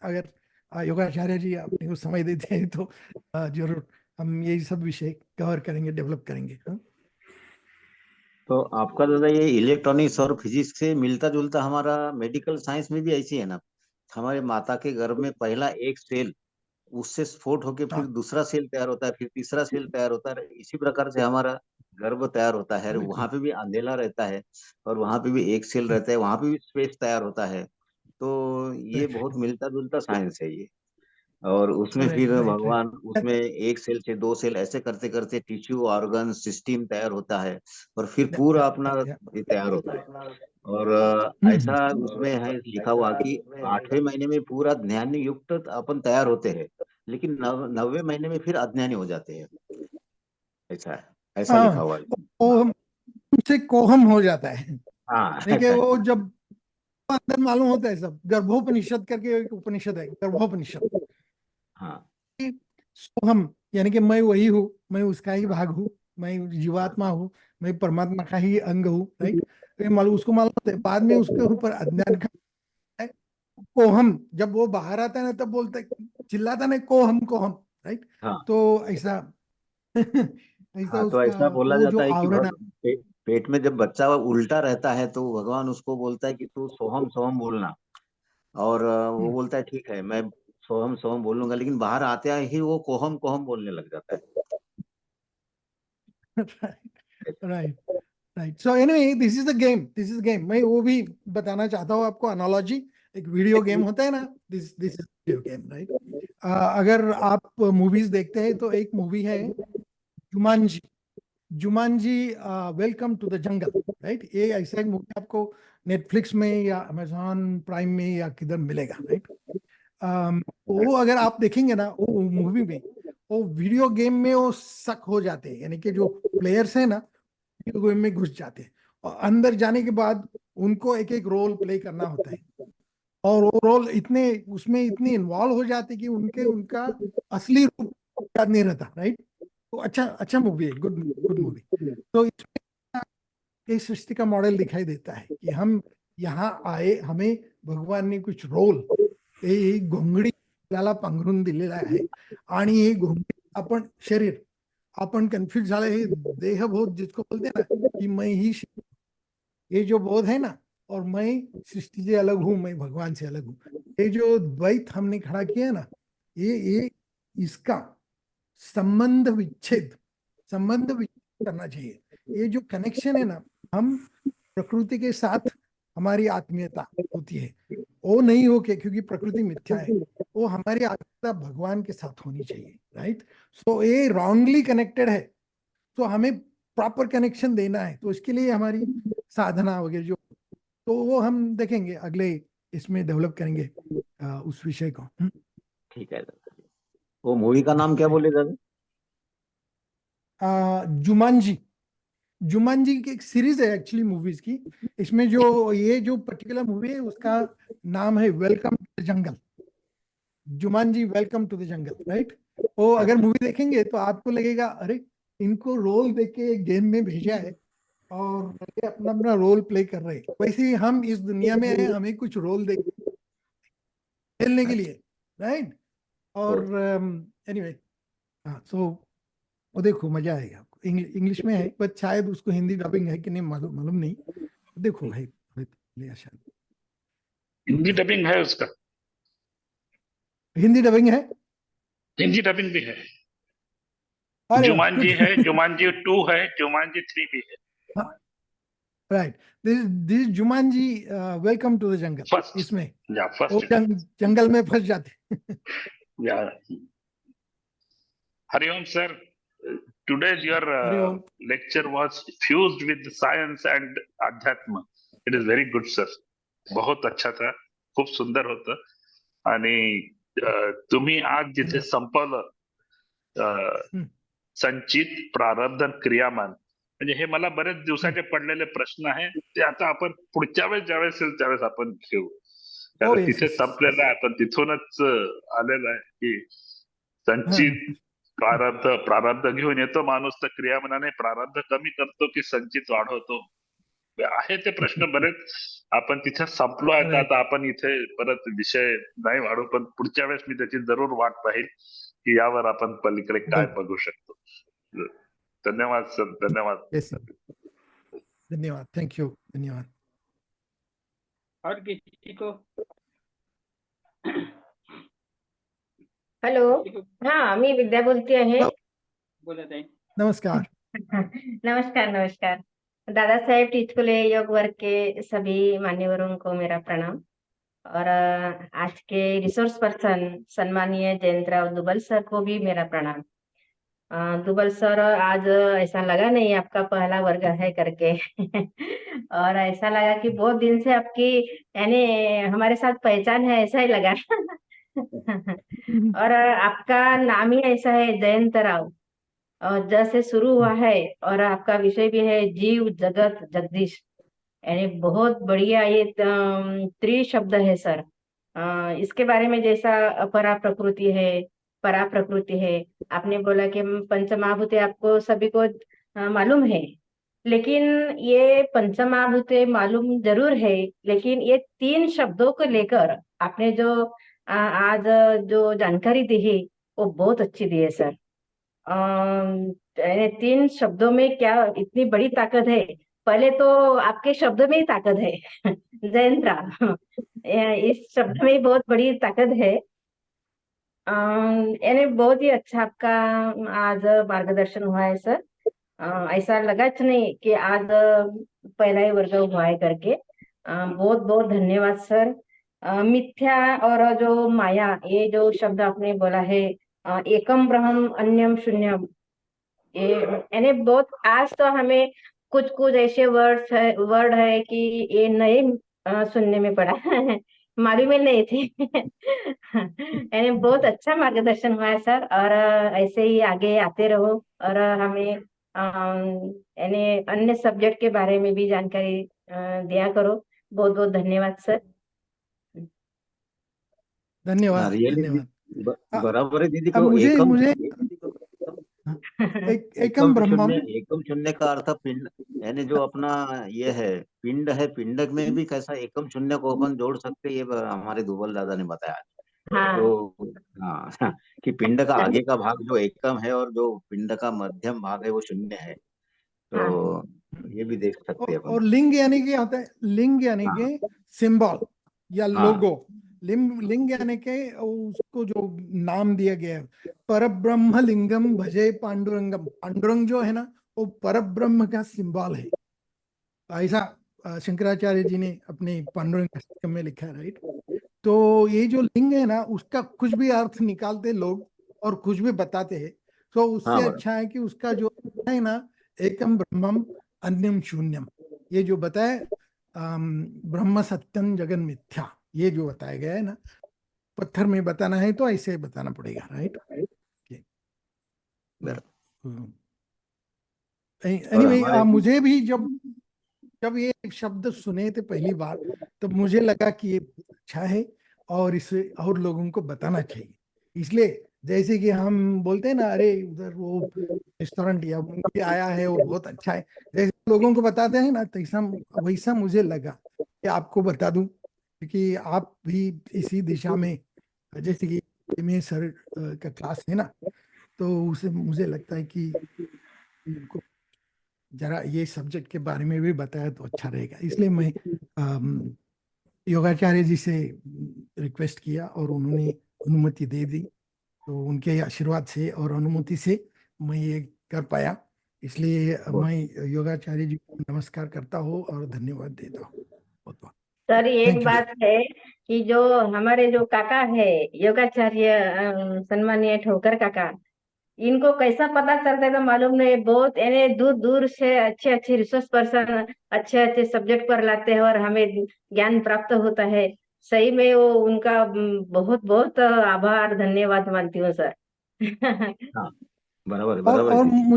Speaker 2: अगर योगाचार्य जी अपने को समय देते हैं तो जरूर हम यही सब विषय कवर करेंगे, डेवलप करेंगे। हाँ?
Speaker 8: तो आपका दादा ये इलेक्ट्रॉनिक्स और फिजिक्स से मिलता जुलता हमारा मेडिकल साइंस में भी ऐसी है ना। हमारे माता के गर्भ में पहला एक सेल, उससे स्फोट होके फिर दूसरा सेल तैयार होता है, फिर तीसरा सेल तैयार होता है, इसी प्रकार से हमारा गर्भ तैयार होता है। वहां पे भी अंधेला रहता है, और वहां पे भी एक सेल रहता है, वहां पे भी स्पेस तैयार होता है। तो ये बहुत मिलता जुलता साइंस है ये। और उसमें फिर भगवान उसमें एक सेल से दो सेल ऐसे करते करते टिश्यू ऑर्गन सिस्टम तैयार होता है, और फिर पूरा अपना ये तैयार होता है। और ऐसा उसमें है लिखा हुआ कि 8वें महीने में पूरा ज्ञान युक्त अपन तैयार होते हैं, लेकिन 9वें महीने में फिर अज्ञानी हो जाते हैं। ऐसा है, ऐसा लिखा हुआ है।
Speaker 2: कोहम से कोहम हो जाता है,
Speaker 8: हाँ
Speaker 2: यानी कि वो जब अंदर मालूम होता है सब, गर्भोपनिषद करके एक उपनिषद है, गर्भोपनिषद।
Speaker 8: हाँ
Speaker 2: सोहम यानी कि मैं वही हूँ, मैं उसका ही भाग हूँ, मैं जीवात्मा हूँ, मैं परमात्मा का ही अंग हूँ, राइट। ये मालूम, उसको मालूम होता है। बाद में उसके ऊपर अज्ञान का है। कोहम, जब वो बाहर आता है ना तब बोलता है, चिल्लाता ना, कोहम कोहम, राइट।
Speaker 8: हाँ
Speaker 2: तो ऐसा ऐसा
Speaker 8: हाँ, तो
Speaker 2: उसका
Speaker 8: ऐसा बोला
Speaker 2: वो जो
Speaker 8: जाता है कि
Speaker 2: आवरण
Speaker 8: पेट में जब बच्चा उल्टा रहता है तो भगवान उसको बोलता है कि तू सोहम सोहम बोलना। और वो बोलता है ठीक है, मैं सोहम सोहम बोलूंगा, लेकिन बाहर आते ही वो कोहम कोहम बोलने लग जाता
Speaker 2: right right. So anyway, this is the game, this is game. मैं वो भी बताना चाहता हूँ आपको एनालॉजी। एक वीडियो गेम होता है ना, this this is video game, right. अगर आप मूवीज देखते हैं तो एक मूवी है Jumanji, Jumanji welcome to the jungle, right. ये ऐसा एक मूवी आपको नेटफ्लिक्स में या अमेजॉन प्राइम में या किधर मिलेगा, राइट। वो अगर आप देखेंगे ना वो मूवी में, वो वीडियो गेम में वो सक हो जाते हैं, यानी कि जो प्लेयर्स है ना वीडियो गेम में घुस जाते हैं, और अंदर जाने के बाद उनको एक एक रोल प्ले करना होता है, और वो रोल इतने उसमें इतने इन्वॉल्व हो जाते हैं कि उनके उनका असली रूप याद नहीं रहता, राइट। तो अच्छा अच्छा मूवी है, गुड गुड मूवी। तो इसमें ये सृष्टि का मॉडल दिखाई देता है कि हम यहाँ आए, हमें भगवान ने कुछ रोल, हे घोंगडी आपल्याला पांघरून दिलेला आहे, आणि हे घोंगडी आपण शरीर, आपण कन्फ्यूज झाले, हे देहबोध जिसको बोलते हैं ना, कि मैं ही ये जो बोध है ना, और मैं सृष्टि से अलग हूं, मैं भगवान से अलग हूं, ये जो द्वैत हमने खड़ा किया है ना, ये इसका संबंध विच्छेद करना चाहिए। ये जो कनेक्शन है ना, हम प्रकृति के साथ हमारी आत्मीयता होती है, वो नहीं हो के, क्योंकि प्रकृति मिथ्या है, वो हमारी आत्मीयता भगवान के साथ होनी चाहिए, राइट। सो ये रॉन्गली कनेक्टेड है, तो हमें प्रॉपर कनेक्शन देना है, तो इसके लिए हमारी साधना वगैरह जो, तो वो हम देखेंगे अगले इसमें डेवलप करेंगे उस विषय को।
Speaker 8: ठीक है दादा। वो मूवी का नाम क्या बोले दादा?
Speaker 2: जुमांजी, जुमांजी की एक सीरीज है एक्चुअली मूवीज की। इसमें जो ये जो पर्टिकुलर मूवी है उसका नाम है welcome to the jungle, Jumanji welcome to the jungle, right. वो अगर मूवी देखेंगे तो आपको लगेगा अरे इनको रोल देके गेम में भेजा है, और ये अपना अपना रोल प्ले कर रहे हैं। वैसे ही हम इस दुनिया में आए, हमें कुछ रोल दे खेलने के लिए, राइट। और एनीवे, हाँ, सो वो देखो मजा आएगा आपको। इंग्लिश में है, बट शायद उसको हिंदी डबिंग है कि नहीं मालूम मालूम नहीं। देखो है ले शायद
Speaker 9: हिंदी डबिंग है उसका?
Speaker 2: हिंदी डबिंग है।
Speaker 9: हिंदी डबिंग भी है।
Speaker 2: अरे वाह,
Speaker 9: जुमांजी
Speaker 2: गुड।
Speaker 9: है, जुमांजी 2 है, जुमांजी 3 भी है।
Speaker 2: Right, this Jumanji welcome to the jungle.
Speaker 9: First,
Speaker 2: इसमें
Speaker 9: या
Speaker 2: वो
Speaker 9: फर्स्ट,
Speaker 2: जंगल में फंस जाते
Speaker 9: या Hariom sir, today's your
Speaker 2: Hariom.
Speaker 9: lecture was fused with science and अध्यात्म. It is very good sir. बहुत अच्छा था, खूप सुंदर होतं. आणि तुम्ही आज जिथे संपवलं संचित प्रारब्ध आणि क्रियामान, म्हणजे हे मला बरेच दिवसाचे पडलेले प्रश्न आहे, ते आता आपण पुढच्या वेळेस ज्यावेळेस येईल त्यावेळेस आपण घेऊ. कारण तिथे संपलेलं आहे, आपण तिथूनच आलेलं आहे की संचित प्रारब्ध घेऊन येतो माणूस, तर क्रियामनाने प्रारब्ध कमी करतो की संचित वाढवतो, आहे ते प्रश्न बरेच. आपण तिथे संपलो आहे, आता आपण इथे परत विषय नाही वाढू, पण पुढच्या वेळेस मी त्याची जरूर वाट पाहिल की यावर आपण पलीकडे काय बघू शकतो. धन्यवाद सर, धन्यवाद.
Speaker 2: धन्यवाद, थैंक यू, धन्यवाद।
Speaker 1: और किसी को?
Speaker 10: हॅलो, हा, मी विद्या बोलते आहे.
Speaker 1: बोलत आहे.
Speaker 2: नमस्कार।
Speaker 10: नमस्कार नमस्कार। दादासाहेब टिचकुले योग वर्ग के सभी मान्यवरों को मेरा प्रणाम, और आज के रिसोर्स पर्सन सम्मानीय जयंतराव दुबल सर को भी मेरा प्रणाम। दुबल सर, आज ऐसा लगा नहीं आपका पहला वर्ग है करके और ऐसा लगा कि बहुत दिन से आपकी यानी हमारे साथ पहचान है, ऐसा ही लगा और आपका नाम ही ऐसा है, जयंत राव, और ज से शुरू हुआ है, और आपका विषय भी है जीव जगत जगदीश, यानी बहुत बढ़िया ये त्रिशब्द है सर। इसके बारे में जैसा अपरा प्रकृति है, परा प्रकृति है, आपने बोला कि पंचमहाभूते आपको सभी को मालूम है, लेकिन ये पंचमहाभूते मालूम जरूर है, लेकिन ये तीन शब्दों को लेकर आपने जो आज जो जानकारी दी है वो बहुत अच्छी दी है सर। यानी तीन शब्दों में क्या इतनी बड़ी ताकत है, पहले तो आपके शब्द में ही ताकत है जयंत, इस शब्द में ही बहुत बड़ी ताकत है। यानी बहुत ही अच्छा आपका आज मार्गदर्शन हुआ है सर। ऐसा लगा नहीं कि आज पहला ही वर्ग हुआ है करके। बहुत बहुत धन्यवाद सर। मिथ्या और जो माया, ये जो शब्द आपने बोला है, एकम ब्रह्म अन्यम शून्यम, ये यानी बहुत आज तो हमें कुछ कुछ ऐसे वर्ड है कि ये नए सुनने में पड़ा मालूम ही नहीं थे यानी बहुत अच्छा मार्गदर्शन हुआ है सर, और ऐसे ही आगे आते रहो, और हमें यानी अन्य सब्जेक्ट के बारे में भी जानकारी दिया करो। बहुत बहुत धन्यवाद सर।
Speaker 2: धन्यवाद
Speaker 8: रियली
Speaker 2: धन्यवाद।
Speaker 8: बराबर है दीदी
Speaker 2: अब
Speaker 8: को।
Speaker 2: मुझे
Speaker 8: एकम
Speaker 2: मुझे एकम ब्रह्मम,
Speaker 8: एकम शून्य का अर्थ पिंड, यानी जो अपना ये है पिंड है, पिंड में भी कैसा एकम शून्य को अपन जोड़ सकते, ये हमारे दुबल दादा ने बताया।
Speaker 10: हाँ
Speaker 8: तो हाँ कि पिंड का आगे का भाग जो एकम है और जो पिंड का मध्यम भाग है वो शून्य है,
Speaker 10: हाँ
Speaker 8: तो ये भी देख सकते हैं अपन।
Speaker 2: और लिंग यानी कि आता है, लिंग यानी
Speaker 8: हाँ
Speaker 2: कि सिंबल या
Speaker 8: हाँ
Speaker 2: लोगो। लिंग यानी कि उसको जो नाम दिया गया है, परब्रह्म लिंगम भजे पांडुरंगम। पांडुरंग जो है ना, वो परब्रह्म का सिंबल है। ऐसा शंकराचार्य जी ने अपने पांडुरंग अष्टकम में लिखा है, राइट। तो ये जो लिंग है ना, उसका कुछ भी अर्थ निकालते लोग और कुछ भी बताते हैं, तो उससे
Speaker 8: हाँ
Speaker 2: अच्छा है कि उसका जो है ना, एकम ब्रह्मम अन्यम शून्यम, ये जो बताए ब्रह्म सत्यम जगन मिथ्या, ये जो बताया गया है ना, पत्थर में बताना है तो ऐसे बताना पड़ेगा, राइट। एनीवे,
Speaker 8: हमारे
Speaker 2: मुझे भी जब जब ये शब्द सुने थे पहली बार, तब मुझे लगा कि ये बहुत अच्छा है और इसे और लोगों को बताना चाहिए। इसलिए जैसे कि हम बोलते हैं ना, अरे उधर वो रेस्टोरेंट या मूवी आया है वो बहुत अच्छा है, जैसे लोगों को बताते हैं ना, तैसा वैसा मुझे लगा कि आपको बता दूं, क्योंकि आप भी इसी दिशा में, जैसे कि में सर का क्लास है ना, तो उसे मुझे लगता है कि इनको जरा ये सब्जेक्ट के बारे में भी बताया तो अच्छा रहेगा। इसलिए मैं योगाचार्य जी से रिक्वेस्ट किया और उन्होंने अनुमति दे दी। तो उनके आशीर्वाद से और अनुमति से मैं ये कर पाया। इसलिए मैं योगाचार्य जी को नमस्कार करता हूँ और धन्यवाद देता हूँ बहुत बहुत।
Speaker 10: सर एक
Speaker 2: थैंक यू।
Speaker 10: बात है कि जो हमारे जो काका है योगाचार्य सम्मानीय ठोकर काका, इनको कैसा पता चलता है तो मालूम नहीं, बहुत यानी दूर दूर से अच्छे अच्छे रिसोर्स पर्सन अच्छे अच्छे सब्जेक्ट पर लाते हैं और हमें ज्ञान प्राप्त होता है। सही में वो उनका बहुत बहुत आभार धन्यवाद मानती हूँ सर।
Speaker 8: हाँ बराबर है,
Speaker 2: और
Speaker 8: बराबर है
Speaker 2: और
Speaker 8: दीदी।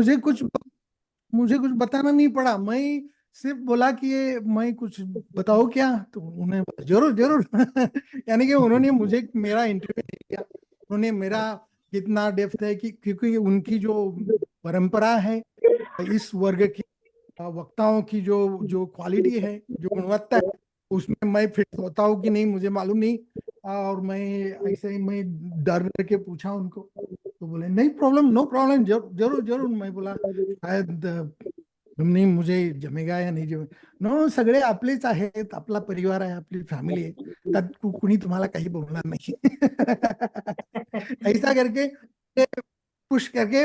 Speaker 2: मुझे कुछ बताना नहीं पड़ा, मैं सिर्फ बोला कि ये मैं कुछ बताओ क्या, तो उन्होंने बोला, जरूर जरूर यानी कि उन्होंने मुझे मेरा इंटरव्यू लिया, उन्होंने मेरा कितना डेप्थ है कि, क्योंकि उनकी जो परंपरा है, इस वर्ग की वक्ताओं की जो जो क्वालिटी है, जो गुणवत्ता है, उसमें मैं फिट होता हूँ कि नहीं मुझे मालूम नहीं। और मैं ऐसे ही मैं डर डर के पूछा उनको, तो बोले नहीं प्रॉब्लम, नो प्रॉब्लम, जरूर जरूर जरूर। मैं बोला शायद नाही मुझे जमेगा या नाही जमे, नो सगळे आपलेच आहेत, आपला परिवार आहे, आपली फॅमिली आहे, त्यात कुणी तुम्हाला काही बोलणार नाही ऐसा करके पुश करके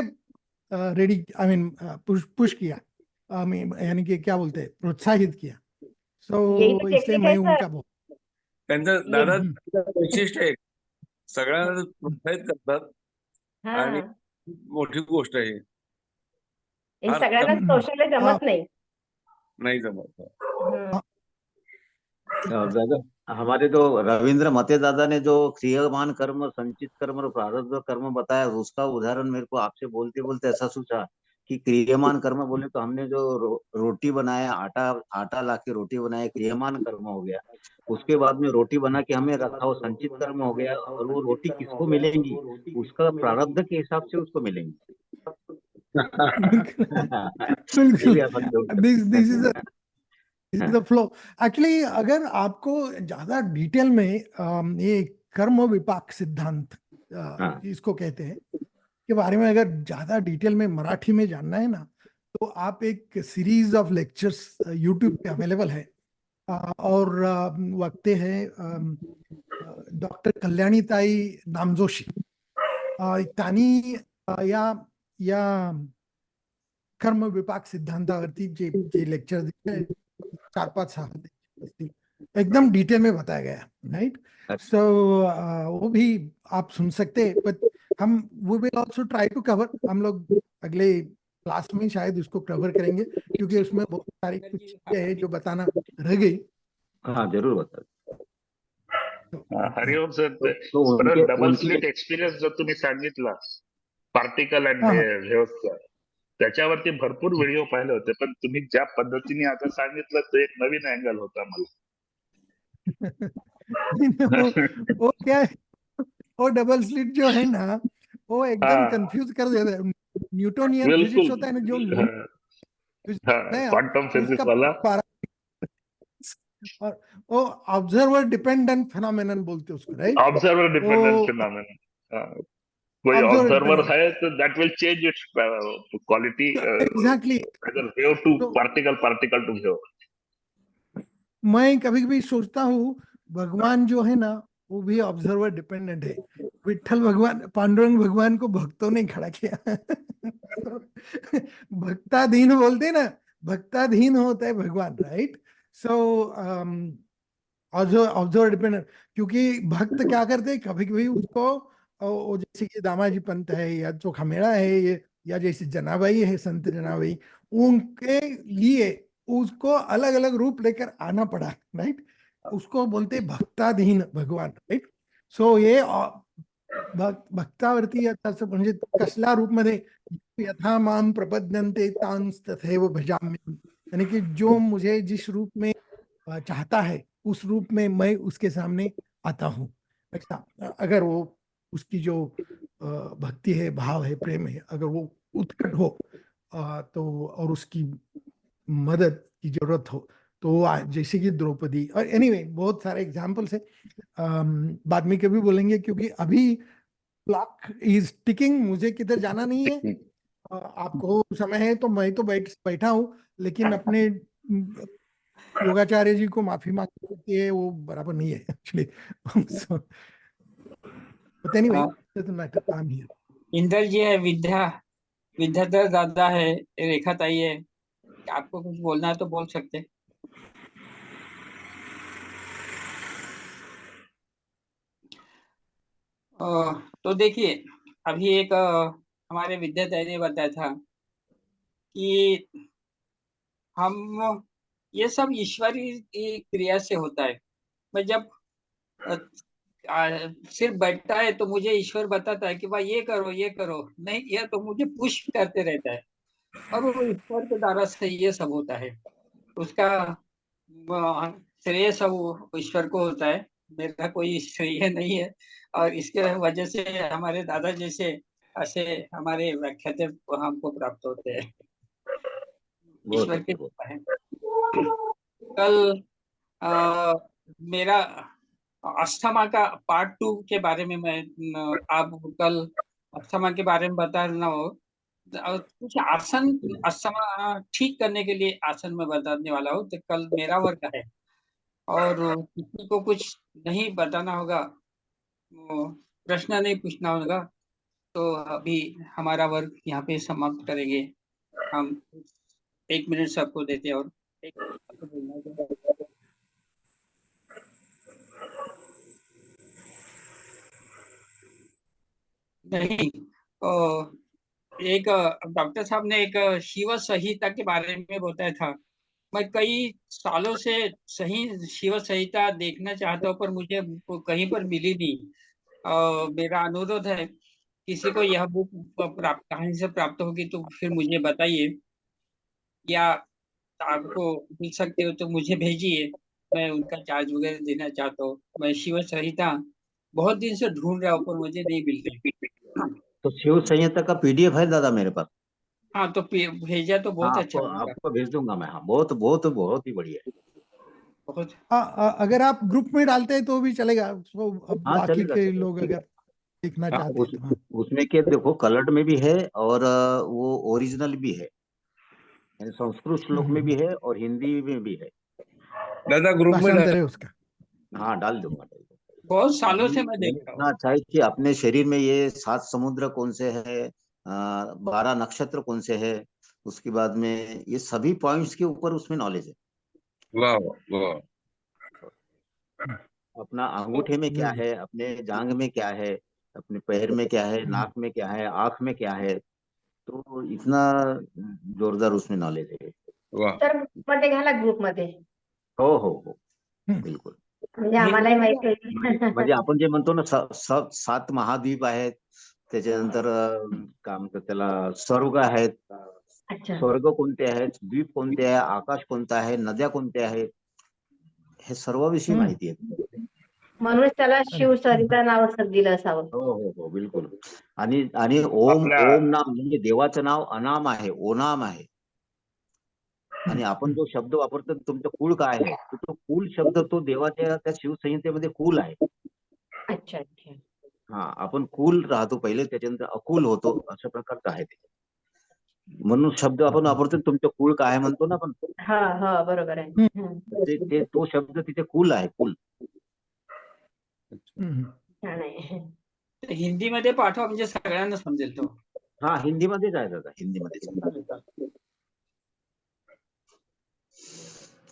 Speaker 2: रेडी, आई मीन पुश किया, यानी कि क्या बोलते हैं, प्रोत्साहित किया।
Speaker 10: यही तो
Speaker 2: सो इसलिए
Speaker 10: टेक्निक
Speaker 2: मैं
Speaker 10: है सर।
Speaker 2: उनका बहुत
Speaker 3: त्यांचं
Speaker 10: ये
Speaker 3: दादा वैशिष्ट्य आहे, सगळ्यांना प्रोत्साहित करतात आणि
Speaker 10: हाँ,
Speaker 3: मोठी गोष्ट आहे,
Speaker 10: इन
Speaker 3: फार
Speaker 10: सगळ्यांना
Speaker 3: कमी
Speaker 10: कौशल्य जमत नाही।
Speaker 3: नाही जमत.
Speaker 10: हम्म,
Speaker 8: दादा हमारे तो रविंद्र मते दादा ने जो क्रियमान कर्म, संचित कर्म और प्रारब्ध कर्म बताया, उसका उदाहरण मेरे को आपसे बोलते बोलते ऐसा सूझा कि क्रियमान कर्म बोले तो हमने जो रोटी बनाया, आटा आटा ला के रोटी बनाया, क्रियमान कर्म हो गया। उसके बाद में रोटी बना के हमें रखा, वो संचित कर्म हो गया। और वो रोटी किसको मिलेंगी, उसका प्रारब्ध के हिसाब से उसको मिलेंगी। ये भी अपन लोग
Speaker 2: this is the flow. Actually अगर आपको ज्यादा डिटेल में ये कर्म विपाक सिद्धांत इसको कहते हैं के बारे में अगर ज्यादा डिटेल में मराठी में जानना है ना, तो आप एक सीरीज ऑफ लेक्चर्स यूट्यूब पे अवेलेबल है। और वक्ते हैं डॉक्टर कल्याणीताई नामजोशी। त्यांनी या कर्म विपाक सिद्धांतावरती जे लेक्चर दिले 4-5-6 असतील, एकदम डिटेल में बताया गया, राइट। सो वो भी आप सुन सकते हैं। बट हम वो will also try to cover, हम लोग अगले क्लास में शायद उसको कवर करेंगे, क्योंकि उसमें बहुत सारी कुछ चीजें हैं जो बताना रह गई।
Speaker 8: हाँ जरूर बता।
Speaker 9: हरिओम सर,
Speaker 8: तो उनके
Speaker 9: डबल
Speaker 8: उनकी
Speaker 9: स्लिट एक्सपिरियन्स जो तुम्ही सांगितला पार्टिकल अँड
Speaker 2: हाँ,
Speaker 9: व्हेव्हचा, त्याच्यावरती भरपूर व्हिडिओ पाहिले होते, पण तुम्ही ज्या पद्धतीने आता सांगितलं तो एक नवीन अँगल होता मला।
Speaker 2: वो क्या है, वो डबल स्लिट जो है ना, वो एकदम
Speaker 9: हाँ
Speaker 2: कंफ्यूज कर देता है। न्यूटोनियन फिजिक्स
Speaker 9: बिल्कुल।
Speaker 2: होता है ना, जो
Speaker 9: क्वांटम फिजिक्स
Speaker 2: उसका
Speaker 9: वाला,
Speaker 2: और वो ऑब्जर्वर डिपेंडेंट फिनोमेनन बोलते हैं उसको, राइट।
Speaker 9: ऑब्जर्वर डिपेंडेंट
Speaker 2: वो
Speaker 9: फिनोमेनन। कोई
Speaker 2: ऑब्जर्वर
Speaker 9: ऑब्जर्वर
Speaker 2: डिपेंडेंट,
Speaker 9: है तो that will change its quality,
Speaker 2: exactly.
Speaker 9: Wave to
Speaker 2: तो
Speaker 9: पार्टिकल टू वेव।
Speaker 2: मैं कभी कभी सोचता हूँ भगवान जो है ना, वो भी ऑब्जर्वर डिपेंडेंट है। विठल भगवान, पांडुरंग भगवान को भक्तों ने खड़ा किया। भक्ताधीन बोलते ना, भक्ताधीन होता है भगवान, राइट। सो ऑब्जर्वर डिपेंडेंट, क्योंकि भक्त क्या करते हैं, कभी कभी उसको वो जैसे कि दामाजी पंत है या चोखा मेड़ा है, ये या जैसे जनाबाई है, संत जनाबाई, उनके लिए उसको अलग अलग रूप लेकर आना पड़ा, राइट। उसको बोलते भक्ताधीन भगवान, राइट। सो ये भक्तावरती याचं म्हणजे कसल्या रूपमध्ये, यथा माम प्रपद्यन्ते तांस तथैव भजाम्यहम्, यानी कि जो मुझे जिस रूप में चाहता है, उस रूप में मैं उसके सामने आता हूँ। ऐसा अगर वो उसकी जो भक्ति है, भाव है, प्रेम है, अगर वो उत्कट हो तो, और उसकी मदद की जरूरत हो, तो जैसे कि द्रौपदी, और एनीवे बहुत सारे एग्जाम्पल्स है। बाद में कभी बोलेंगे, क्योंकि अभी क्लॉक इज टिकिंग, मुझे किधर जाना नहीं है। आपको समय है तो मैं तो बैठा हूँ, लेकिन अपने योगाचार्य जी को माफी मांगती है, वो बराबर नहीं है actually. But anyway doesn't matter, I am here.
Speaker 1: Inder ji है, विद्याधर दादा है, रेखा ताई है। आपको कुछ बोलना है तो बोल सकते हैं। तो देखिए, अभी एक हमारे विद्यार्थी ने बताया था कि हम ये सब ईश्वरी क्रिया से होता है। मैं जब अ, सिर्फ बैठता है तो मुझे ईश्वर बताता है कि भाई ये करो, ये करो, नहीं किया तो मुझे पुश करते रहता है, और वो ईश्वर के द्वारा से ये सब होता है। उसका श्रेय सब ईश्वर को होता है, मेरा कोई श्रेय नहीं है। और इसके वजह से हमारे दादा जैसे ऐसे हमारे व्याख्याते हमको प्राप्त होते हैं,
Speaker 8: बहुत
Speaker 1: ईश्वर की
Speaker 8: अच्छे, बहुत
Speaker 1: कृपा है। कल मेरा अस्थमा का पार्ट 2 के बारे में मैं आप कल अस्थमा के बारे में बता रहा हूँ। कुछ आसन अस्थमा ठीक करने के लिए आसन में बताने वाला हूँ। तो कल मेरा वर्ग है, और किसी को कुछ नहीं बताना होगा, प्रश्न नहीं पूछना होगा, तो अभी हमारा वर्ग यहाँ पे समाप्त करेंगे। हम 1 मिनट सबको देते हैं, और एक आपको बोलना है। नहीं, एक डॉक्टर साहब ने एक शिव संहिता के बारे में बताया था। मैं कई सालों से सही शिव संहिता देखना चाहता हूँ, पर मुझे कहीं पर मिली नहीं। मेरा अनुरोध है किसी को यह बुक प्राप्त कहीं से प्राप्त होगी तो फिर मुझे बताइए, या आपको मिल सकते हो तो मुझे भेजिए। मैं उनका चार्ज वगैरह देना चाहता हूँ। मैं शिव संहिता बहुत दिन से ढूंढ रहा हूँ पर मुझे नहीं मिल रही।
Speaker 8: तो शिव संहिता का पीडीएफ है दादा मेरे पास।
Speaker 1: हाँ तो भेजा तो
Speaker 8: हाँ,
Speaker 1: बहुत अच्छा
Speaker 8: आपको
Speaker 1: होगा।
Speaker 8: आपको भेज दूंगा मैं। हाँ, बहुत बहुत बहुत ही बढ़िया है।
Speaker 1: बहुत
Speaker 2: अगर आप ग्रुप में डालते हैं तो भी चलेगा, तो अब
Speaker 8: हाँ,
Speaker 2: बाकी
Speaker 8: चलेगा
Speaker 2: के
Speaker 8: चलेगा।
Speaker 2: लोग अगर देखना
Speaker 8: हाँ,
Speaker 2: चाहते हैं तो। हाँ,
Speaker 8: उसमें क्या देखो, कलर्ड में भी है और वो ओरिजिनल भी है, यानी संस्कृत श्लोक में भी है और हिंदी में भी है।
Speaker 3: दादा ग्रुप में
Speaker 2: भाषांतर है उसका।
Speaker 8: हाँ, डाल दूंगा।
Speaker 1: बहुत सालों से मैं देख
Speaker 8: मैंने
Speaker 1: रहा
Speaker 8: इतना
Speaker 1: हूँ।
Speaker 8: अच्छा है कि अपने शरीर में ये 7 समुद्र कौन से है, 12 नक्षत्र कौन से है, उसके बाद में ये सभी पॉइंट्स के ऊपर उसमें नॉलेज है।
Speaker 3: वाह वाह।
Speaker 8: अपना अंगूठे में क्या है, अपने जांग में क्या है, अपने पैर में क्या है, नाक में क्या है, आंख में क्या है, तो इतना जोरदार उसमें नॉलेज है।
Speaker 3: वाह।
Speaker 10: सर मध्ये घाला ग्रुपमध्ये,
Speaker 8: हो बिलकुल.
Speaker 10: म्हणजे आम्हालाही माहिती
Speaker 8: म्हणजे आपण जे म्हणतो ना 7 महाद्वीप आहेत, त्याच्यानंतर काय म्हणतात त्याला, स्वर्ग आहेत,
Speaker 10: अच्छा,
Speaker 8: स्वर्ग कोणते आहेत, द्वीप कोणते आहे, आकाश कोणतं आहे, नद्या कोणत्या आहेत, हे सर्वाविषयी माहिती आहे.
Speaker 10: म्हणूनच त्याला शिवसरिता नाव असं दिलं असावं.
Speaker 8: हो बिलकुल. आणि ओम ओम नाम म्हणजे देवाचं नाव अनाम आहे, ओनाम आहे. आणि आपण जो शब्द वापरतो तुमचं कुळ काय आहे, तो कुल शब्द तो देवाच्या त्या शिवसंहितेमध्ये कुल आहे.
Speaker 10: अच्छा अच्छा.
Speaker 8: हा, आपण कुल राहतो पहिले, त्याच्यानंतर अकुल होतो, अशा प्रकारचं आहे ते. म्हणून शब्द आपण वापरतो, तुमचं कुळ काय म्हणतो ना आपण,
Speaker 10: हा हा बरोबर आहे.
Speaker 8: ते तो शब्द तिथे कुल आहे, कुल.
Speaker 10: छान आहे.
Speaker 1: तर हिंदीमध्ये पाठवा म्हणजे सगळ्यांना समजेल तो.
Speaker 8: हा, हिंदीमध्येच आहे दादा, हिंदीमध्येच.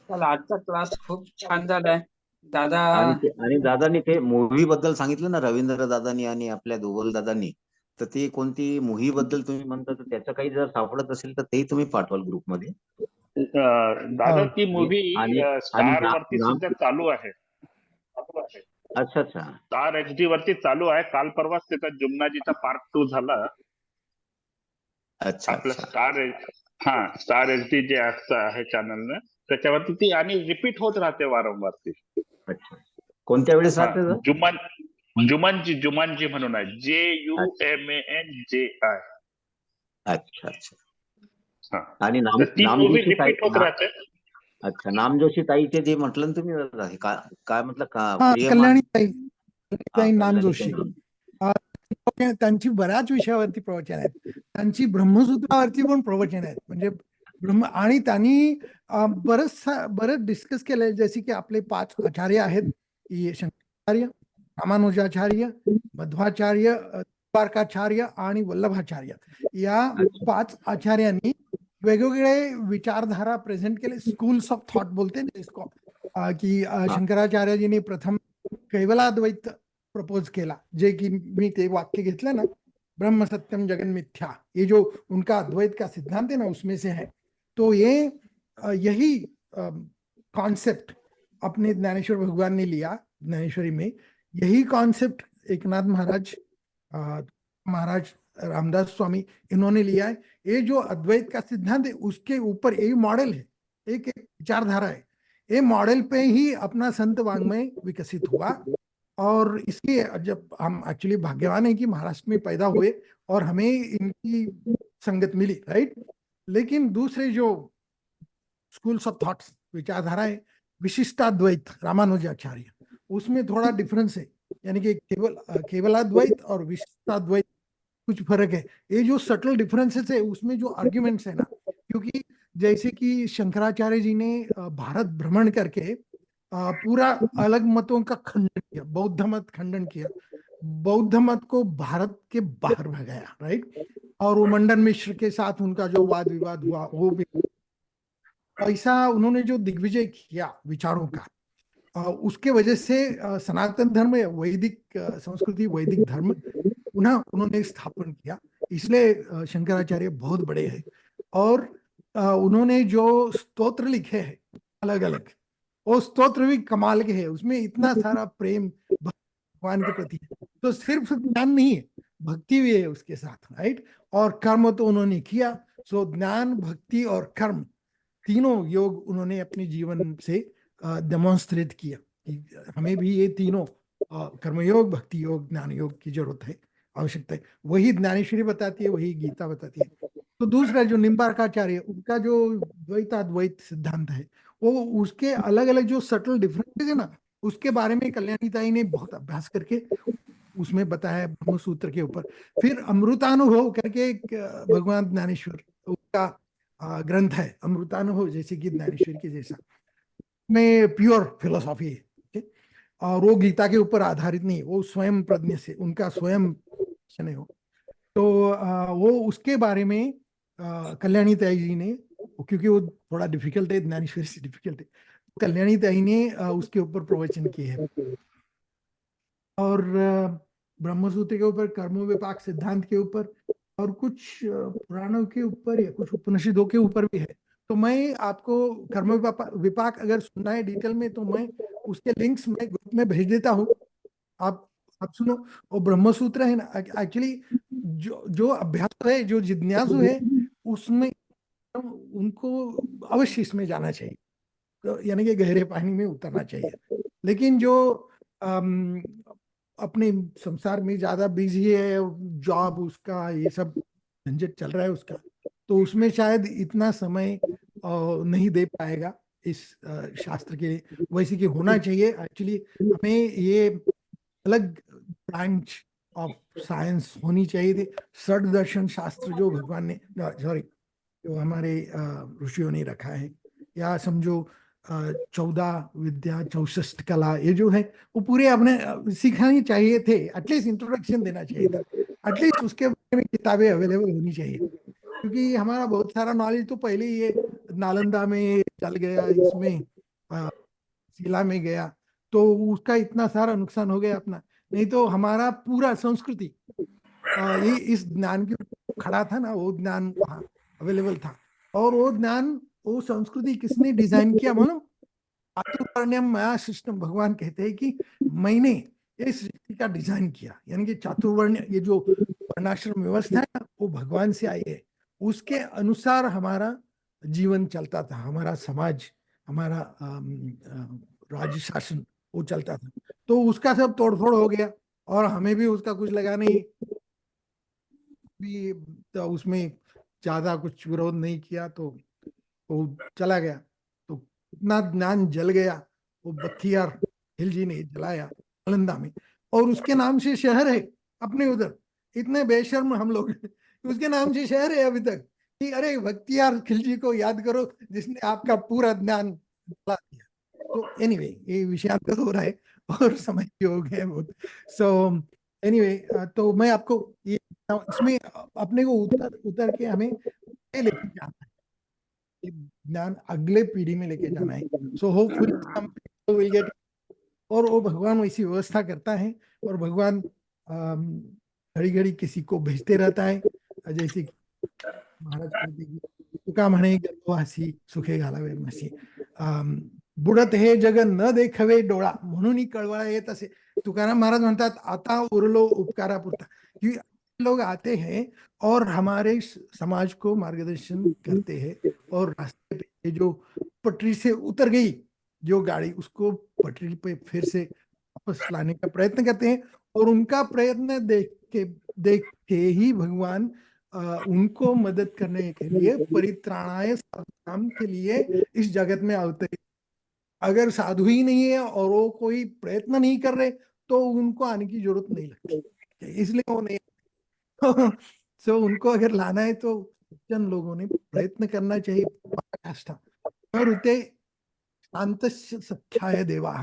Speaker 1: चला, आजचा क्लास खूप छान झालाय दादा.
Speaker 8: आणि दादांनी ते मूव्ही बद्दल सांगितलं ना, रवींद्र दादांनी आणि आपल्या दोघल दादांनी, तर ती कोणती मूव्ही बद्दल तुम्ही म्हणता, तर त्याचं काही जर सापडत असेल तर तेही तुम्ही पाठवाल ग्रुपमध्ये.
Speaker 9: दादा ती मूवी स्टार
Speaker 8: नाम-
Speaker 9: वरती
Speaker 8: नाम-
Speaker 9: सुद्धा चालू आहे.
Speaker 8: अच्छा.
Speaker 9: स्टार HD वरती चालू आहे. काल परवाच त्याचा जुमनाजीचा पार्ट 2 झाला.
Speaker 8: अच्छा.
Speaker 9: आपलं स्टार HD जे आहे चॅनल, त्याच्यावरती ती आणि रिपीट होत राहते वारंवार ती.
Speaker 8: अच्छा, कोणत्या वेळेस राहते?
Speaker 9: जुमानजी म्हणून आहे, JUMANJI.
Speaker 8: अच्छा. आणि नामजोशी ताई
Speaker 9: रिपीट होत राहते.
Speaker 8: अच्छा, नामजोशी ताईचे जे म्हटलं ना तुम्ही, काय म्हटलं का,
Speaker 2: कल्याणी नामजोशी, त्यांची बऱ्याच विषयावरती प्रवचन आहेत. त्यांची ब्रह्मसूत्रावरती पण प्रवचन आहेत. म्हणजे आणि त्यांनी बरंच डिस्कस केलंय, जसे की आपले 5 आचार्य आहेत, शंकराचार्य, रामानुजाचार्य, मध्वाचार्य, द्वारकाचार्य आणि वल्लभाचार्य. या 5 आचार्यांनी वेगवेगळे विचारधारा प्रेझेंट केले. स्कूल्स ऑफ थॉट बोलते ना इसको, की शंकराचार्यजींनी प्रथम कैवलाद्वैत प्रपोज केला, जे कि मी ते वाक्य घेतलं ना, ब्रह्म सत्यम जगन मिथ्या, ये जो उनका अद्वैत का सिद्धांत है ना, उसमें से है. तो ये यही कॉन्सेप्ट अपने ज्ञानेश्वर भगवान ने लिया, ज्ञानेश्वरी में यही कॉन्सेप्ट एकनाथ महाराज रामदास स्वामी इन्होंने लिया है. ये जो अद्वैत का सिद्धांत है उसके ऊपर यही मॉडल है, एक विचारधारा है. ये मॉडल पे ही अपना संत वाङ्मय विकसित हुआ. और इसके जब हम एक्चुअली भाग्यवान है कि महाराष्ट्र में पैदा हुए और हमें इनकी संगत मिली, राइट. लेकिन दूसरे जो स्कूल्स ऑफ थॉट्स विचारधारा है, विशिष्टाद्वैत रामानुजाचार्य, उसमें थोड़ा डिफरेंस है. यानी कि केवलाद्वैत और विशिष्टाद्वैत कुछ फर्क है. ये जो सटल डिफरेंसेस है उसमें जो आर्ग्यूमेंट्स है ना, क्योंकि जैसे कि शंकराचार्य जी ने भारत भ्रमण करके पूरा अलग मतों का खंडन किया, बौद्ध मत खंडन किया, बौद्ध मत को भारत के बाहर भगाया, राइट. और वो मंडन मिश्र के साथ उनका जो वाद विवाद हुआ, वो भी ऐसा उन्होंने जो दिग्विजय किया विचारों का, उसके वजह से सनातन धर्म, वैदिक संस्कृति, वैदिक धर्म पुनः उन्होंने स्थापन किया. इसलिए शंकराचार्य बहुत बड़े हैं. और उन्होंने जो स्तोत्र लिखे हैं अलग अलग, वो स्तोत्र भी कमाल के हैं. उसमें इतना सारा प्रेम भगवान के प्रति है. तो सिर्फ ज्ञान नहीं है, भक्ति भी है उसके साथ, राइट। और कर्म तो उन्होंने किया। सो ज्ञान, भक्ति और कर्म तीनों योग उन्होंने अपने जीवन से डेमोन्स्ट्रेट किया कि हमें भी ये तीनों कर्मयोग, भक्ति योग, ज्ञान योग की जरूरत है, आवश्यकता है। वही ज्ञानेश्वरी बताती है, वही गीता बताती है। तो दूसरा जो निम्बार्काचार्य, उनका जो द्वैताद्वैत सिद्धांत है, वो उसके अलग अलग जो सटल डिफरेंसेस है ना, उसके बारे में कल्याणीताई ने बहुत अभ्यास करके उसमें बताया है ब्रह्म सूत्र के ऊपर। फिर अमृतानुभव करके एक भगवान ज्ञानेश्वर उसका ग्रंथ है, अमृतानुभव, जैसे कि ज्ञानेश्वर के जैसा, में प्योर फिलोसॉफी है, ठीक? और वो गीता के ऊपर आधारित नहीं, वो स्वयं प्रज्ञ से, उनका स्वयं नहीं हो। तो वो उसके बारे में कल्याणी ताई जी ने, क्योंकि वो थोड़ा डिफिकल्ट है, ज्ञानेश्वरी से डिफिकल्ट है, कल्याणी ताई ने उसके ऊपर प्रवचन किए हैं। और ब्रह्मसूत्र के ऊपर, कर्म विपाक सिद्धांत के ऊपर, और कुछ पुराणों के ऊपर या कुछ उपनिषदों के ऊपर भी है। तो मैं आपको कर्म विपाक अगर सुनना है डिटेल में, तो मैं उसके लिंक्स मैं ग्रुप में भेज देता हूँ, आप सुनो। और ब्रह्मसूत्र है ना, एक्चुअली जो अभ्यास है, जो जिज्ञासु है, उसमें उनको अवश्य इसमें जाना चाहिए, तो यानी कि गहरे पानी में उतरना चाहिए। लेकिन जो अपने संसार में ज्यादा बिजी है, जॉब उसका ये सब झंझट चल रहा है उसका, तो उसमें शायद इतना समय नहीं दे पाएगा इस शास्त्र के लिए। वैसे कि होना चाहिए एक्चुअली, हमें ये अलग ब्रांच ऑफ साइंस होनी चाहिए थी। षड दर्शन शास्त्र जो भगवान ने, सॉरी, जो हमारे ऋषियों ने रखा है, या समझो 14 विद्या 64 कला, ये जो है वो पूरे अपने सिखानी चाहिए थे, एटलीस्ट इंट्रोडक्शन देना चाहिए था, एटलीस्ट उसके बारे में किताबें अवेलेबल होनी चाहिए। क्योंकि हमारा बहुत सारा नॉलेज तो पहले ही ये नालंदा में चल गया, इसमें शिला में गया, तो उसका इतना सारा नुकसान हो गया अपना। नहीं तो हमारा पूरा संस्कृति ये इस ज्ञान के खड़ा था ना, वो ज्ञान वहाँ अवेलेबल था। और वो ज्ञान, वो संस्कृति किसने डिजाइन किया मालूम? चातुर्वर्ण्यम मया सृष्टम, भगवान कहते हैं कि मैंने इस सृष्टि का डिजाइन किया। यानी कि चातुर्वर्ण, ये जो वर्णाश्रम व्यवस्था है ना, वो भगवान से आई है। उसके अनुसार हमारा जीवन चलता था, हमारा समाज, हमारा राज्य शासन वो चलता था। तो उसका सब तोड़फोड़ हो गया, और हमें भी उसका कुछ लगा नहीं भी, तो उसमें ज्यादा कुछ विरोध नहीं किया, तो वो चला गया। तो इतना ज्ञान जल गया, वो बख्तियार खिलजी ने जलाया नालंदा में, और उसके नाम से शहर है अपने उधर। इतने बेशर्म हम लोग, उसके नाम से शहर है अभी तक, कि अरे बख्तियार खिलजी को याद करो जिसने आपका पूरा ज्ञान जला दिया। तो एनीवे, ये विषयांतर हो रहा है और समय भी हो गया बहुत। सो एनीवे, तो मैं आपको ये, इसमें अपने को उतर के हमें लेके जाना है, ज्ञान अगले पीढ़ी में लेके जाना है। सो होपफुली विल गेट, और वो भगवान वैसी व्यवस्था करता है, और भगवान घड़ी घड़ी किसी को भेजते रहता है। जैसे महाराज कहते कि तुका म्हणे गर्भवासी सुखे घालावे म्हशी, बुडत हे जग न देखवे डोळा, म्हणून कळवळा येत असे तुकाराम महाराज म्हणतात, आता उरलो उपकारापुरता। कि लोग आते हैं और हमारे समाज को मार्गदर्शन करते हैं, और रास्ते पे जो पटरी से उतर गई जो गाड़ी, उसको पटरी पे फिर से वापस लाने का प्रयत्न करते हैं। और उनका प्रयत्न देख के ही भगवान उनको मदद करने के लिए परित्राणाय साधुनाम के लिए इस जगत में आते हैं। अगर साधु ही नहीं है और वो कोई प्रयत्न नहीं कर रहे, तो उनको आने की जरूरत नहीं लगती, इसलिए वो नहीं। सो उनको अगर लाना है तो जन लोगों ने प्रयत्न करना चाहिए। और शांत सख्याय देवा,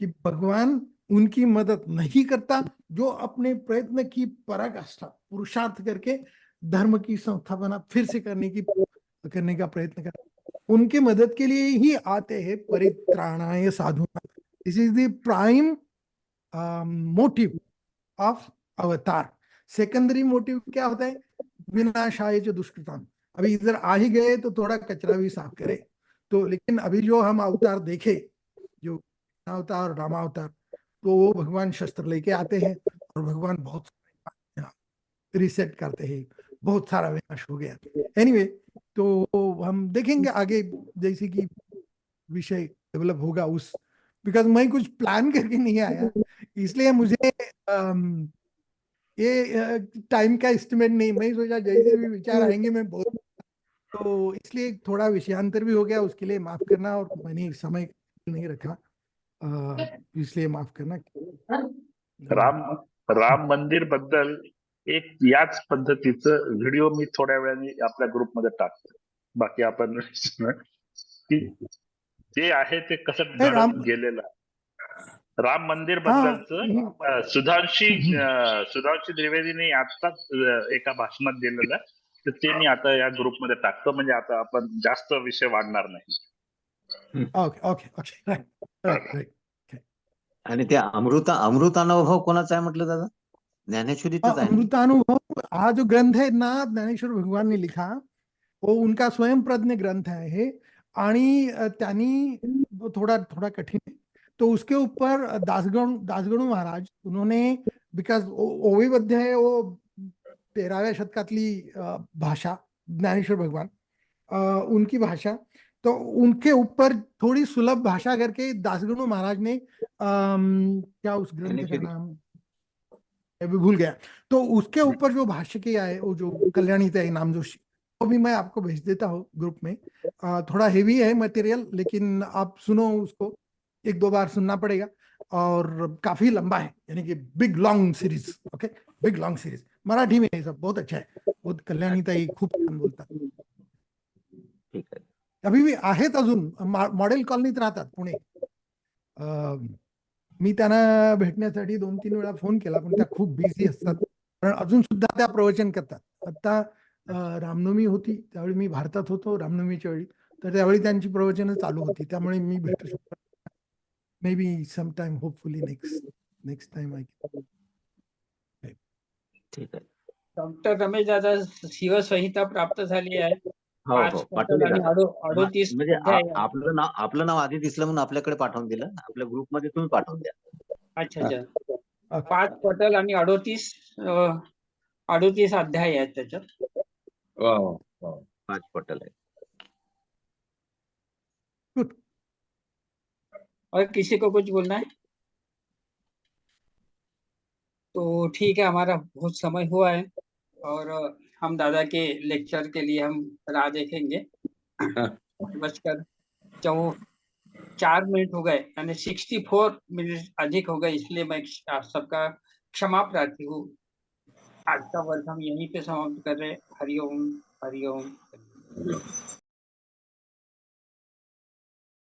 Speaker 2: कि भगवान उनकी मदद नहीं करता जो अपने प्रयत्न की पराकाष्ठा पुरुषार्थ करके धर्म की संस्थापना फिर से करने का प्रयत्न करता। उनके मदद के लिए ही आते हैं परित्राणाय साधुनाम। This is the prime motive of avatar. Secondary motive क्या होता है? विनाशाय च दुष्कृताम। अभी इधर आ ही गए तो थोड़ा कचरा भी साफ करे। तो लेकिन अभी जो हम अवतार देखे, जो अवतार और रामावतार, तो वो भगवान शस्त्र लेके आते हैं, और भगवान बहुत रिसेट करते हैं, बहुत सारा विनाश हो गया। एनीवे, तो हम देखेंगे आगे जैसे कि विषय डेवलप होगा उस, बिकॉज मैं कुछ प्लान करके नहीं आया, इसलिए मुझे ये टाइम का एस्टिमेट नहीं, मैं सोचा जैसे भी विचार आएंगे मैं बोल, तो इसलिए थोड़ा विषयांतर भी हो गया, उसके लिए माफ करना, और मैंने समय नहीं रखा, इसलिए माफ करना।
Speaker 9: राम मंदिर बद्दल एक याच पद्धतीचं व्हिडिओ मी थोड्या वेळाने आपल्या ग्रुपमध्ये टाकतो. बाकी आपण की जे आहे ते कसं घडत गेलेलं राम मंदिर बद्दलचं सुधांशी द्विवेदीने आत्ताच एका भाषणात दिलेलं, तर ते मी आता या ग्रुपमध्ये टाकतो, म्हणजे आता आपण जास्त विषय वाढणार नाही.
Speaker 2: Okay okay okay, right.
Speaker 8: आणि ते अमृतानुभव कोणाचा आहे म्हटलं दादा? ज्ञानेश्वरीचाच आहे.
Speaker 2: अमृतानुभव हा जो ग्रंथ है ना, ज्ञानेश्वर भगवान ने लिखा, वो उनका स्वयं प्रज्ञ ग्रंथ है, आणि त्यांनी थोड़ा थोड़ा कठिन है, तो उसके ऊपर दासगणू महाराज उन्होंने, बिकॉज ओविबद्ध है वो 13व्या शतकातली भाषा, ज्ञानेश्वर भगवान उनकी भाषा, तो उनके ऊपर थोड़ी सुलभ भाषा करके दासगणू महाराज ने क्या उस ग्रंथ का नाम अभी भूल गया, तो उसके ऊपर जो भाष्य किया है, वो जो कल्याणीताई नाम जोशी, वो भी मैं आपको भेज देता हूँ ग्रुप में। थोड़ा हेवी है मटेरियल, लेकिन आप सुनो उसको, 1-2 बार सुनना पड़ेगा, और काफी लंबा है, यानी कि big long series, okay, big long series, Marathi में है सब, बहुत अच्छा है, बहुत कल्याणीताई खूप छान बोलतात.
Speaker 8: ठीक आहे.
Speaker 2: अभी भी आहेत अजून, मॉडेल कॉलनीत राहतात पुणे. मी त्यांना भेटण्यासाठी 2-3 वेळा फोन केला, पण त्या खूप बिझी असतात, पण अजून सुद्धा त्या प्रवचन करतात. आता रामनवमी होती त्यावेळी मी भारतात होतो, रामनवमीच्या वेळी, तर त्यावेळी त्यांची प्रवचनं चालू होती, त्यामुळे मी भेटू शकतो. Maybe some time, hopefully next time I.
Speaker 8: ठीक आहे.
Speaker 1: डॉक्टर रमेश दादा, शिवसंहिता प्राप्त झाली आहे.
Speaker 8: हो
Speaker 1: 5
Speaker 8: हो,
Speaker 1: पटल
Speaker 8: पाठवली
Speaker 1: आणि
Speaker 8: दादा.
Speaker 1: 38
Speaker 8: म्हणजे
Speaker 1: अध्याय आहे.
Speaker 8: आपलं नाव आधी दिसलं म्हणून आपल्याकडे पाठवून दिलं, आपल्या ग्रुपमध्ये तुम्ही पाठवून द्या.
Speaker 1: अच्छा. 5 पटल आणि 38 अध्याय आहेत त्याच्यात.
Speaker 8: 5 पटल आहे.
Speaker 1: और किसी को कुछ बोलना है तो ठीक है, हमारा बहुत समय हुआ है, और हम दादा के लेक्चर के लिए हम राह देखेंगे. 4:04 हो गए, यानी 64 मिनट अधिक हो गए, इसलिए मैं आप सबका क्षमा प्रार्थी हूँ. आज का वर्ग हम यहीं पे समाप्त कर रहे हैं. हरिओम हरिओम.